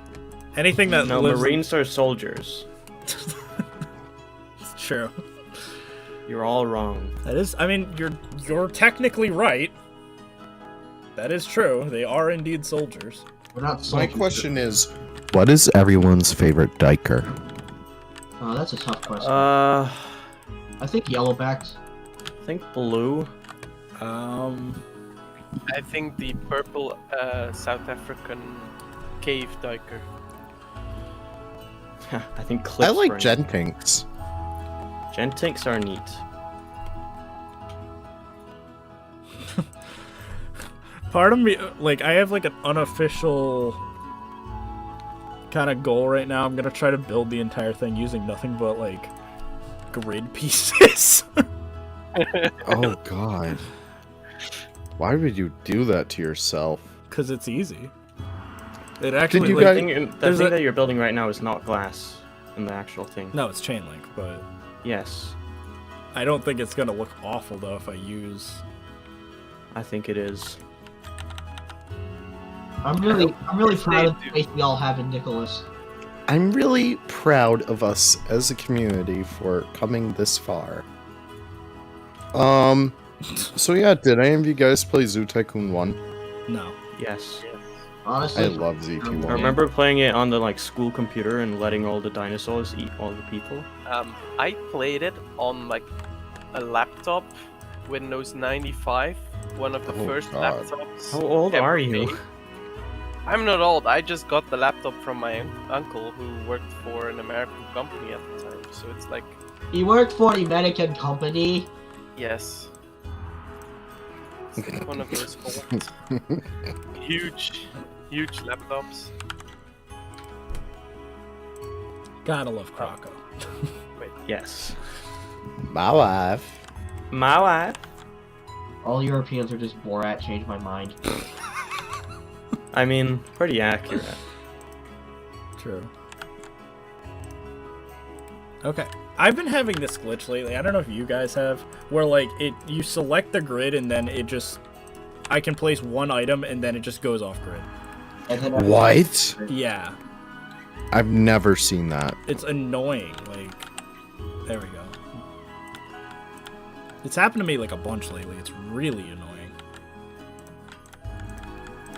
Anything that lives... Marines are soldiers. It's true. You're all wrong. That is... I mean, you're technically right. That is true. They are indeed soldiers. We're not My soldiers. question is, what is everyone's favorite diker? Oh, that's a tough question. I I think yellowbacks. think blue. I think the purple South African cave diker. I think cliff I like spring. Gentinks. Gentinks are neat. Part of me, like, I have, like, an unofficial kind of goal right now. I'm gonna try to build the entire thing using nothing but, like, grid pieces. Oh god. Why would you do that to yourself? Because it's easy. It actually, you like, guys- The thing that you're building right now is not glass in the actual thing. No, it's chain link, but Yes, I don't think it's gonna look awful, though, if I use... I think it is. I'm really proud of the faith we all have in Nicholas. I'm really proud of us as a community for coming this far. So yeah, did any of you guys play Zoo Tycoon 1? No. Yes. Honestly, I love ZT1. I remember playing it on the school computer and letting all the dinosaurs eat all the people. I played it on like a laptop, Windows 95, one of the Oh, first God. laptops. How old ever are you? made. I'm not old. I just got the laptop from my uncle who worked for an American company at the time. So it's like, he worked for an American company. yes. It's like one of those old, huge laptops. Gotta love Croco. Yes. My wife. My wife. All Europeans are just Borat. Changed my mind. I mean, pretty accurate. True. Okay. I've been having this glitch lately, I don't know if you guys have, where like you select the grid and then it just, I can place one item and then it just goes off grid. And then What? Yeah. I've never seen that. It's annoying, like, there we go. It's happened to me like a bunch lately, it's really annoying.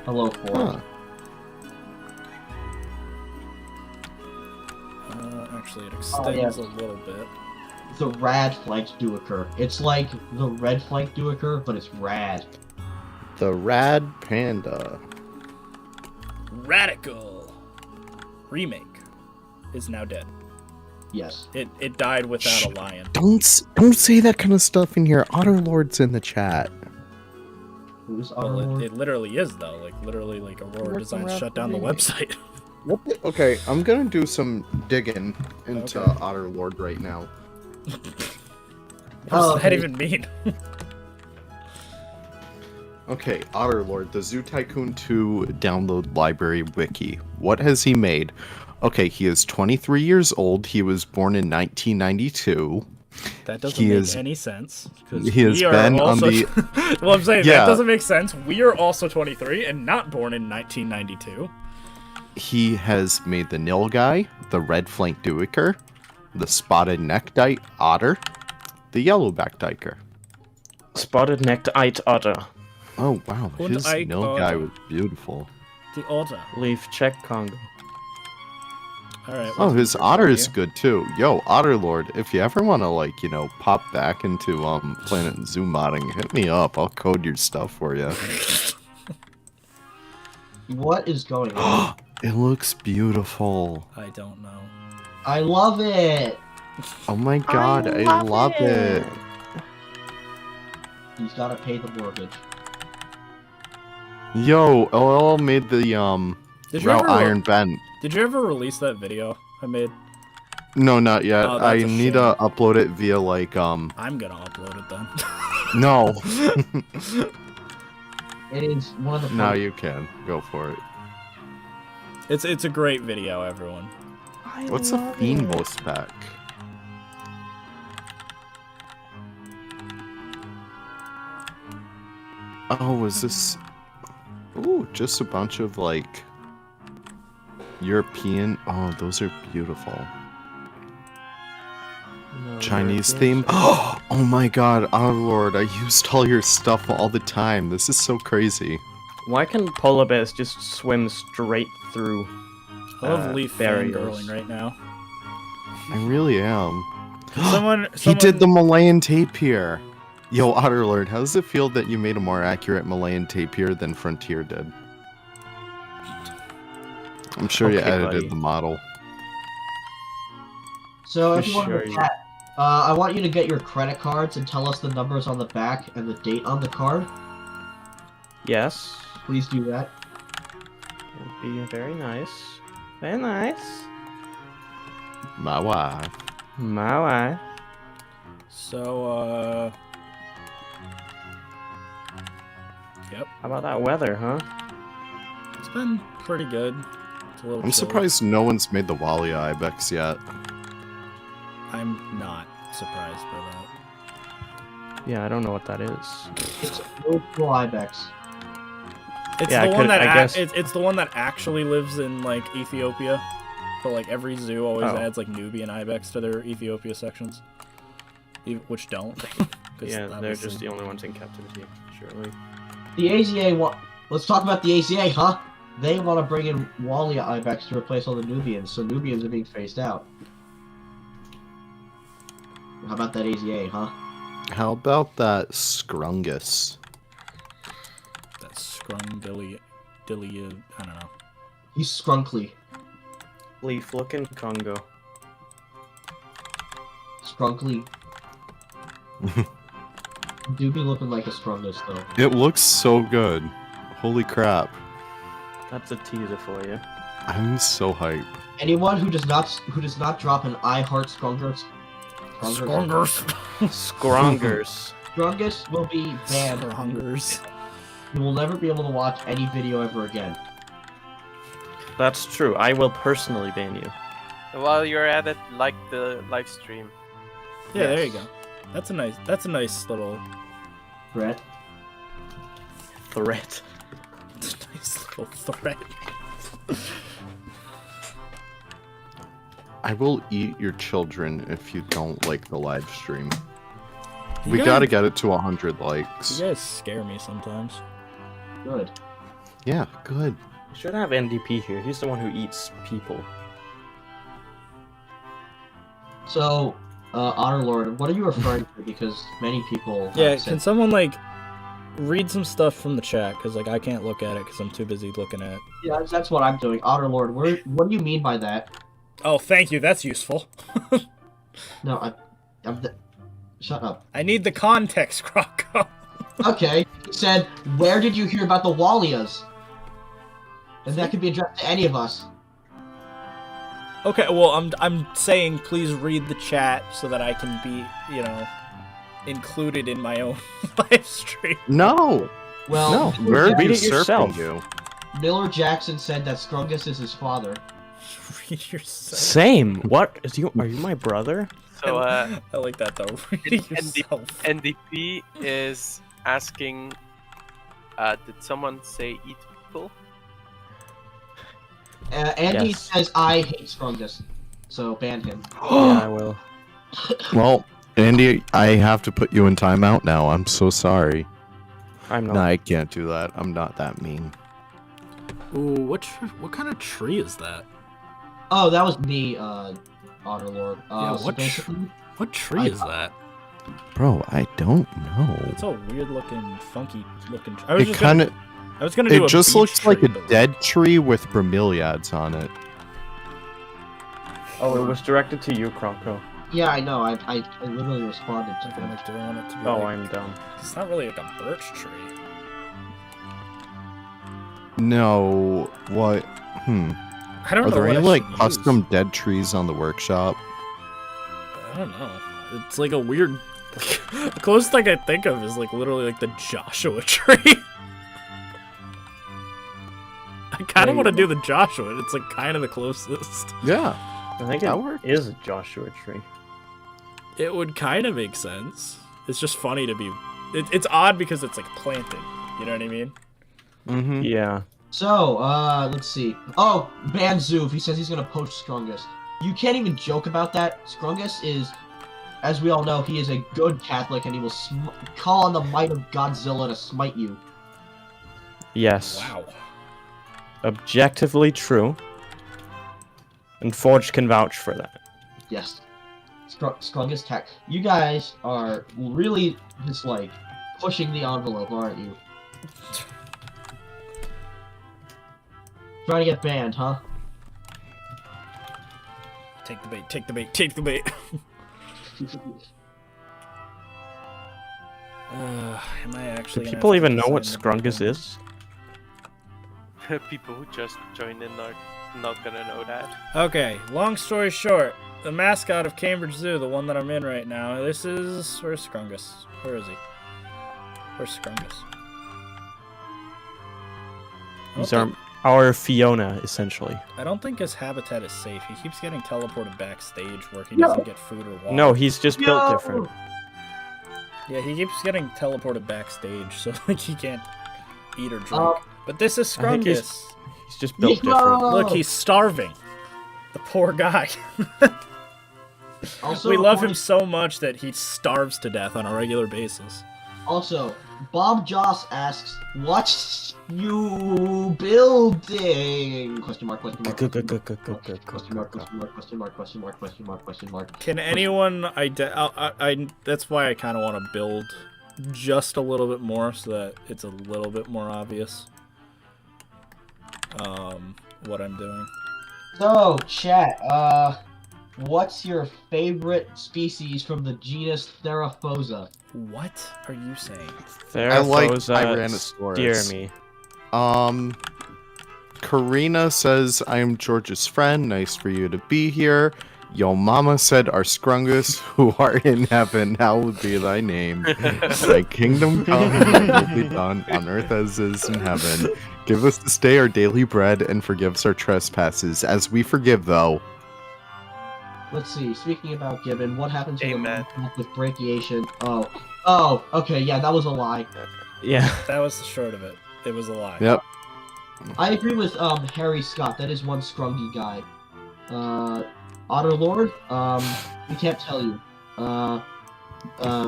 Hello, Ford. Huh. Actually, it extends yeah. a little bit. The rad flanks do occur. It's like the red flank do occur, but it's rad. The Rad Panda. Radical Remake is now dead. Yes. It died without a lion. Don't say that kind of stuff in here. Otterlord's in the chat. Who's Well, Otterlord? it literally is though. Like literally, like Aurora Designs shut down the website. Okay, I'm gonna do some digging into Okay. Otterlord right now. What does that even mean? Okay, Otterlord, the Zoo Tycoon 2 download library wiki. What has he made? Okay, he is 23 years old. He was born in 1992. That doesn't make any sense. He has been on the... Well, I'm saying, that doesn't make sense. We are also 23 and not born in 1992. He has made the nilgai, the red-flanked duiker, the spotted-necked otter, the yellow-backed diker. Spotted-necked otter. Oh, wow. His nilgai was beautiful. The otter. Leaf check Congo. Alright. Oh, his otter is good too. Yo, Otter Lord, if you ever want to, like, you know, pop back into Planet Zoo modding, hit me up. I'll code your stuff for you. What is going on? It looks beautiful. I don't know. I love it. Oh my god, I love it. He's got to pay the mortgage. Yo, LL made the route iron bend. Did you ever release that video I made? No, not yet. Oh, I need to upload it via like I'm gonna upload it then. No. It is one of the. No, you can go for it. It's a great video, everyone. What's a Fiendbo spec? Oh, is this? Ooh, just a bunch of like European. Oh, those are beautiful. No, Chinese theme. Oh my god, our lord, I used all your stuff all the time. This is so crazy. Why can polar bears just swim straight through I love Leaf barriers fangirling right now. I really am. Someone He did the Malayan tapir. Yo, Otterlord, how does it feel that you made a more accurate Malayan tapir than Frontier did? I'm sure you edited the model. So everyone in the chat, I want you to get your credit cards and tell us the numbers on the back and the date on the card. Yes. Please do that. It would be very nice. Very nice. My wife. My wife. So, yep. How about that weather, huh? It's been pretty good. It's a little I'm chilly. surprised no one's made the Walia Ibex yet. I'm not surprised by that. Yeah, I don't know what that is. It's Virtual Ibex. It's Yeah, the one that I guess. it's the one that actually lives in like Ethiopia, but like every zoo always adds like Nubian ibex to their Ethiopia sections, which don't. Yeah, they're just the only ones in captivity, surely. The AZA. Let's talk about the AZA, huh? They want to bring in Walia Ibex to replace all the Nubians, so Nubians are being phased out. How about that AZA, huh? How about that Scrungus? That Scrungilly, I don't know. He's Scrunkly. Leaf, look in Congo. Scrunkly. Do be looking like a Scrungus, though. It looks so good. Holy crap. That's a teaser for you. I'm so hype. Anyone who does not drop an I Heart Scrungers. Scrongers. Scrungus will be banned. Scrongers. You will never be able to watch any video ever again. That's true. I will personally ban you. While you're at it, like the live stream. Yeah, Yes. there you go. That's a nice little Threat. Threat. It's a nice little threat. I will eat your children if you don't like the live stream. You We guys- gotta get it to 100 likes. You guys scare me sometimes. Good. Yeah, good. You should have NDP here. He's the one who eats people. So, Otterlord, what are you referring to? Because many people. Yeah, have can said... someone like read some stuff from the chat? Because like I can't look at it because I'm too busy looking at. Yeah, that's what I'm doing. Otterlord, what do you mean by that? Oh, thank you. That's useful. No, shut up. I need the context, Croco. Okay, he said, where did you hear about the Walias? And that could be addressed to any of us. Okay, well, I'm saying please read the chat so that I can be, you know, included in my own live stream. No! Well, No, Miller we're read it usurping yourself. you. Miller Jackson said that Scrungus is his father. Read yourself. Same. What? Are you my brother? So I like that though. Reading yourself. NDP is asking, did someone say eat people? Andy Yes. says I hate Scrungus, so ban him. Yeah, I will. Well, Andy, I have to put you in timeout now. I'm so sorry. I'm not. No, I can't do that. I'm not that mean. Ooh, what kind of tree is that? Oh, that was me, Otterlord. Yeah, so what tree is that? Bro, I don't know. It's a weird looking, funky looking. I was gonna do. It just looks like a dead. dead tree with bromeliads on it. Oh, it was directed to you, Kronko. Yeah, I know. I literally responded to Do him. I want it to be Oh, like, I'm dumb. It's not really like a birch tree. No, what? I don't Are know. there what any I like should custom use. dead trees on the workshop? I don't know. It's like a weird. The closest thing I think of is like literally like the Joshua tree. I kind of want to do the Joshua. It's like kind of the closest. Yeah, I think that it works. is a Joshua tree. It would kind of make sense. It's just funny to be. It's odd because it's like planted. You know what I mean? Mm-hmm. Yeah. So, let's see. Oh, ban Zoof. He says he's gonna poach Scrungus. You can't even joke about that. Scrungus is, as we all know, he is a good Catholic, and he will call on the might of Godzilla to smite you. Yes. Wow. Objectively true. And Forge can vouch for that. Yes. Scrungus tech. You guys are really just like pushing the envelope, aren't you? Trying to get banned, huh? Take the bait. Take the bait. Take the bait. Am I actually? Do gonna people have to even know what decide Scrungus the- is? People who just joined in are not gonna know that. Okay, long story short, the mascot of Cambridge Zoo, the one that I'm in right now, where's Scrungus? Where is he? Where's Scrungus? These are our Fiona, essentially. I don't think his habitat is safe. He keeps getting teleported backstage where he doesn't get food or water. No, he's just built different. Yeah, he keeps getting teleported backstage, so like he can't eat or drink. But this is I think Scrungus. He's just built different. Look, he's starving. The poor guy. Also, We love him so much that he starves to death on a regular basis. Also, Bob Joss asks, "What's you building?" Question mark, question mark, question mark, question mark, question mark, question mark, question mark, question mark, question mark. Can anyone that's why I kind of want to build just a little bit more so that it's a little bit more obvious what I'm doing. So, chat, what's your favorite species from the genus Theraphosa? What are you saying? I like Tyrannosaurus. Dear me. Karina says, I am George's friend. Nice for you to be here. Yo mama said, our Scrungus, who art in heaven, hallowed be thy name. Thy kingdom come, thy will be done, on earth as is in heaven. Give us this day our daily bread, and forgive us our trespasses, as we forgive, though. Let's see, speaking about Gibbon, what happens to Amen. with brachiation? Oh, okay, yeah, that was a lie. Yeah. That was the short of it. It was a lie. Yep. I agree with Harry Scott. That is one scrungy guy. Otterlord, we can't tell you.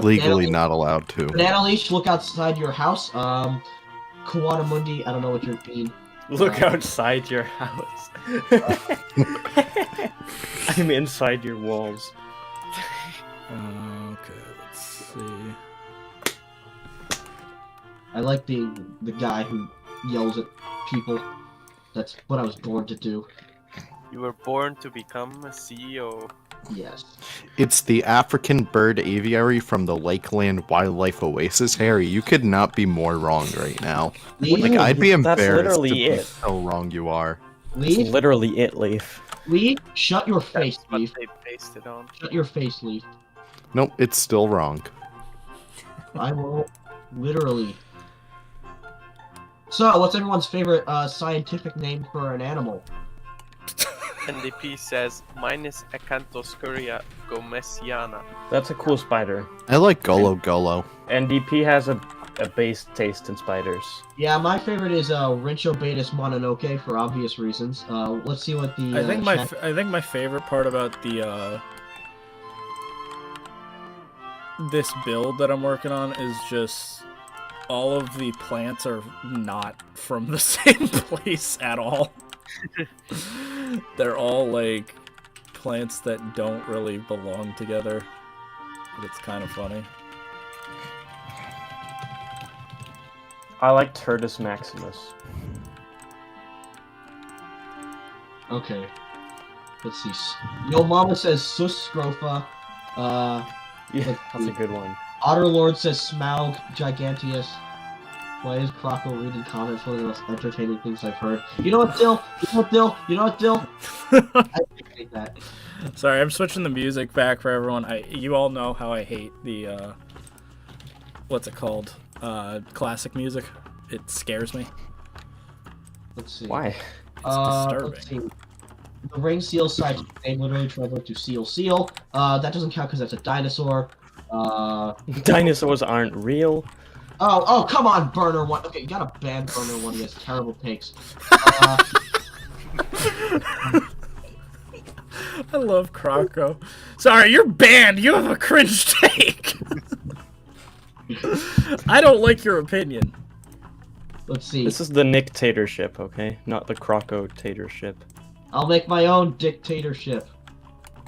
Legally not allowed to. Banana Leash, look outside your house. Kawana Mundi, I don't know what you're being. Look outside your house. I'm inside your walls. Okay, let's see. I like being the guy who yells at people. That's what I was born to do. You were born to become a CEO. Yes. It's the African bird aviary from the Lakeland Wildlife Oasis. Harry, you could not be more wrong right now. Leaf? Like, I'd be That's embarrassed to literally be it. how wrong you are. It's Leaf? literally it, Leaf. Leaf? Shut your face, That's what Leaf. they pasted on. Shut your face, Leaf. Nope, it's still wrong. I will literally. So, what's everyone's favorite scientific name for an animal? NDP says, mine is Acanthoscuria croco messiana. That's a cool spider. I like Golo Golo. NDP has a base taste in spiders. Yeah, my favorite is Rinchobatus mononoke for obvious reasons. Let's see what the. I think my favorite part about the this build that I'm working on is just all of the plants are not from the same place at all. They're all like plants that don't really belong together. But it's kind of funny. I like Turdus maximus. Okay. Let's see. Yo Mama says Sus Scrofa. Yeah, that's a good one. Otterlord says Smaug Giganteus. Why is Croco reading comments? One of the most entertaining things I've heard. You know what, Dill? You know what, Dill? I hate that. Sorry, I'm switching the music back for everyone. You all know how I hate the what's it called? Classic music. It scares me. Let's see. Why? It's disturbing. Let's see. The ring seal side name literally translates to seal. That doesn't count because that's a dinosaur. Dinosaurs aren't real. Oh, come on, Burner One. Okay, you gotta ban Burner One. He has terrible takes. I love Croco. Sorry, you're banned. You have a cringe take. I don't like your opinion. Let's see. This is the Nictatorship, okay? Not the Croco-tatorship. I'll make my own dictatorship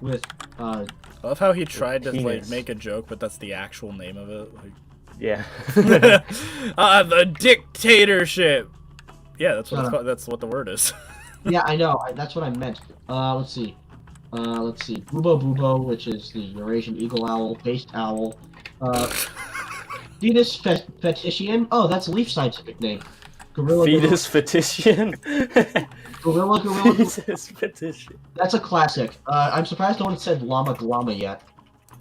with I love how he tried to like penis. make a joke, but that's the actual name of it. Like... Yeah. The dictatorship. Yeah, that's what it's called. That's what the word is. Yeah, I know. That's what I meant. Let's see. Bubo, which is the Eurasian eagle owl, based owl. Fetus Fetishian? Oh, that's a leaf scientific name. Fetus Fetishian? Gorilla. Fetus Fetishian. That's a classic. I'm surprised no one said llama glama yet.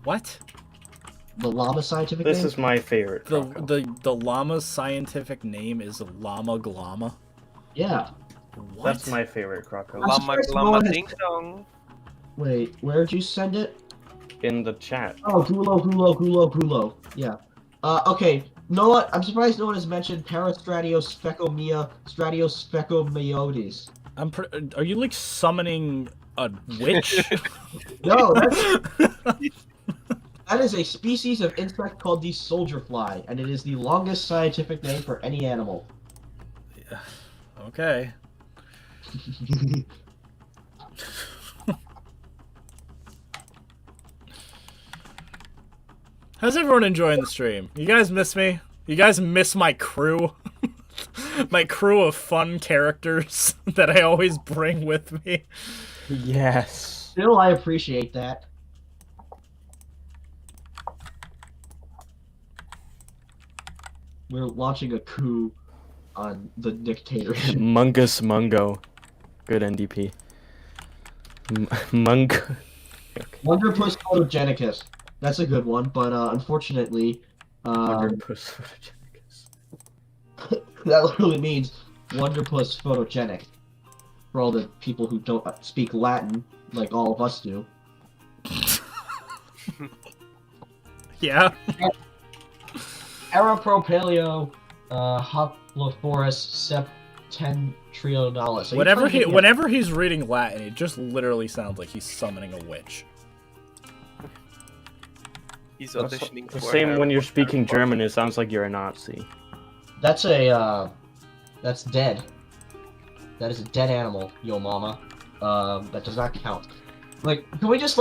What? The llama scientific This name? is my favorite. The llama's scientific name is Llama Glama? Yeah. What? That's my favorite Croco. Llama glama ding dong. Wait, where'd you send it? In the chat. Oh, gulo. Yeah. Okay. Know what? I'm surprised no one has mentioned Stratiosphecomiodes. Are you like summoning a witch? No, that is a species of insect called the soldier fly, and it is the longest scientific name for any animal. Okay. How's everyone enjoying the stream? You guys miss me? You guys miss my crew? My crew of fun characters that I always bring with me? Yes. Still, I appreciate that. We're launching a coup on the dictatorship. Mungus Mungo. Good NDP. Mungo. Okay. Wonderpuss photogenicus. That's a good one, but unfortunately, Wonderpuss Photogenicus. that literally means Wonderpuss photogenic. For all the people who don't speak Latin, like all of us do. Yeah. Arapropaleo, Hoplophorus septentrionalis. So whenever he's reading Latin, it just literally sounds like he's summoning a witch. He's auditioning The for same when you're Harry speaking Potter. German, it sounds like you're a Nazi. That's that's dead. That is a dead animal, yo mama. That does not count. Like, can we just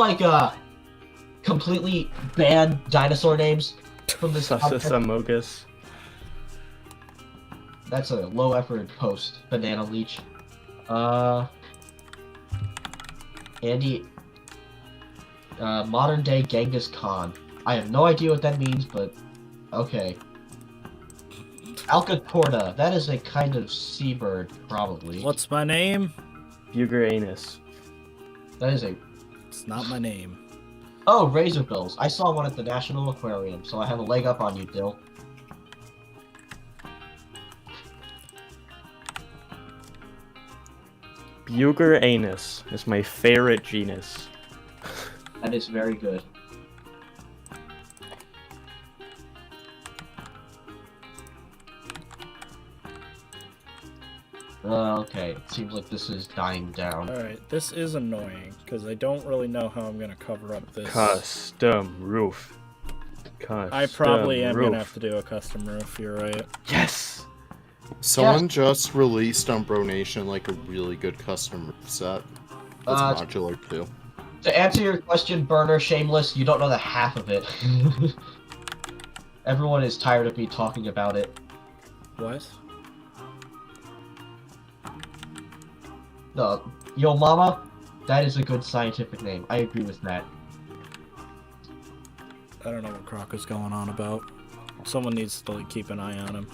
completely ban dinosaur names from this Susus content? Amogus. That's a low effort post, banana leech. Andy, modern day Genghis Khan. I have no idea what that means, but okay. Alcatorda, that is a kind of seabird, probably. What's my name? Bugeranus. That is a... It's not my name. Oh, razorbills. I saw one at the National Aquarium, so I have a leg up on you, Dill. Bugeranus is my favorite genus. That is very good. Okay, it seems like this is dying down. Alright, this is annoying, because I don't really know how I'm going to cover up this. Custom roof. I probably am going to have to do a custom roof, you're right. Yes! Someone just released on Bro Nation like a really good custom roof set. That's modular too. To answer your question, Burner, Shameless, you don't know the half of it. Everyone is tired of me talking about it. What? No, Yo Mama, that is a good scientific name. I agree with that. I don't know what Croc is going on about. Someone needs to like, keep an eye on him.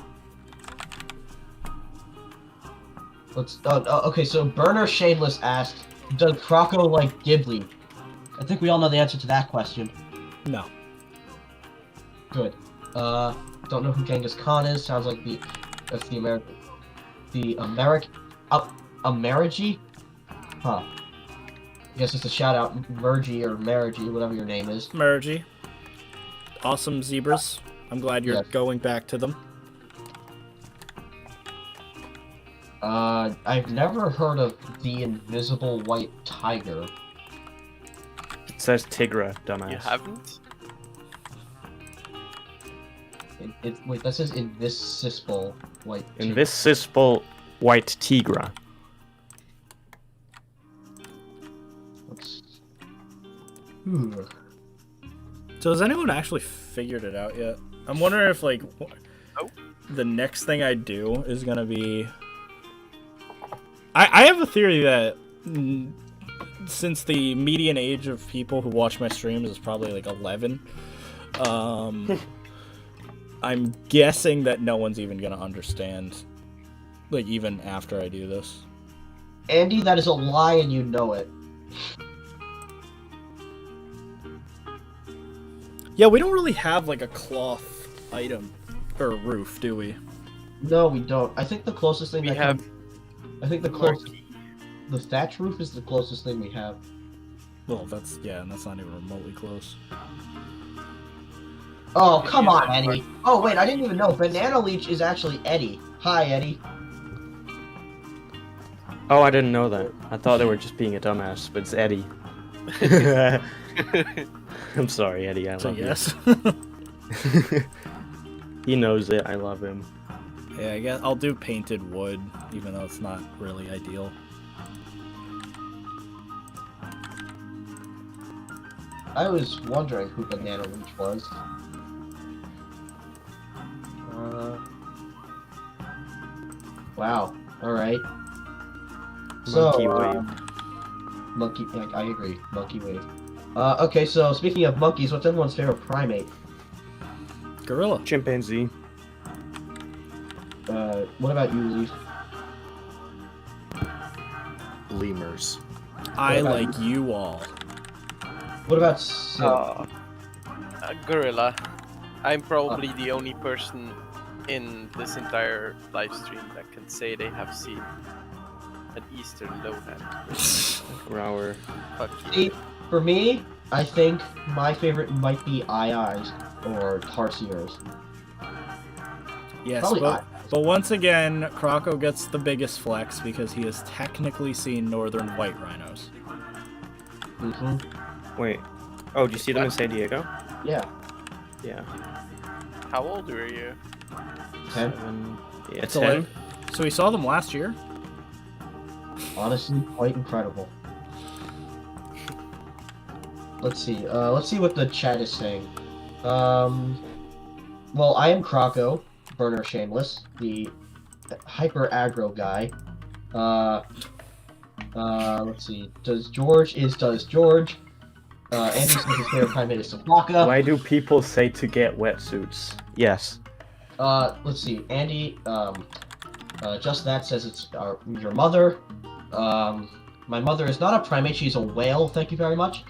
Let's. Okay, so Burner Shameless asked, does Croco like Ghibli? I think we all know the answer to that question. No. Good. Don't know who Genghis Khan is. Sounds like that's the American. The Amerigi? Huh. I guess it's a shout out, Mergy or Marigi, whatever your name is. Mergy. Awesome zebras. I'm glad you're going back to them. I've never heard of the invisible white tiger. It says Tigra, dumbass. You haven't? Wait, that says invisible white tiger. Invisible white tigra. So has anyone actually figured it out yet? I'm wondering if like the next thing I do is gonna be. I have a theory that since the median age of people who watch my streams is probably like 11, I'm guessing that no one's even gonna understand, like even after I do this. Andy, that is a lie, and you know it. Yeah, we don't really have like a cloth item or roof, do we? No, we don't. I think the closest thing We have. I think the closest. The thatch roof is the closest thing we have. Well, that's and that's not even remotely close. Oh, come on, Eddie. Oh, wait, I didn't even know. Banana Leech is actually Eddie. Hi, Eddie. Oh, I didn't know that. I thought they were just being a dumbass, but it's Eddie. I'm sorry, Eddie. I love you. He knows it. I love him. Yeah, I guess I'll do painted wood, even though it's not really ideal. I was wondering who Banana Leech was. Wow. Alright. Monkey wave. Monkey, I agree. Monkey wave. Okay, so speaking of monkeys, what's everyone's favorite primate? Gorilla. Chimpanzee. What about you, Leaf? Lemurs. I like you all. What about Sim? Gorilla. I'm probably the only person in this entire live stream that can say they have seen an eastern lowland. Grower. Fuck you. See, for me, I think my favorite might be Eyes or Tarsiers. Yes, Probably but once again, Croco gets the biggest flex because he has technically seen northern white rhinos. Mm-hmm. Wait. Oh, do you see them in San Diego? Yeah. Yeah. How old were you? 10. 7. Yeah, So, 10. like, so we saw them last year? Honestly, quite incredible. Let's see. Let's see what the chat is saying. Well, I am Croco, Burner Shameless, the hyper aggro guy. Let's see. Does George? Andy says his favorite primate is Sabaka. Why do people say to get wetsuits? Yes. Let's see. Andy, just that says it's your mother. My mother is not a primate, she's a whale, thank you very much.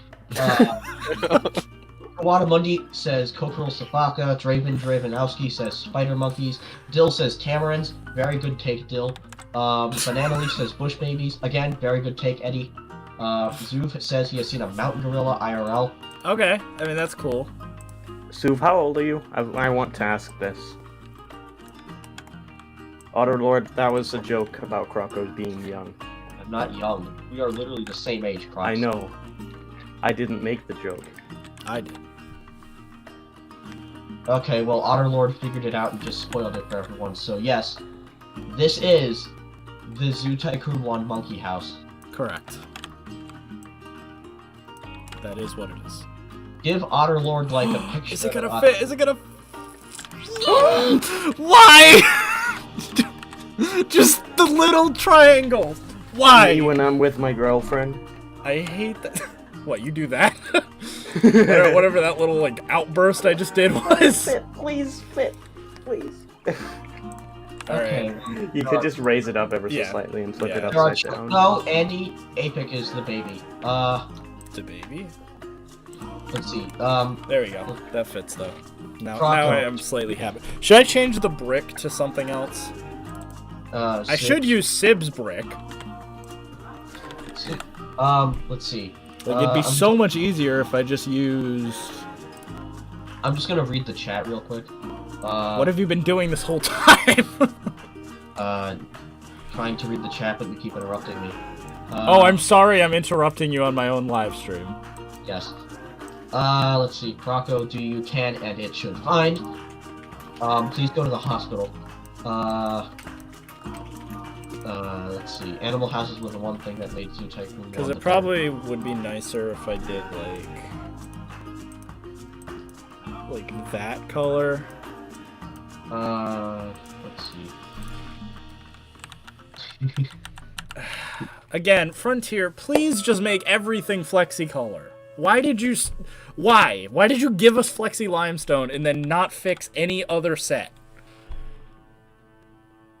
Wadamundi says Kokoril Sabaka. Dravenowski says spider monkeys. Dill says tamarins. Very good take, Dill. Banana Leaf says bush babies. Again, very good take, Eddie. Zuv says he has seen a mountain gorilla IRL. Okay, I mean, that's cool. Suv, how old are you? I want to ask this. Otterlord, that was a joke about Crocos being young. I'm not young. We are literally the same age, Crocs. I know. I didn't make the joke. I did. Okay, well, Otterlord figured it out and just spoiled it for everyone. So yes, this is the Zoo Tycoon 1 Monkey House. Correct. That is what it is. Give Otterlord like a picture. Is it gonna fit? Is it gonna? Why? Just the little triangles. Why? Me when I'm with my girlfriend. I hate that. What, you do that? Whatever that little like outburst I just did was. Please fit, please. Okay. Alright. You could just raise it up ever so slightly and flip it upside down. No, Andy, Apic is the baby. The baby? Let's see. There we go. That fits though. Now Croco. I am slightly happy. Should I change the brick to something else? I should use Sib's brick. Let's see. Like, it'd be so much easier if I just used... I'm just gonna read the chat real quick. What have you been doing this whole time? Trying to read the chat, but you keep interrupting me. Oh, I'm sorry I'm interrupting you on my own live stream. Yes. Let's see. Croco, do you can and it should find. Please go to the hospital. Let's see. Animal houses was the one thing that made Zoo Tycoon. Because it probably would be nicer if I did, like that color. Let's see. Again, Frontier, please just make everything flexi color. Why did you... Why? Why did you give us flexi limestone and then not fix any other set?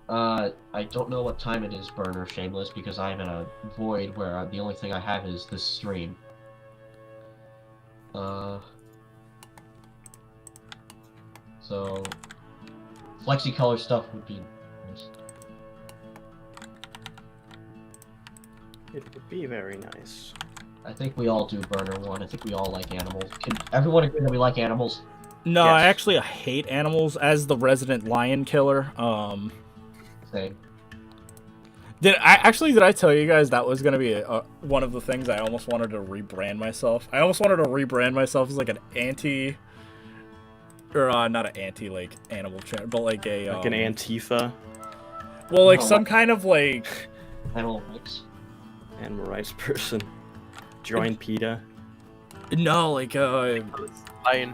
I don't know what time it is, Burner Shameless, because I'm in a void where the only thing I have is this stream. So... Flexi color stuff would be nice. It would be very nice. I think we all do Burner 1. I think we all like animals. Can everyone agree that we like animals? No, Yes. I actually hate animals as the resident lion killer. Same. Did I tell you guys that was gonna be one of the things I almost wanted to rebrand myself? I almost wanted to rebrand myself as like an anti, or not an anti like animal channel, but like a Like an Antifa. Well, like No, some what? kind of like Animal rights. Animal rights person. Join PETA. no, like Lion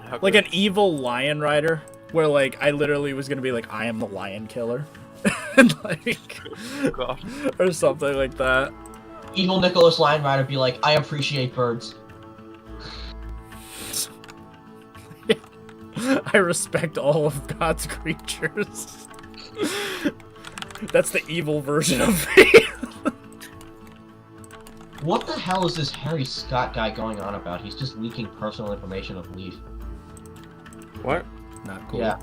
hugger. like an evil lion rider, where like I literally was gonna be like I am the lion killer, and like God. or something like that. Evil Nicholas Lion Rider be like, I appreciate birds. I respect all of God's creatures. That's the evil version of me. What the hell is this Harry Scott guy going on about? He's just leaking personal information of Leaf. What? Not cool. Yeah.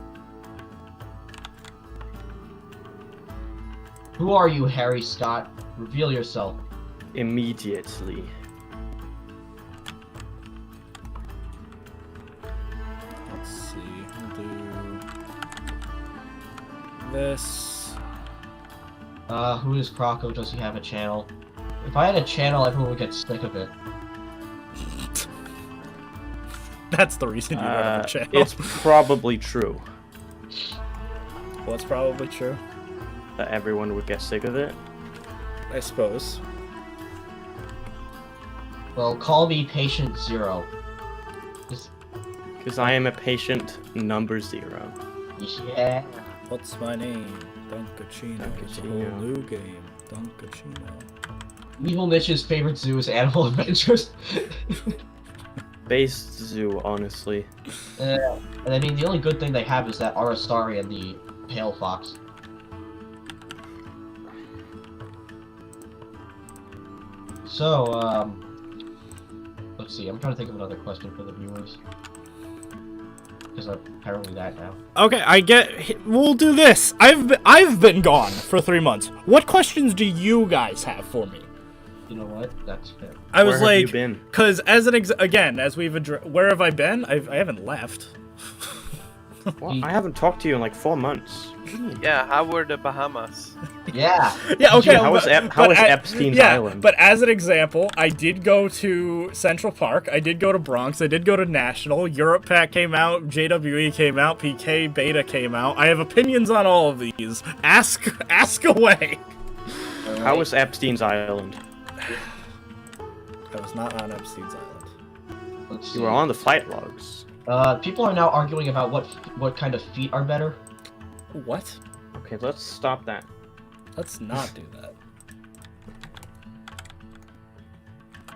Who are you, Harry Scott? Reveal yourself. Immediately. Let's see. We'll do this. Who is Croco? Does he have a channel? If I had a channel, everyone would get sick of it. That's the reason you don't have a channel. It's probably true What's probably true? that everyone would get sick of it. I suppose. Well, call me Patient Zero. Because I am a patient number 0. Yeah. What's my name? Dunkachino. It's a whole Dunkachino. new game. Dunkachino. Evil Mitch's favorite zoo is Animal Adventures. Based zoo, honestly. And I mean, the only good thing they have is that Arastari and the Pale Fox. So, let's see. I'm trying to think of another question for the viewers. Because apparently that now. Okay, I get. We'll do this. I've been gone for 3 months. What questions do you guys have for me? You know what? That's fair. I was Where have you like, been? because as where have I been? I haven't left. Well, I haven't talked to you in like 4 months. Yeah, how were the Bahamas? Yeah. Yeah, okay. How was Epstein's Island? But as an example, I did go to Central Park. I did go to Bronx. I did go to National. Europe Pack came out. JWE came out. PK Beta came out. I have opinions on all of these. Ask away. How was Epstein's Island? I was not on Epstein's Island. Let's You were on the flight logs. People are now arguing about what kind of feet are better. What? Okay, let's stop that. Let's not do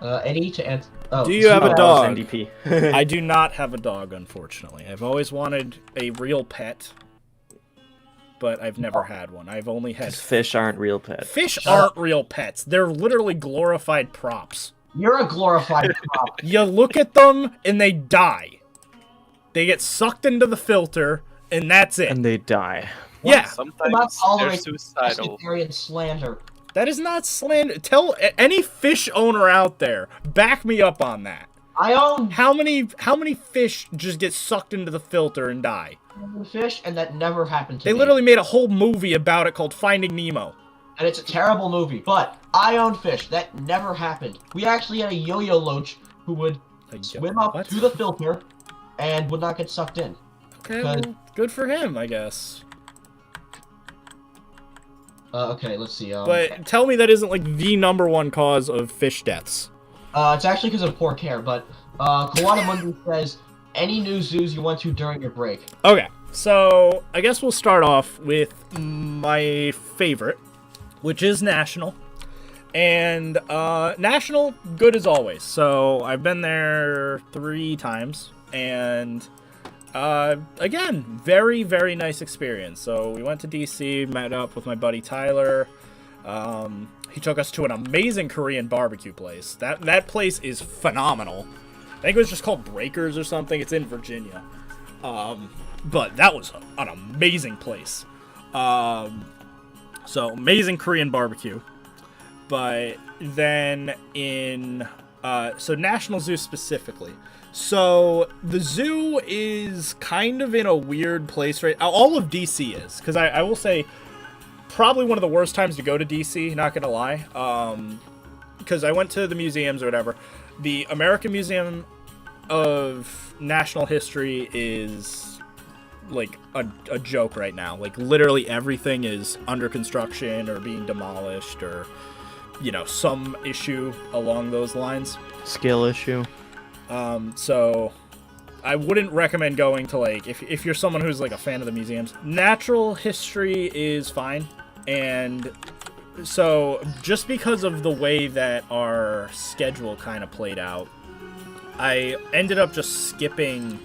that. Eddie to answer. Oh, Do you have a That dog? was NDP. I do not have a dog, unfortunately. I've always wanted a real pet, but I've never had one. I've only had... Fish aren't real pets. Fish aren't real pets. They're literally glorified props. You're a glorified prop. You look at them, and they die. They get sucked into the filter, and that's it. And they die. Yeah. Sometimes they're suicidal. Vegetarian slander. That is not slander. Tell any fish owner out there, back me up on that. I own How many fish just get sucked into the filter and die? fish, and that never happened to They me. literally made a whole movie about it called Finding Nemo. And it's a terrible movie, but I own fish. That never happened. We actually had a yo-yo loach who would swim up What? to the filter and would not get sucked in. Okay, well, good for him, I guess. Okay, let's see. But tell me that isn't like the #1 cause of fish deaths. It's actually because of poor care, but Kawada Mundi says, any new zoos you went to during your break? Okay, so I guess we'll start off with my favorite, which is National. And National, good as always. So I've been there 3 times, and again, very, very nice experience. So we went to DC, met up with my buddy Tyler. He took us to an amazing Korean barbecue place. That place is phenomenal. I think it was just called Breakers or something. It's in Virginia. But that was an amazing place. So amazing Korean barbecue. But then so National Zoo specifically. So the zoo is kind of in a weird place right. All of DC is, because I will say probably one of the worst times to go to DC. Not gonna lie, because I went to the museums or whatever. The American Museum of National History is like a joke right now. Like literally everything is under construction or being demolished or some issue along those lines. Skill issue. So I wouldn't recommend going to like if you're someone who's like a fan of the museums. Natural history is fine, and so just because of the way that our schedule kind of played out, I ended up just skipping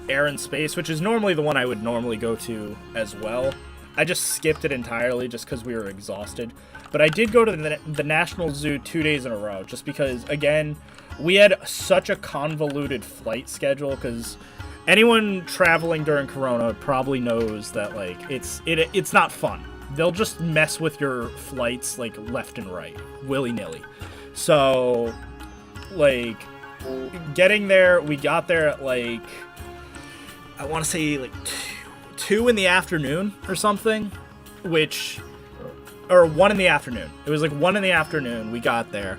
Air and Space, which is normally the one I would normally go to as well. I just skipped it entirely just because we were exhausted. But I did go to the National Zoo 2 days in a row just because, again, we had such a convoluted flight schedule because anyone traveling during Corona probably knows that, like, it's not fun. They'll just mess with your flights, like, left and right, willy-nilly. So, like, getting there, we got there at, like, I want to say, like, 2 in the afternoon or something, or 1 in the afternoon. It was, like, 1 in the afternoon we got there.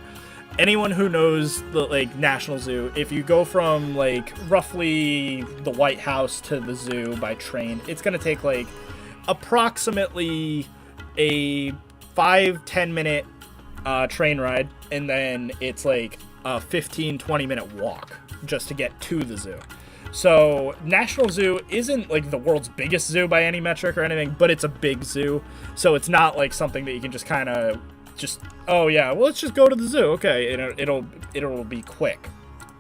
Anyone who knows the, like, National Zoo, if you go from, like, roughly the White House to the zoo by train, it's going to take, like, approximately a 5-10 minute train ride, and then it's, like, a 15-20 minute walk just to get to the zoo. So, National Zoo isn't, like, the world's biggest zoo by any metric or anything, but it's a big zoo, so it's not, like, something that you can just kind of oh yeah, well, let's just go to the zoo. Okay, it'll be quick.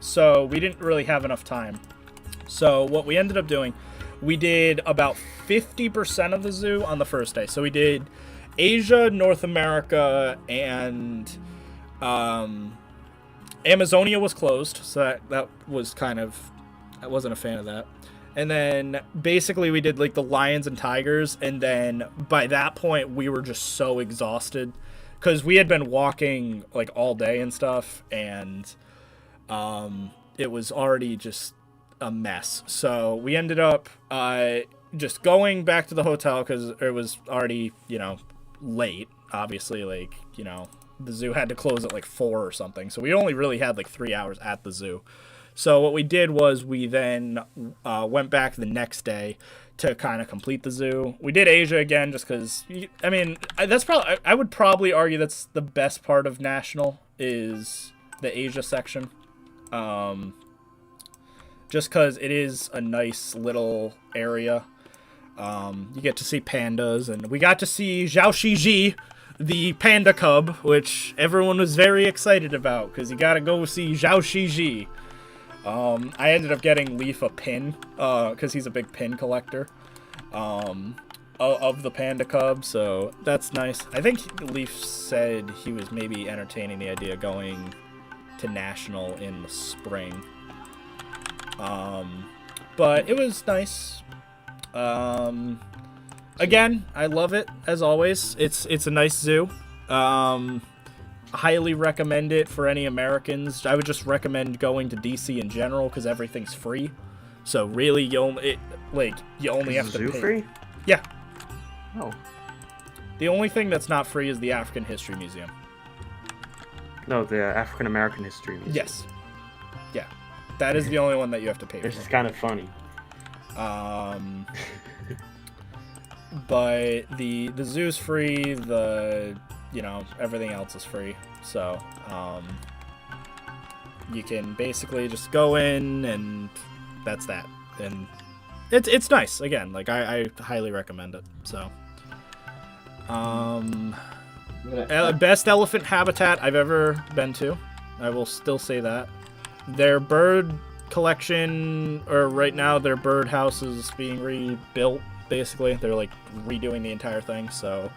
So we didn't really have enough time. So what we ended up doing, we did about 50% of the zoo on the first day. So we did Asia, North America, and Amazonia was closed. So that was kind of, I wasn't a fan of that. And then basically we did like the lions and tigers, and then by that point we were just so exhausted. because we had been walking like all day and stuff, and it was already just a mess. So we ended up just going back to the hotel because it was already, you know, late. Obviously, like, you know, the zoo had to close at like 4 or something. So we only really had like 3 hours at the zoo. So what we did was we then went back the next day to kind of complete the zoo. We did Asia again just because, I mean, that's probably, I would probably argue that's the best part of National is the Asia section. Just because it is a nice little area. You get to see pandas, and we got to see Zhao Shiji, the panda cub, which everyone was very excited about because you gotta go see Zhao Shiji. I ended up getting Leaf a pin because he's a big pin collector of the panda cub, so that's nice. I think Leaf said he was maybe entertaining the idea of going to National in the spring. But it was nice. Again, I love it as always. It's a nice zoo. Highly recommend it for any Americans. I would just recommend going to DC in general because everything's free. So really, you only have to pay. Free? Yeah. Oh. The only thing that's not free is the African History Museum. No, the African American History Museum. Yes. Yeah. That is the only one that you have to pay for. This is kind of funny. But the zoo's free, you know, everything else is free. So, you can basically just go in and that's that. And it's nice. Again, like I highly recommend it. So, best elephant habitat I've ever been to. I will still say that. Their bird collection, or right now their bird house is being rebuilt, basically. They're like redoing the entire thing, so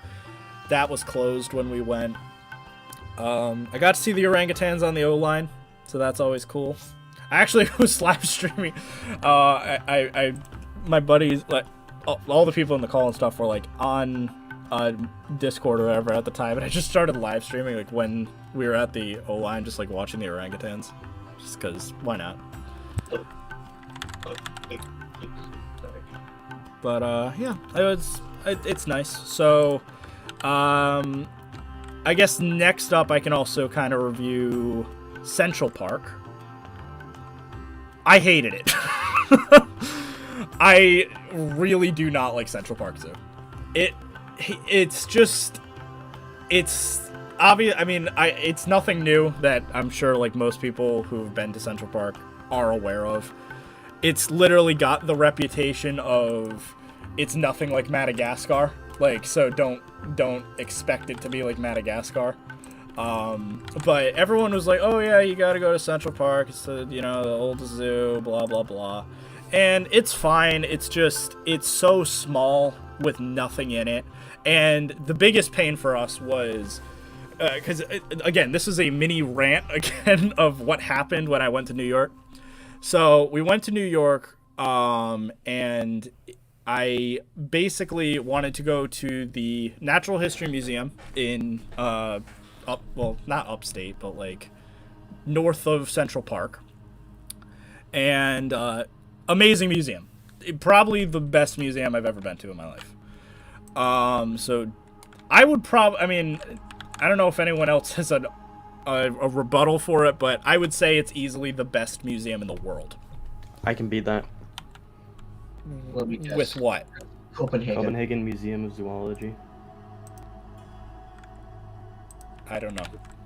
that was closed when we went. I got to see the orangutans on the O-line, so that's always cool. I actually was live streaming. My buddies, like all the people in the call and stuff were like on Discord or whatever at the time, and I just started live streaming like when we were at the O-line, just like watching the orangutans. Just because, why not? But, yeah, it's nice. So, I guess next up I can also kind of review Central Park. I hated it. I really do not like Central Park Zoo. It's obvious. I mean, it's nothing new that I'm sure like most people who've been to Central Park are aware of. It's literally got the reputation of it's nothing like Madagascar. Like, so don't expect it to be like Madagascar. But everyone was like, oh yeah, you gotta go to Central Park. It's the, you know, the oldest zoo, blah blah blah. And it's fine. It's just it's so small with nothing in it. And the biggest pain for us was because, again, this is a mini rant, again, of what happened when I went to New York. So we went to New York, and I basically wanted to go to the Natural History Museum in, well, not upstate, but, like, north of Central Park. And amazing museum. Probably the best museum I've ever been to in my life. So I would I mean, I don't know if anyone else has a rebuttal for it, but I would say it's easily the best museum in the world. I can beat that. With what? Copenhagen Museum of Zoology. I don't know.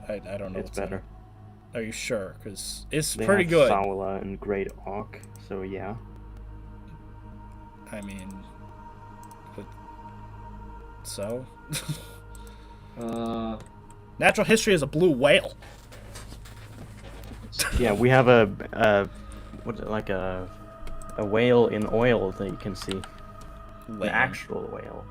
I don't know. It's better. Are you sure? Because it's they pretty have good. Saola and Great Auk, so yeah. I mean, but so. Natural History is a blue whale. Yeah, we have a whale in oil that you can see. An actual whale.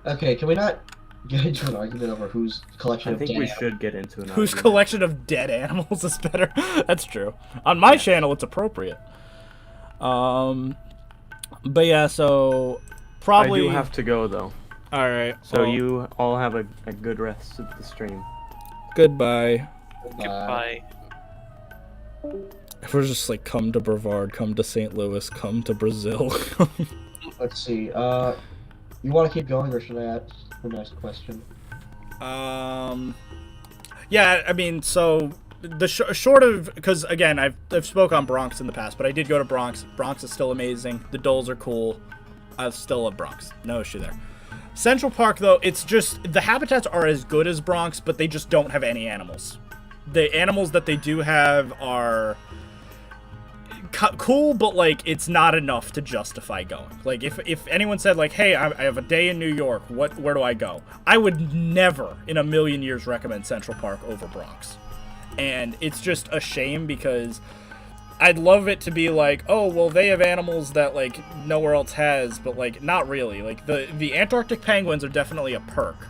Okay, can we not get into an argument over whose collection of dead animals? I think we should get into an Whose argument. collection of dead animals is better? That's true. On my channel, it's appropriate. But yeah, so probably. I do have to go though. All right. So you all have a good rest of the stream. Goodbye. Goodbye. If we're just like, come to Brevard, come to St. Louis, come to Brazil. Let's see. You want to keep going, or should I ask the next question? Yeah, I mean, so the short of, because again, I've spoke on Bronx in the past, but I did go to Bronx. Bronx is still amazing. The Doles are cool. I still love Bronx. No issue there. Central Park, though, it's just, the habitats are as good as Bronx, but they just don't have any animals. The animals that they do have are cool, but like it's not enough to justify going. Like if anyone said like, hey, I have a day in New York, where do I go? I would never in a million years recommend Central Park over Bronx. And it's just a shame because I'd love it to be like, oh well, they have animals that like nowhere else has, but like not really. Like the Antarctic penguins are definitely a perk,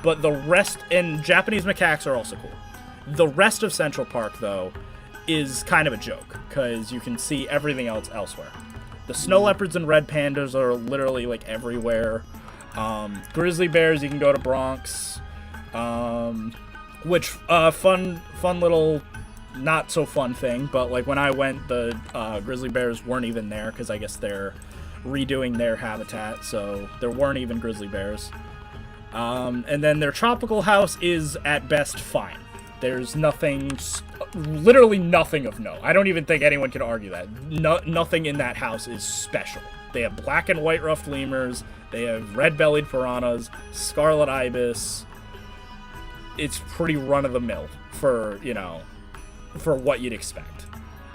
but the rest, and Japanese macaques are also cool. The rest of Central Park, though, is kind of a joke, because you can see everything else elsewhere. The snow leopards and red pandas are literally, like, everywhere. Grizzly bears, you can go to Bronx. Which, fun little, not-so-fun thing, but, like, when I went, the grizzly bears weren't even there, because I guess they're redoing their habitat, so there weren't even grizzly bears. And then their tropical house is, at best, fine. There's nothing, literally nothing of note. I don't even think anyone can argue that. Nothing in that house is special. They have black and white ruffed lemurs. They have red-bellied piranhas, scarlet ibis. It's pretty run-of-the-mill for, you know, for what you'd expect.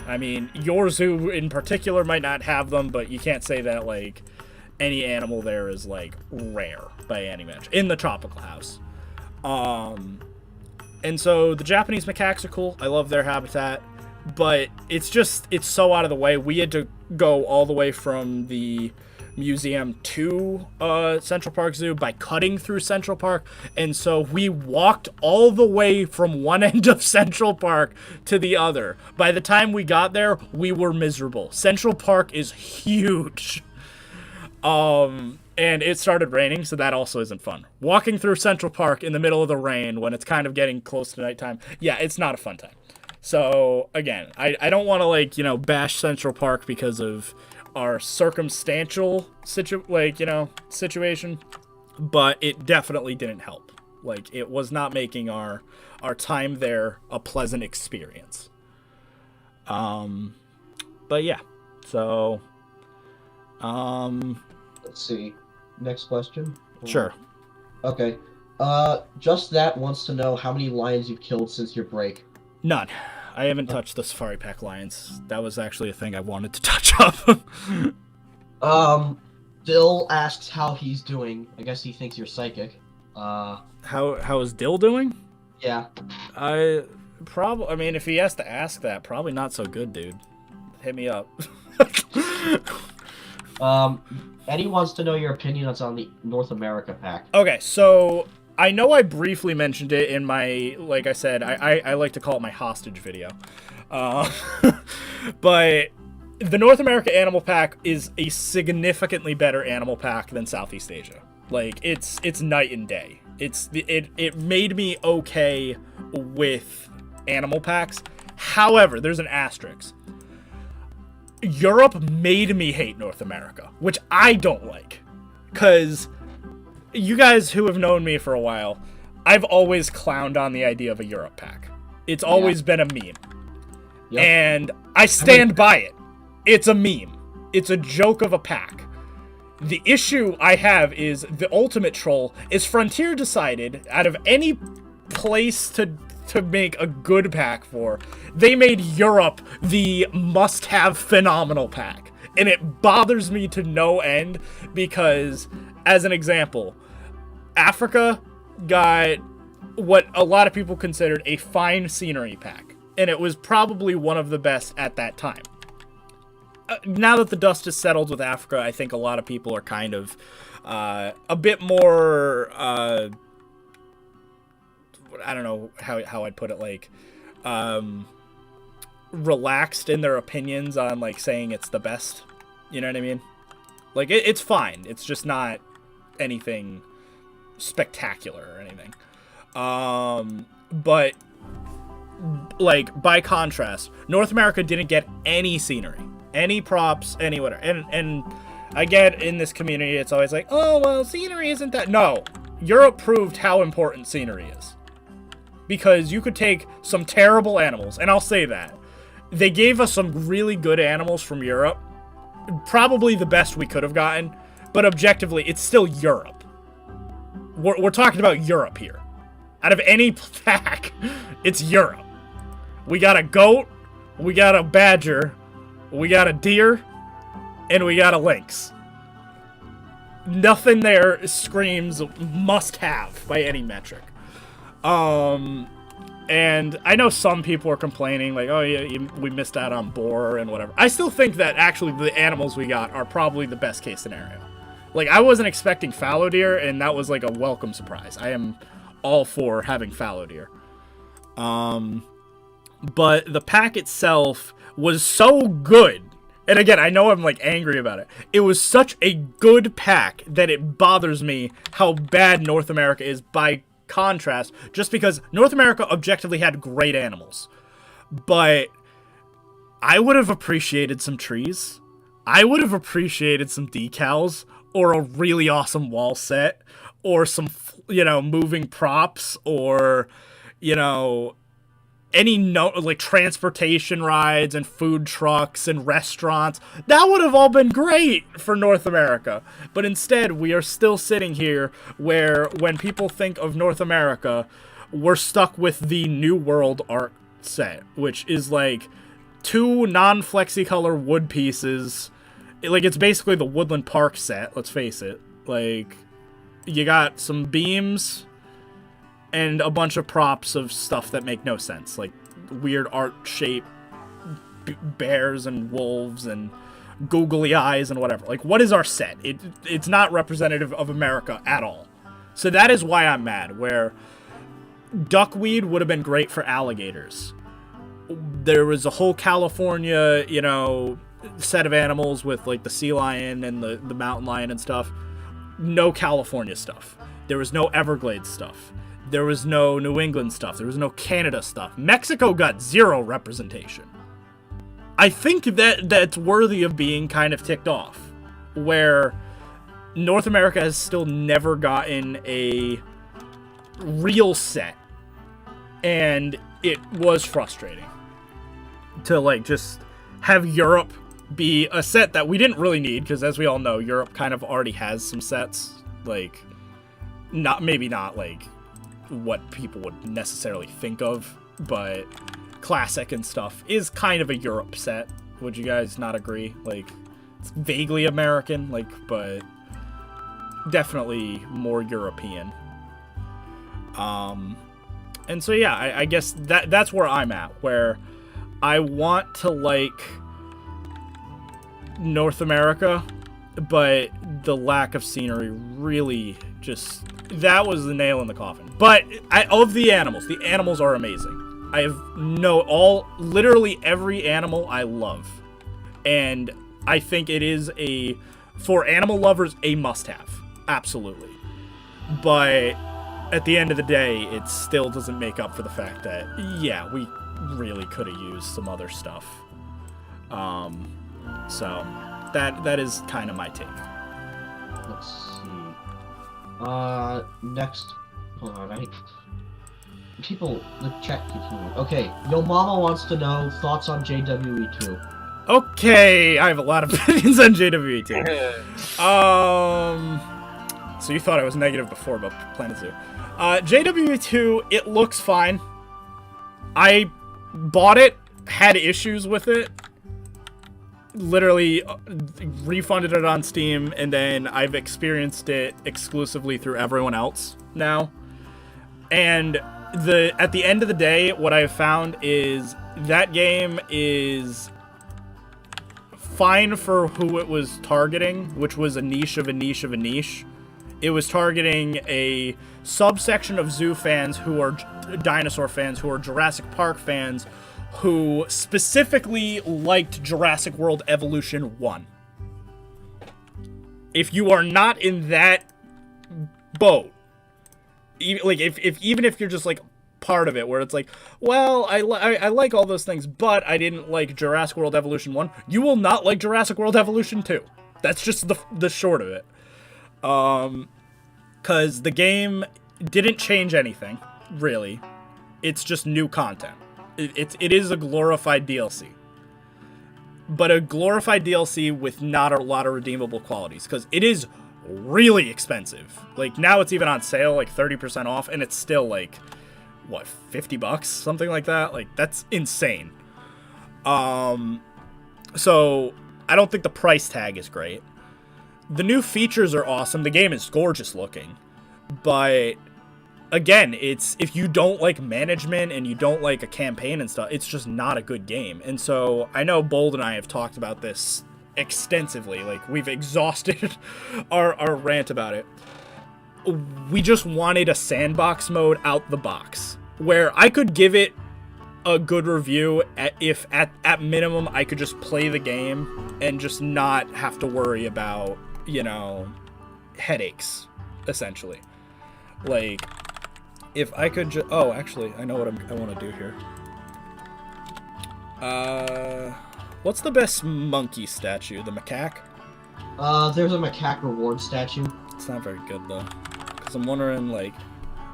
I mean, your zoo in particular might not have them, but you can't say that, like, any animal there is, like, rare by any measure. In the tropical house. And so the Japanese macaques are cool. I love their habitat. But it's so out of the way. We had to go all the way from the museum to Central Park Zoo by cutting through Central Park. And so we walked all the way from one end of Central Park to the other. By the time we got there, we were miserable. Central Park is huge. And it started raining, so that also isn't fun. Walking through Central Park in the middle of the rain when it's kind of getting close to nighttime, yeah, it's not a fun time. So, again, I don't want to, like, you know, bash Central Park because of our circumstantial situation, but it definitely didn't help. Like, it was not making our time there a pleasant experience. But yeah, so, let's see. Next question? Sure. Okay. Just that wants to know how many lions you've killed since your break. None. I haven't touched the Safari Pack lions. That was actually a thing I wanted to touch up. Dill asks how he's doing. I guess he thinks you're psychic. How is Dill doing? Yeah. I mean, if he has to ask that, probably not so good, dude. Hit me up. Eddie wants to know your opinion on the North America pack. Okay, so I know I briefly mentioned it in my, like I said, I like to call it my hostage video. But the North America Animal Pack is a significantly better animal pack than Southeast Asia. Like, it's night and day. It made me okay with animal packs. However, there's an asterisk. Europe made me hate North America, which I don't like. Because you guys who have known me for a while, I've always clowned on the idea of a Europe pack. It's always been a meme. Yep. And I stand by it. It's a meme. It's a joke of a pack. The issue I have is the ultimate troll is Frontier decided, out of any place to make a good pack for, they made Europe the must-have phenomenal pack. And it bothers me to no end because, as an example, Africa got what a lot of people considered a fine scenery pack. And it was probably one of the best at that time. Now that the dust has settled with Africa, I think a lot of people are kind of a bit more... I don't know how I'd put it, like, relaxed in their opinions on, like, saying it's the best. You know what I mean? Like, it's fine. It's just not anything spectacular or anything. But like by contrast, North America didn't get any scenery, any props, any whatever. And I get in this community, it's always like, oh well, scenery isn't that. No, Europe proved how important scenery is, because you could take some terrible animals, and I'll say that they gave us some really good animals from Europe, probably the best we could have gotten, but objectively, it's still Europe. We're talking about Europe here. Out of any pack, it's Europe. We got a goat, we got a badger, we got a deer, and we got a lynx. Nothing there screams must have by any metric. And I know some people are complaining, like, oh yeah, we missed out on boar and whatever. I still think that actually the animals we got are probably the best case scenario. Like, I wasn't expecting fallow deer, and that was like a welcome surprise. I am all for having fallow deer. But the pack itself was so good. And again, I know I'm like angry about it. It was such a good pack that it bothers me how bad North America is by contrast, just because North America objectively had great animals. But I would have appreciated some trees. I would have appreciated some decals, or a really awesome wall set, or some, moving props, or, any like transportation rides and food trucks and restaurants. That would have all been great for North America. But instead, we are still sitting here where when people think of North America, we're stuck with the New World art set, which is like 2 non-flexicolor wood pieces. Like, it's basically the Woodland Park set, let's face it. Like, you got some beams and a bunch of props of stuff that make no sense, like weird art shape bears and wolves and googly eyes and whatever. Like, what is our set? It's not representative of America at all. So that is why I'm mad, where duckweed would have been great for alligators. There was a whole California, set of animals with like the sea lion and the mountain lion and stuff. No California stuff. There was no Everglades stuff. There was no New England stuff. There was no Canada stuff. Mexico got 0 representation. I think that's worthy of being kind of ticked off, where North America has still never gotten a real set, and it was frustrating to like just have Europe be a set that we didn't really need, because as we all know, Europe kind of already has some sets, like maybe not like what people would necessarily think of, but classic and stuff is kind of a Europe set. Would you guys not agree? Like, it's vaguely American, like, but definitely more European. And so yeah, I guess that's where I'm at, where I want to like North America, but the lack of scenery really just, that was the nail in the coffin. But of the animals are amazing. I have literally every animal I love. And I think it is for animal lovers, a must-have. Absolutely. But at the end of the day, it still doesn't make up for the fact that, yeah, we really could have used some other stuff. So that is kind of my take. Let's see. Next. Hold on, people, the chat keeps moving. Okay, Yo Mama wants to know thoughts on JWE2. Okay, I have a lot of opinions on JWE2. So you thought I was negative before about Planet Zoo. JWE2, it looks fine. I bought it, had issues with it, literally refunded it on Steam, and then I've experienced it exclusively through everyone else now. And at the end of the day, what I've found is that game is fine for who it was targeting, which was a niche of a niche of a niche. It was targeting a subsection of zoo fans who are dinosaur fans, who are Jurassic Park fans, who specifically liked Jurassic World Evolution 1. If you are not in that boat, Even if you're just like part of it, where it's like, well, I like all those things, but I didn't like Jurassic World Evolution 1, you will not like Jurassic World Evolution 2. That's just the short of it. Because the game didn't change anything, really. It's just new content. It is a glorified DLC. But a glorified DLC with not a lot of redeemable qualities, because it is really expensive. Like, now it's even on sale, like 30% off, and it's still like, what, $50? Something like that? Like, that's insane. So, I don't think the price tag is great. The new features are awesome. The game is gorgeous looking. But, again, if you don't like management and you don't like a campaign and stuff, it's just not a good game. And so, I know Bold and I have talked about this extensively. Like, we've exhausted our rant about it. We just wanted a sandbox mode out the box, where I could give it a good review if at minimum I could just play the game and just not have to worry about, headaches, essentially. Like, if I could just... Oh, actually, I know what I want to do here. What's the best monkey statue? The macaque? There's a macaque reward statue. It's not very good, though. Because I'm wondering, like...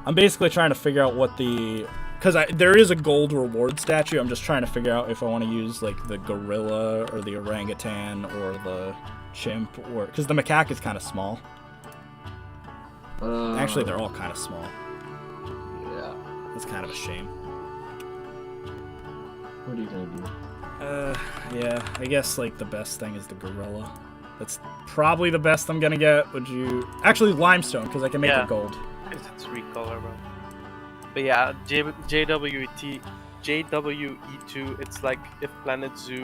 I'm basically trying to figure out what the... Because there is a gold reward statue. I'm just trying to figure out if I want to use, like, the gorilla or the orangutan or the chimp, or... Because the macaque is kind of small. Actually, they're all kind of small. Yeah. It's kind of a shame. What are you gonna do? Yeah, I guess, like, the best thing is the gorilla. That's probably the best I'm gonna get. Would you... Actually, limestone, because I can make it gold. It's recolorable. But yeah, JWE2, it's like if Planet Zoo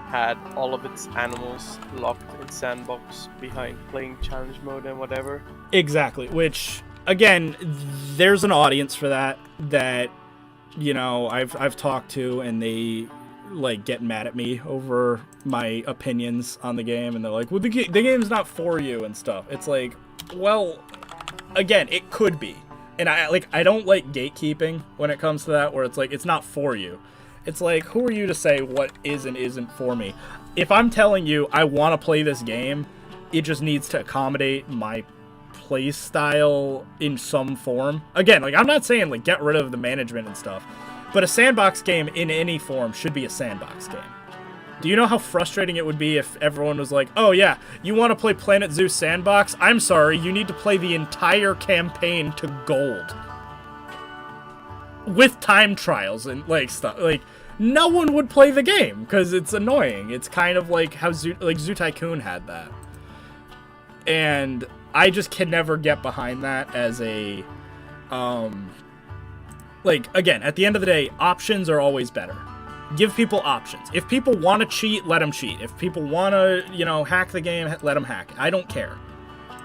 had all of its animals locked in sandbox behind playing challenge mode and whatever. Exactly, which, again, there's an audience for that, I've talked to, and they, like, get mad at me over my opinions on the game, and they're like, well, the game's not for you and stuff. It's like, well, again, it could be. And I don't like gatekeeping when it comes to that, where it's like, it's not for you. It's like, who are you to say what is and isn't for me? If I'm telling you I want to play this game, it just needs to accommodate my play style in some form. Again, like, I'm not saying, like, get rid of the management and stuff, but a sandbox game in any form should be a sandbox game. Do you know how frustrating it would be if everyone was like, oh yeah, you want to play Planet Zoo Sandbox? I'm sorry, you need to play the entire campaign to gold. With time trials and, like, stuff. Like, no one would play the game, because it's annoying. It's kind of like how Zoo Tycoon had that. And I just can never get behind that as a... like, again, at the end of the day, options are always better. Give people options. If people want to cheat, let them cheat. If people want to, hack the game, let them hack. I don't care.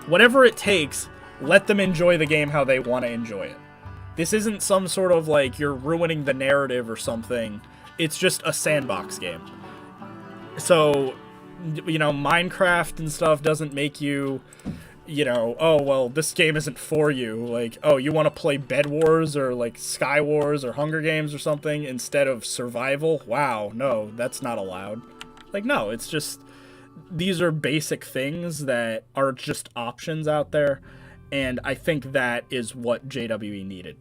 Whatever it takes, let them enjoy the game how they want to enjoy it. This isn't some sort of, like, you're ruining the narrative or something. It's just a sandbox game. So, Minecraft and stuff doesn't make you... oh, well, this game isn't for you. Like, oh, you want to play Bed Wars or, like, Sky Wars or Hunger Games or something instead of survival? Wow, no, that's not allowed. Like, no, it's just, these are basic things that are just options out there, and I think that is what JWE needed.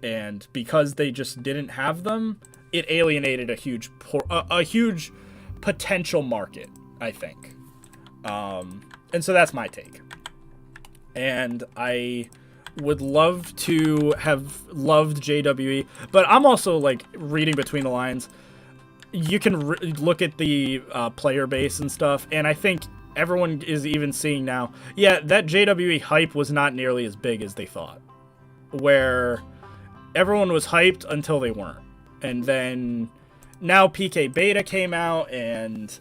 And because they just didn't have them, it alienated a huge potential market, I think. And so that's my take. And I would love to have loved JWE, but I'm also, like, reading between the lines. You can look at the player base and stuff, and I think everyone is even seeing now, yeah, that JWE hype was not nearly as big as they thought. Where everyone was hyped until they weren't. And then now PK Beta came out, and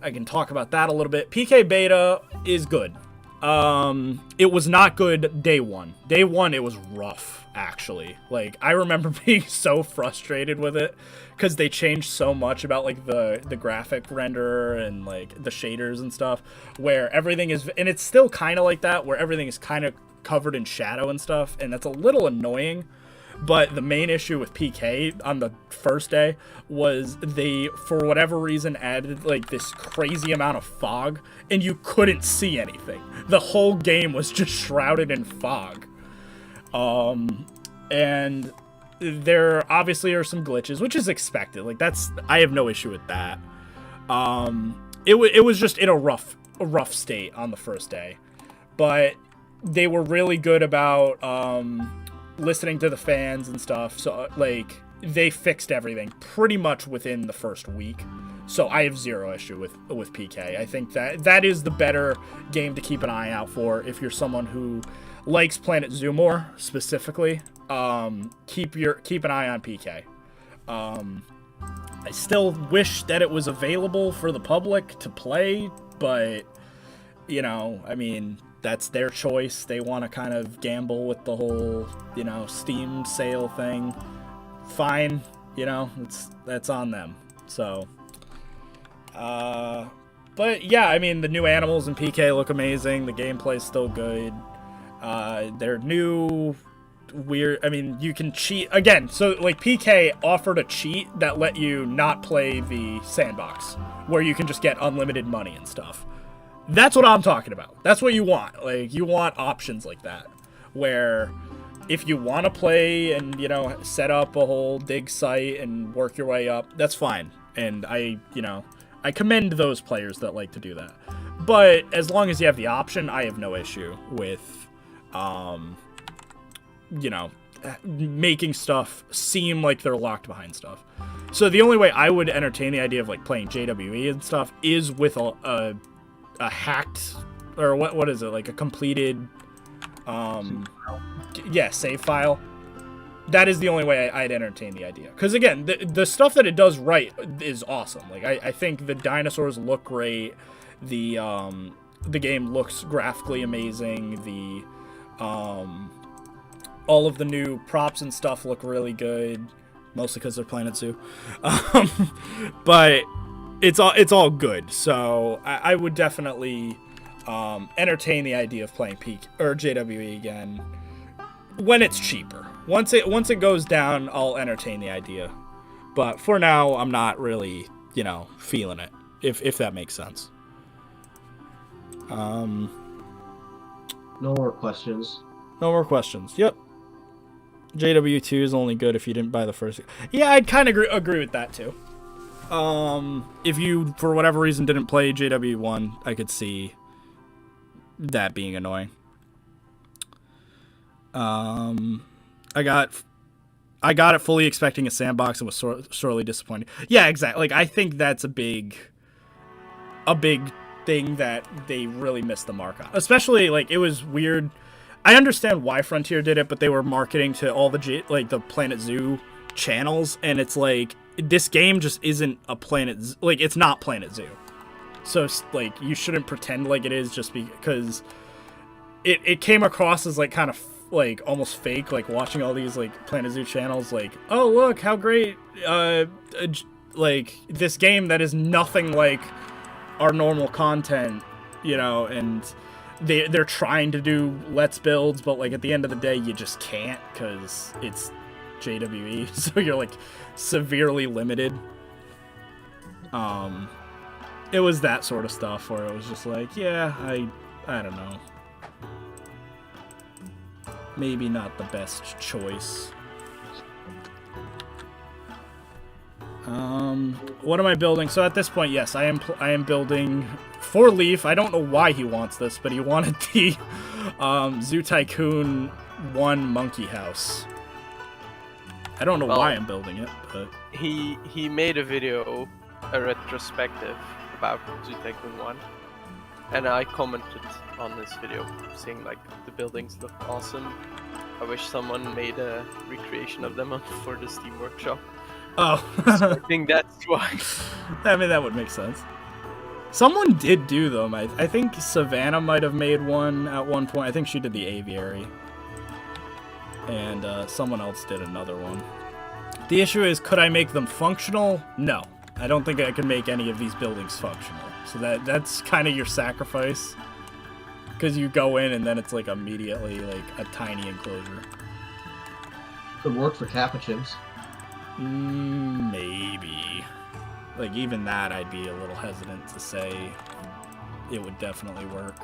I can talk about that a little bit. PK Beta is good. It was not good day one. Day one, it was rough, actually. Like, I remember being so frustrated with it, because they changed so much about, like, the graphic renderer and, like, the shaders and stuff, where everything is, and it's still kind of like that, where everything is kind of covered in shadow and stuff, and that's a little annoying. But the main issue with PK on the first day was they, for whatever reason, added like this crazy amount of fog, and you couldn't see anything. The whole game was just shrouded in fog. And there obviously are some glitches, which is expected. Like I have no issue with that. It was just in a rough state on the first day, but they were really good about listening to the fans and stuff. So like they fixed everything pretty much within the first week. So I have zero issue with PK. I think that is the better game to keep an eye out for if you're someone who likes Planet Zoo more specifically. Keep an eye on PK. I still wish that it was available for the public to play, but you know, I mean, that's their choice. They want to kind of gamble with the whole, you know, Steam sale thing. Fine, you know, that's on them. So, but yeah, I mean, the new animals in PK look amazing. The gameplay's still good. They're new, weird. I mean, you can cheat again. So like PK offered a cheat that let you not play the sandbox, where you can just get unlimited money and stuff. That's what I'm talking about. That's what you want. Like, you want options like that, where if you want to play and, you know, set up a whole dig site and work your way up, that's fine. And I commend those players that like to do that. But as long as you have the option, I have no issue with, you know, making stuff seem like they're locked behind stuff. So the only way I would entertain the idea of, like, playing JWE and stuff is with a hacked, or what is it, like a completed save file. That is the only way I'd entertain the idea, because again, the stuff that it does right is awesome. Like I think the dinosaurs look great, the game looks graphically amazing, the all of the new props and stuff look really good, mostly because they're Planet Zoo. But it's all good, so I would definitely entertain the idea of playing Peak or JWE again when it's cheaper. Once it goes down, I'll entertain the idea. But for now, I'm not really, you know, feeling it, if that makes sense. No more questions. No more questions. Yep. JW2 is only good if you didn't buy the first. Yeah, I'd kind of agree with that too. If you, for whatever reason, didn't play JW1, I could see that being annoying. I got it fully expecting a sandbox and was sorely disappointed. Yeah, exactly. Like, I think that's a big thing that they really missed the mark on. Especially, like, it was weird. I understand why Frontier did it, but they were marketing to all the Planet Zoo channels, and it's like, this game just isn't a it's not Planet Zoo. So, like, you shouldn't pretend like it is just because it came across as, like, kind of, like, almost fake, like, watching all these, like, Planet Zoo channels, like, oh, look, how great, like, this game that is nothing like our normal content, you know, and they're trying to do Let's Builds, but, like, at the end of the day, you just can't, because it's JWE, so you're, like, severely limited. It was that sort of stuff where it was just like, yeah, I don't know. Maybe not the best choice. What am I building? So at this point, yes, I am building for Leaf. I don't know why he wants this, but he wanted the Zoo Tycoon 1 monkey house. I don't know why I'm building it, but he made a video, a retrospective about Zoo Tycoon 1, and I commented on this video saying, like, the buildings look awesome. I wish someone made a recreation of them for the Steam Workshop. Oh. So I think that's why. I mean, that would make sense. Someone did do them. I think Savannah might have made one at one point. I think she did the aviary. And someone else did another one. The issue is, could I make them functional? No. I don't think I can make any of these buildings functional. So that's kind of your sacrifice. Because you go in and then it's like immediately like a tiny enclosure. Could work for capuchins. Maybe. Like even that I'd be a little hesitant to say it would definitely work.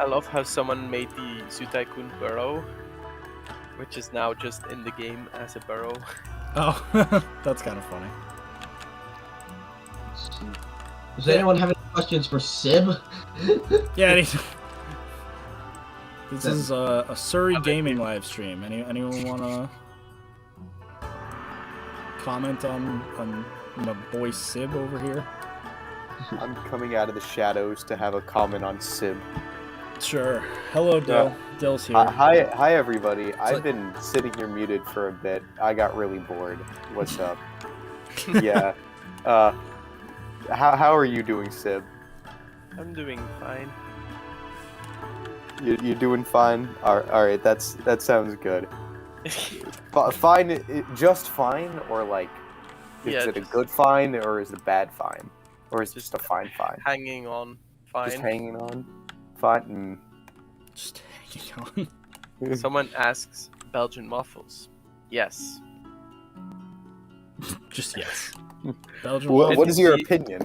I love how someone made the Zoo Tycoon burrow, which is now just in the game as a burrow. Oh, that's kind of funny. Does anyone have any questions for Sib? Yeah, this is a Surrey gaming live stream. Anyone want to comment on my boy Sib over here? I'm coming out of the shadows to have a comment on Sib. Sure. Hello, Dill. Dill's here. Hi, everybody. I've been sitting here muted for a bit. I got really bored. What's up? Yeah. How are you doing, Sib? I'm doing fine. You're doing fine? Alright, that sounds good. Fine, just fine? Or like, is it a good fine, or is it a bad fine? Or is it just a fine fine? Hanging on. Fine. Just hanging on? Fine. Just hanging on. Someone asks, Belgian waffles. Yes. Just yes. Belgian what is your opinion?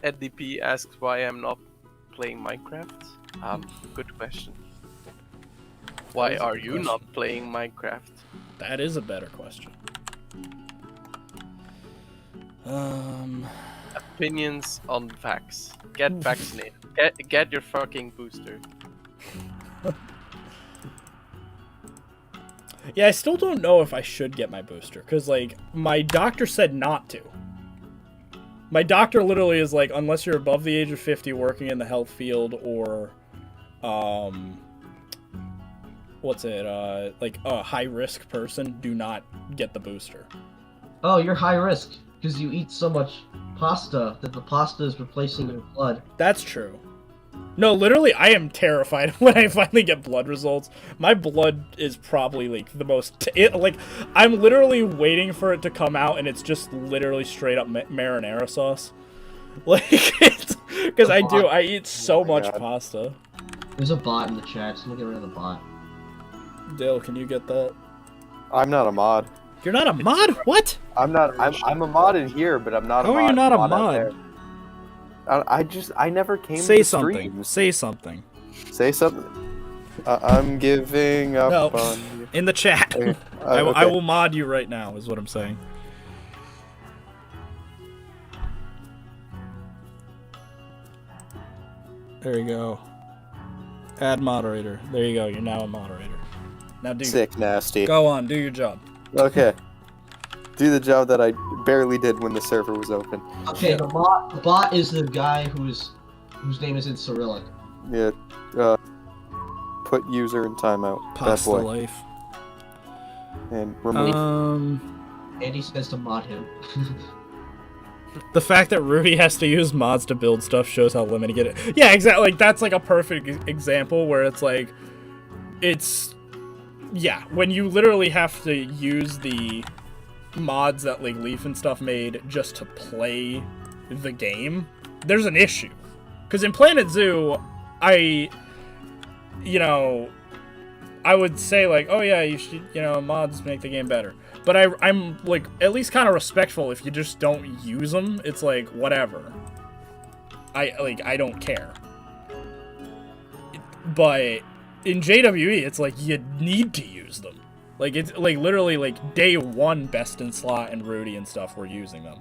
EdDP asks why I'm not playing Minecraft. Good question. Why are you not playing Minecraft? That is a better question. Opinions on facts. Get vaccinated. Get your fucking booster. Yeah, I still don't know if I should get my booster, because, like, my doctor said not to. My doctor literally is like, unless you're above the age of 50 working in the health field, or, like a high-risk person, do not get the booster. Oh, you're high risk, because you eat so much pasta that the pasta is replacing your blood. That's true. No, literally, I am terrified when I finally get blood results. My blood is probably, like, the most... I'm literally waiting for it to come out, and it's just literally straight-up marinara sauce. Like, because I eat so much pasta. There's a bot in the chat, so I'm gonna get rid of the bot. Dale, can you get that? I'm not a mod. You're not a mod? What? I'm a mod in here, but I'm not a mod. How are you not a mod? I never came Say to something. streams. Say something. Say something. I'm giving up on you. In the chat. Okay. I will mod you right now, is what I'm saying. There you go. Add moderator. There you go. You're now a moderator. Now do Sick, nasty. Go on. Do your job. Okay. Do the job that I barely did when the server was open. Okay, the bot is the guy whose name is in Cyrillic. Yeah. Put user in timeout. Pasta life. And remove. Andy says to mod him. The fact that Rudy has to use mods to build stuff shows how limited it is. Yeah, exactly. Like, that's like a perfect example where it's like, yeah, when you literally have to use the mods that like Leaf and stuff made just to play the game, there's an issue. Because in Planet Zoo, I would say like, oh yeah, you should, mods make the game better. But I'm like at least kind of respectful if you just don't use them. It's like whatever. I don't care. But in JWE, it's like you need to use them. Like, it's like literally like day one, Best in Slot and Rudy and stuff were using them.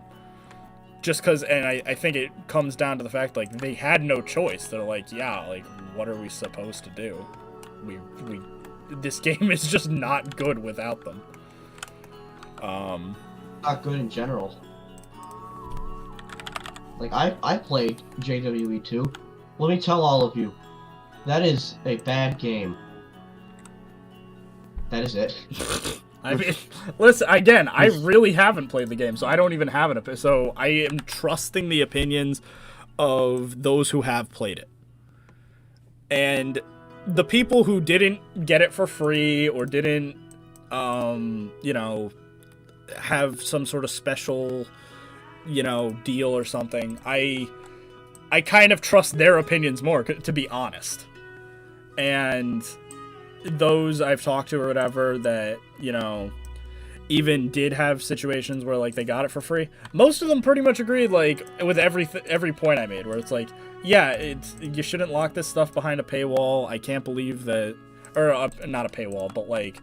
Just because, and I think it comes down to the fact like they had no choice. They're like, yeah, like what are we supposed to do? This game is just not good without them. Not good in general. Like I played JWE 2. Let me tell all of you, that is a bad game. That is it. I mean, listen, again, I really haven't played the game, so I don't even have an opinion. So I am trusting the opinions of those who have played it. And the people who didn't get it for free or didn't, you know, have some sort of special, you know, deal or something, I kind of trust their opinions more, to be honest. And those I've talked to or whatever that, you know, even did have situations where, like, they got it for free, most of them pretty much agreed, like, with every point I made, where it's like, yeah, you shouldn't lock this stuff behind a paywall. I can't believe that, or not a paywall, but, like,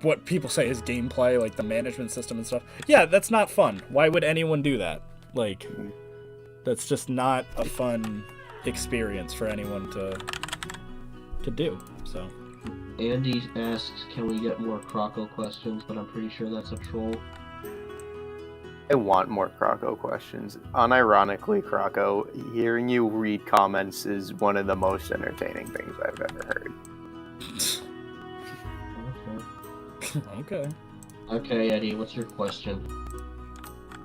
what people say is gameplay, like the management system and stuff. Yeah, that's not fun. Why would anyone do that? Like, that's just not a fun experience for anyone to do. So Andy asks, can we get more Croco questions? But I'm pretty sure that's a troll. I want more Croco questions. Unironically, Croco, hearing you read comments is one of the most entertaining things I've ever heard. Okay. Okay, Eddie, what's your question?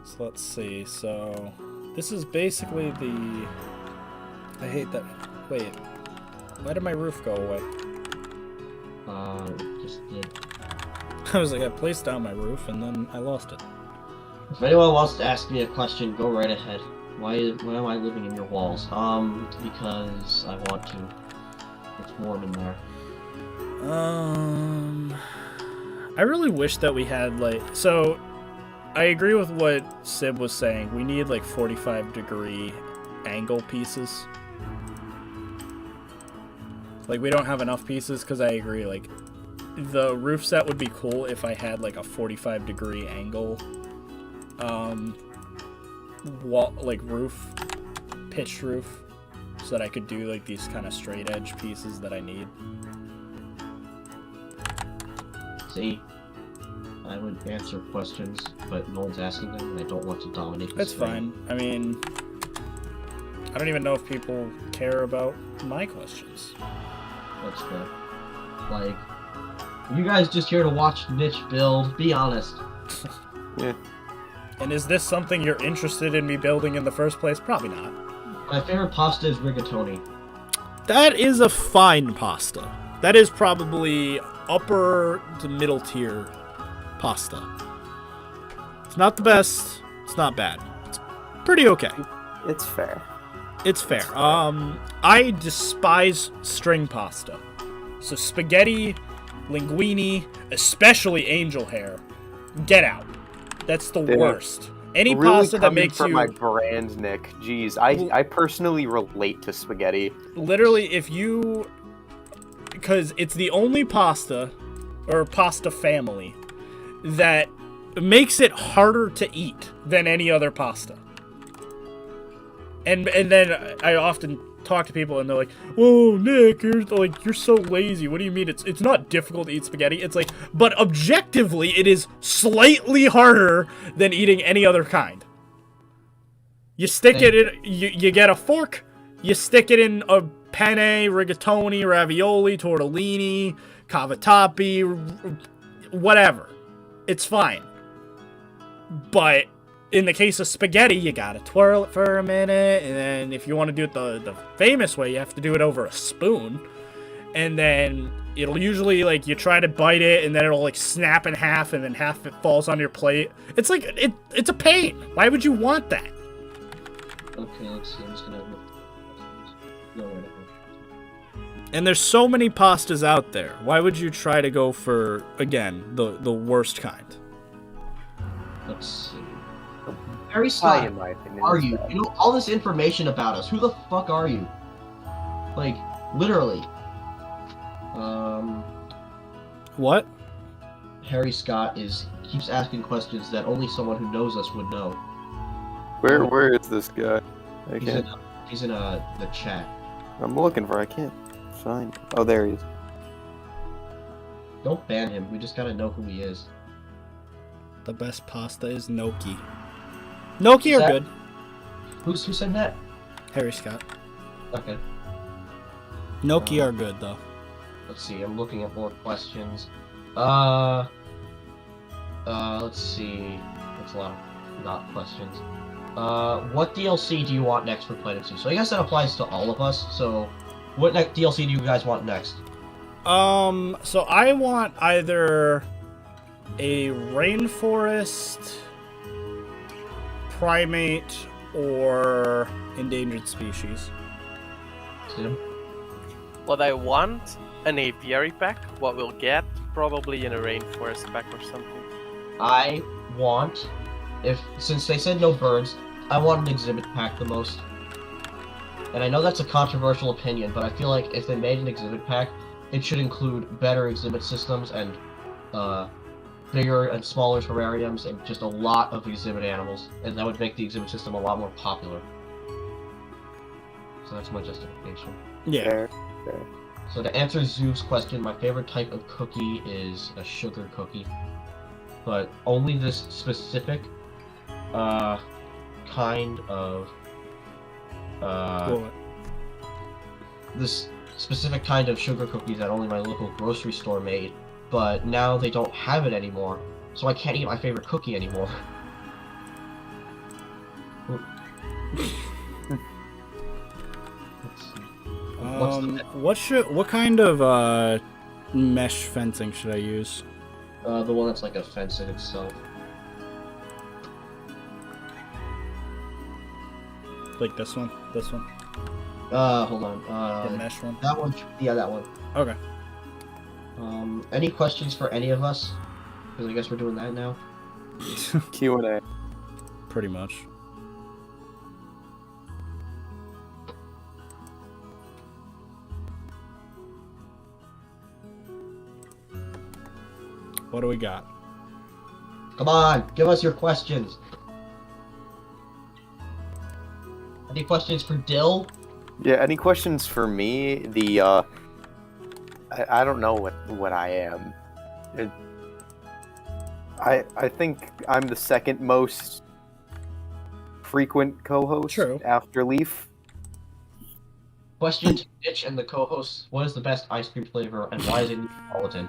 So let's see. So this is basically the... I hate that... Wait. Why did my roof go away? Just did. I was like, I placed down my roof and then I lost it. If anyone wants to ask me a question, go right ahead. Why am I living in your walls? Because I want to. It's warm in there. I really wish that we had, like... So, I agree with what Sib was saying. We need, like, 45-degree angle pieces. Like, we don't have enough pieces, because I agree, like, the roof set would be cool if I had, like, a 45-degree angle, wall, like, roof, pitched roof, so that I could do, like, these kind of straight-edge pieces that I need. See, I would answer questions, but no one's asking them, and I don't want to dominate the That's stream. fine. I mean, I don't even know if people care about my questions. That's fair. Like, you guys just here to watch Mitch build, be honest. Yeah. And is this something you're interested in me building in the first place? Probably not. My favorite pasta is rigatoni. That is a fine pasta. That is probably upper to middle tier pasta. It's not the best. It's not bad. It's pretty okay. It's fair. It's fair. I despise string pasta. So spaghetti, linguine, especially angel hair, get out. That's the worst. Any really pasta that makes for you... my brand, Nick. Jeez, I personally relate to spaghetti. Literally, if you... Because it's the only pasta, or pasta family, that makes it harder to eat than any other pasta. And then I often talk to people and they're like, "Whoa, Nick, you're so lazy. What do you mean it's not difficult to eat spaghetti?" It's like, but objectively, it is slightly harder than eating any other kind. You stick it in, you get a fork, you stick it in a penne, rigatoni, ravioli, tortellini, cavatappi, whatever. It's fine. But in the case of spaghetti, you gotta twirl it for a minute, and then if you want to do it the famous way, you have to do it over a spoon. And then it'll usually, like, you try to bite it, and then it'll, like, snap in half, and then half it falls on your plate. It's like, it's a pain. Why would you want that? Okay, let's see. I'm just gonna go right ahead. And there's so many pastas out there. Why would you try to go for, again, the worst kind? Let's see. Harry Scott, in my opinion, are you? You know all this information about us. Who the fuck are you? Like, literally. What? Harry Scott keeps asking questions that only someone who knows us would know. Where is this guy? I can't. He's in the chat. I'm looking for. I can't find. Oh, there he is. Don't ban him. We just gotta know who he is. The best pasta is gnocchi. Gnocchi are good. Who said that? Harry Scott. Okay. Gnocchi are good, though. Let's see. I'm looking at more questions. Let's see. That's a lot of not questions. What DLC do you want next for Planet Zoo? So I guess that applies to all of us. So, what DLC do you guys want next? So I want either a rainforest, primate, or endangered species. Tim? What I want, an apiary pack. What we'll get, probably in a rainforest pack or something. I want, since they said no birds, I want an exhibit pack the most. And I know that's a controversial opinion, but I feel like if they made an exhibit pack, it should include better exhibit systems and bigger and smaller terrariums and just a lot of exhibit animals, and that would make the exhibit system a lot more popular. So that's my justification. Yeah. Fair. So to answer Zoo's question, my favorite type of cookie is a sugar cookie, but only this specific kind of this specific kind of sugar cookies that only my local grocery store made, but now they don't have it anymore, so I can't eat my favorite cookie anymore. What kind of mesh fencing should I use? The one that's like a fence in itself. Like this one? This one? Hold on. The mesh one? That one? Yeah, that one. Okay. Any questions for any of us? Because I guess we're doing that now. Q&A. Pretty much. What do we got? Come on, give us your questions. Any questions for Dill? Yeah, any questions for me? I don't know what I am. I think I'm the second most frequent co-host. True. After Leaf. Question to Mitch and the co-hosts: what is the best ice cream flavor, and why is it Neapolitan?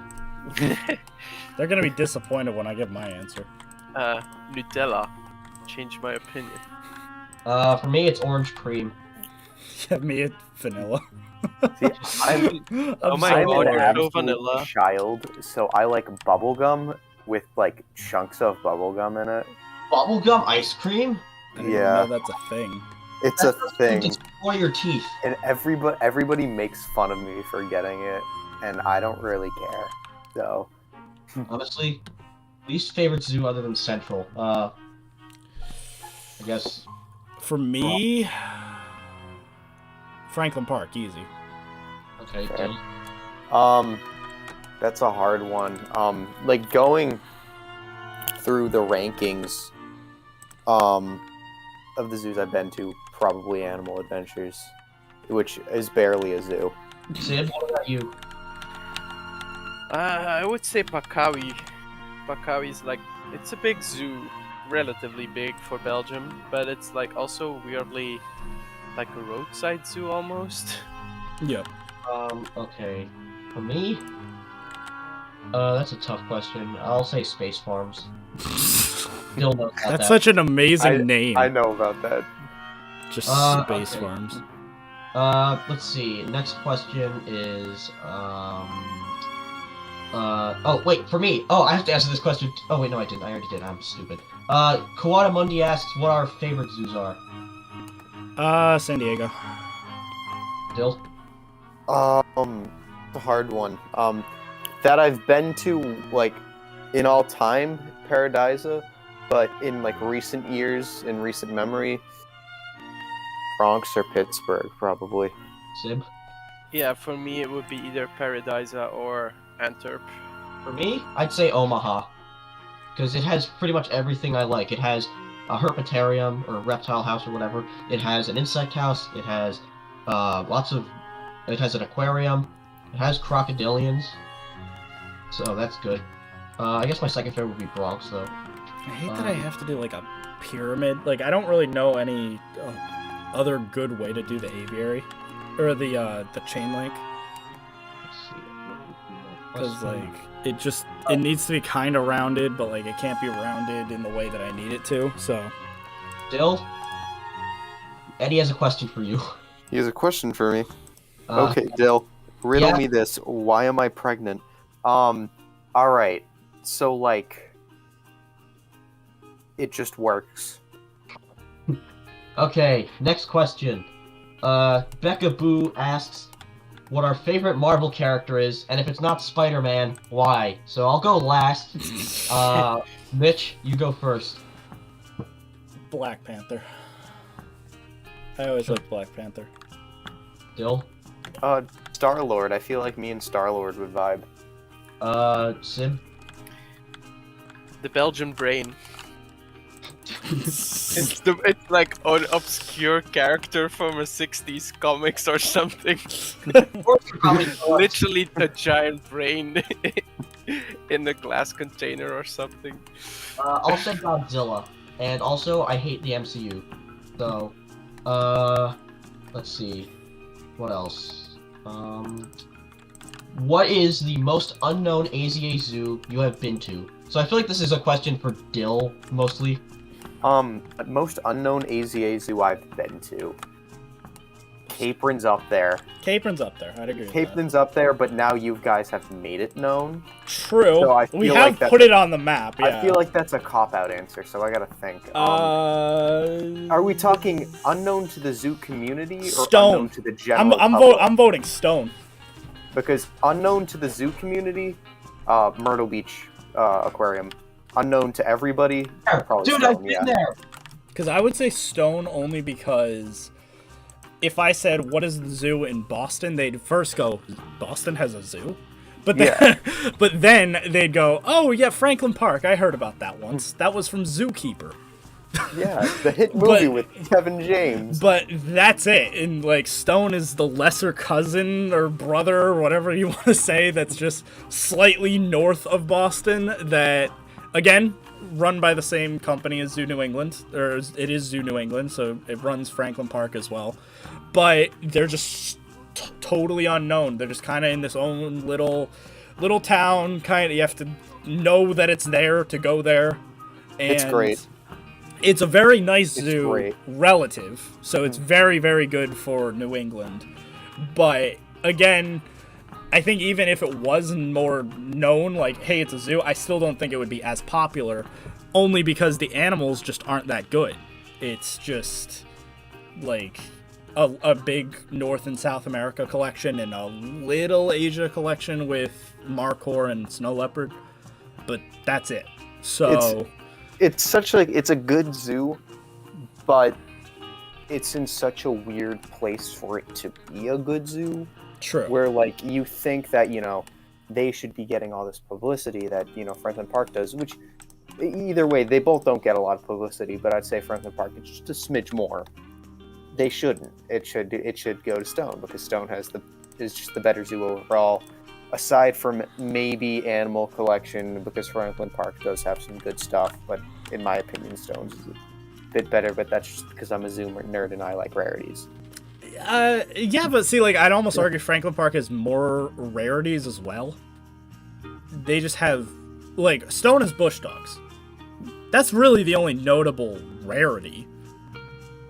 They're gonna be disappointed when I give my answer. Nutella. Change my opinion. For me, it's orange cream. Yeah, me, it's vanilla. See, I'm my god, an you're so absolute vanilla. child, so I like bubblegum with like chunks of bubblegum in it. Bubblegum ice cream? I didn't Yeah. even know that's a thing. It's a thing, Destroy your teeth. and everybody makes fun of me for getting it, and I don't really care. So Honestly, least favorite zoo other than Central. I guess. For me, Franklin Park, easy. Okay. Fair. Dill. That's a hard one. Like going through the rankings, of the zoos I've been to, probably Animal Adventures, which is barely a zoo. Sid, what about you? I would say Pakawi. Pakawi is like, it's a big zoo, relatively big for Belgium, but it's like also weirdly like a roadside zoo almost. Yep. Okay. For me? That's a tough question. I'll say Space Farms. Still knows about That's that. such an amazing name. I know about that. Just Space okay. Farms. Let's see. Next question is, oh, wait, for me. Oh, I have to answer this question. Oh, wait, no, I didn't. I already did. I'm stupid. Kawada Mundi asks what our favorite zoos are. San Diego. Dill? It's a hard one. That I've been to, like, in all time, Paradisa, but in, like, recent years, in recent memory, Bronx or Pittsburgh, probably. Sib? Yeah, for me it would be either Paradisa or Antwerp. For me, I'd say Omaha. Because it has pretty much everything I like. It has a herpetarium, or reptile house, or whatever. It has an insect house. It has, it has an aquarium. It has crocodilians. So that's good. I guess my second favorite would be Bronx, though. I hate that I have to do like a pyramid. Like, I don't really know any other good way to do the aviary or the chain link. Let's see. Because like it needs to be kind of rounded, but like it can't be rounded in the way that I need it to. So, Dill, Eddie has a question for you. He has a question for me. Okay, Dill. Riddle me this. Why am I pregnant? Alright. So, like... It just works. Okay, next question. Becca Boo asks what our favorite Marvel character is, and if it's not Spider-Man, why? So I'll go last. Mitch, you go first. Black Panther. I always liked Black Panther. Dill? Star-Lord. I feel like me and Star-Lord would vibe. Sim? The Belgian brain. It's like an obscure character from a 60s comics or something. Literally a giant brain in a glass container or something. I'll say Godzilla. And also, I hate the MCU. So, let's see. What else? What is the most unknown AZA zoo you have been to? So I feel like this is a question for Dill, mostly. Most unknown AZA zoo I've been to. Capron's up there. Capron's up there. I'd agree with that. Capron's up there, but now you guys have made it known. True. So we have put it on the map, yeah. I feel like that's a cop-out answer, so I gotta think. Are we talking unknown to the zoo community or Stone. unknown to the general I'm voting Stone. Because unknown to the zoo community, Myrtle Beach Aquarium. Unknown to everybody, probably Dude, Stone, I've been there! Because I would say Stone only because if I said, what is the zoo in Boston, they'd first go, Boston has a zoo? But then, but then they'd go, oh yeah, Franklin Park, I heard about that once. That was from Zookeeper. Yeah, the hit movie with Kevin James. But that's it. And like Stone is the lesser cousin or brother or whatever you want to say that's just slightly north of Boston that, again, run by the same company as Zoo New England, or it is Zoo New England, so it runs Franklin Park as well. But they're just totally unknown. They're just kind of in this own little town. Kind of, you have to know that it's there to go there. And it's great. It's a very nice zoo, relative. So it's very, very good for New England. But again, I think even if it was more known, like, hey, it's a zoo, I still don't think it would be as popular, only because the animals just aren't that good. It's just, like, a big North and South America collection and a little Asia collection with markhor and snow leopard, but that's it. So... It's such like, it's a good zoo, but it's in such a weird place for it to be a good zoo. True. Where, like, you think that, you know, they should be getting all this publicity that, you know, Franklin Park does, which, either way, they both don't get a lot of publicity, but I'd say Franklin Park is just a smidge more. They shouldn't. It should go to Stone, because Stone is just the better zoo overall, aside from maybe animal collection, because Franklin Park does have some good stuff, but in my opinion, Stone's is a bit better, but that's just because I'm a zoo nerd and I like rarities. Yeah, but see, like, I'd almost argue Franklin Park has more rarities as well. They just have, like, Stone has bush dogs. That's really the only notable rarity.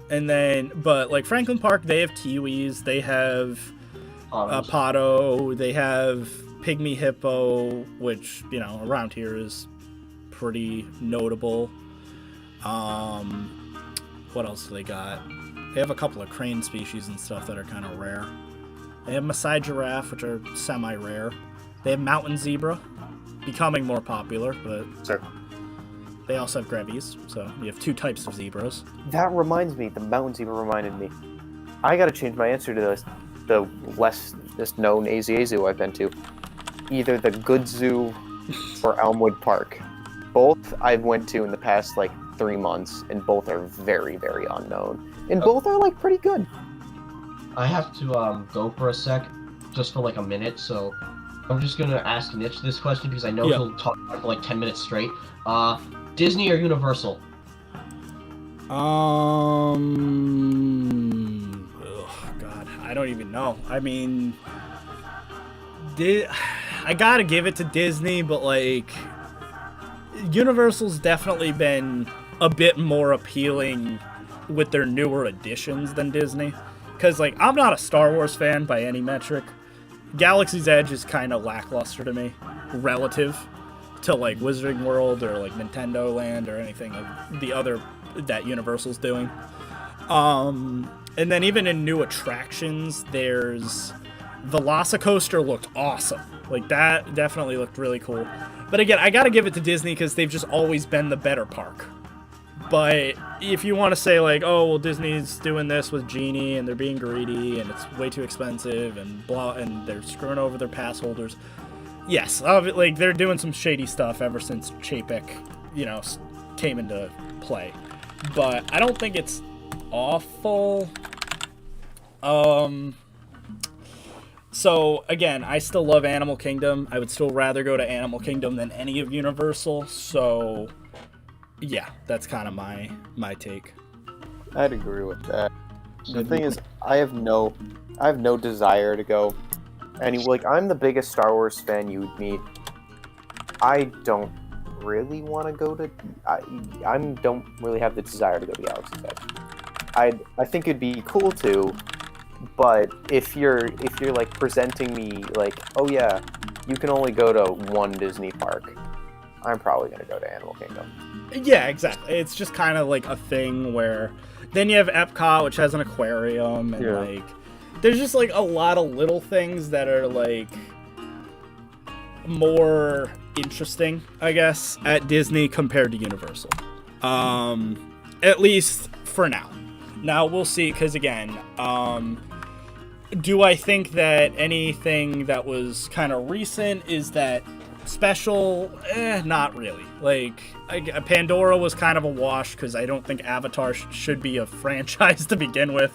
And then, but, like, Franklin Park, they have kiwis, they have Pato, they have pygmy hippo, which, you know, around here is pretty notable. What else do they got? They have a couple of crane species and stuff that are kind of rare. They have Maasai giraffe, which are semi-rare. They have mountain zebra, becoming more popular, but they also have grevies, so you have two types of zebras. That reminds me, the mountain zebra reminded me. I gotta change my answer to this. The less known AZA zoo I've been to. Either the Good Zoo or Elmwood Park. Both I've went to in the past, like, 3 months, and both are very, very unknown. And both are, like, pretty good. I have to go for a sec, just for like a minute, so I'm just gonna ask Mitch this question because I know he'll talk for like 10 minutes straight. Disney or Universal? Oh God, I don't even know. I mean, I gotta give it to Disney, but like, Universal's definitely been a bit more appealing with their newer additions than Disney. Because, like, I'm not a Star Wars fan by any metric. Galaxy's Edge is kind of lackluster to me, relative to, like, Wizarding World or, like, Nintendo Land or anything of the other that Universal's doing. And then even in new attractions, there's... Velocicoaster looked awesome. Like, that definitely looked really cool. But again, I gotta give it to Disney because they've just always been the better park. But if you want to say, like, oh, well, Disney's doing this with Genie and they're being greedy and it's way too expensive and blah, and they're screwing over their pass holders. Yes, like, they're doing some shady stuff ever since Chapek, you know, came into play. But I don't think it's awful. So, again, I still love Animal Kingdom. I would still rather go to Animal Kingdom than any of Universal. So, yeah, that's kind of my take. I'd agree with that. The thing is, I have no desire to go. Like, I'm the biggest Star Wars fan you would meet. I don't really want to go to... I don't really have the desire to go to Galaxy's Edge. I think it'd be cool to... But if you're like presenting me like, oh yeah, you can only go to one Disney park, I'm probably gonna go to Animal Kingdom. Yeah, exactly. It's just kind of like a thing where then you have Epcot, which has an aquarium, and like there's just like a lot of little things that are like more interesting, I guess, at Disney compared to Universal. At least for now. Now we'll see, because again, do I think that anything that was kind of recent is that special? Not really. Like, Pandora was kind of a wash, because I don't think Avatar should be a franchise to begin with.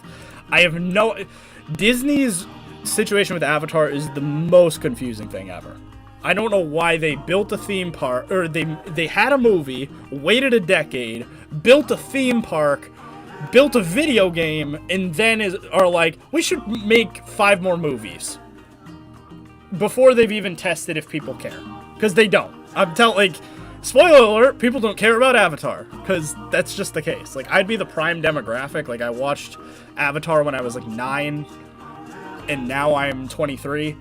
Disney's situation with Avatar is the most confusing thing ever. I don't know why they built a theme park, or they had a movie, waited a decade, built a theme park, built a video game, and then are like, we should make 5 more movies before they've even tested if people care, because they don't. Spoiler alert, people don't care about Avatar, because that's just the case. Like, I'd be the prime demographic. Like, I watched Avatar when I was like 9, and now I'm 23.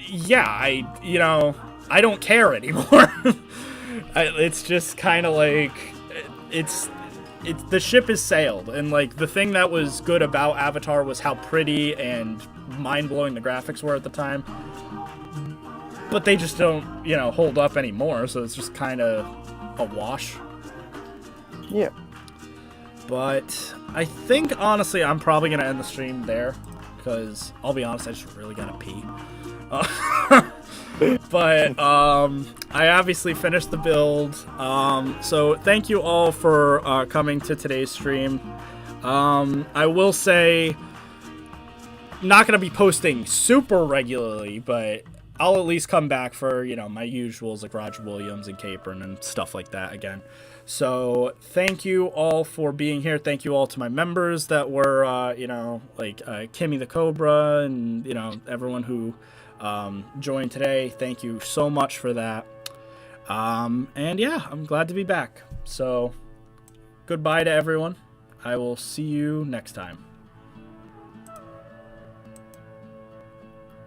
Yeah, I don't care anymore. It's just kind of like, the ship has sailed, and like the thing that was good about Avatar was how pretty and mind-blowing the graphics were at the time, but they just don't hold up anymore, so it's just kind of a wash. Yeah, but I think honestly I'm probably gonna end the stream there, because I'll be honest, I just really gotta pee. But I obviously finished the build, so thank you all for coming to today's stream. I will say, not gonna be posting super regularly, but I'll at least come back for my usuals like Roger Williams and Capron and stuff like that again. So thank you all for being here. Thank you all to my members that were Kimmy the Cobra and everyone who joined today. Thank you so much for that. And yeah, I'm glad to be back. So goodbye to everyone. I will see you next time.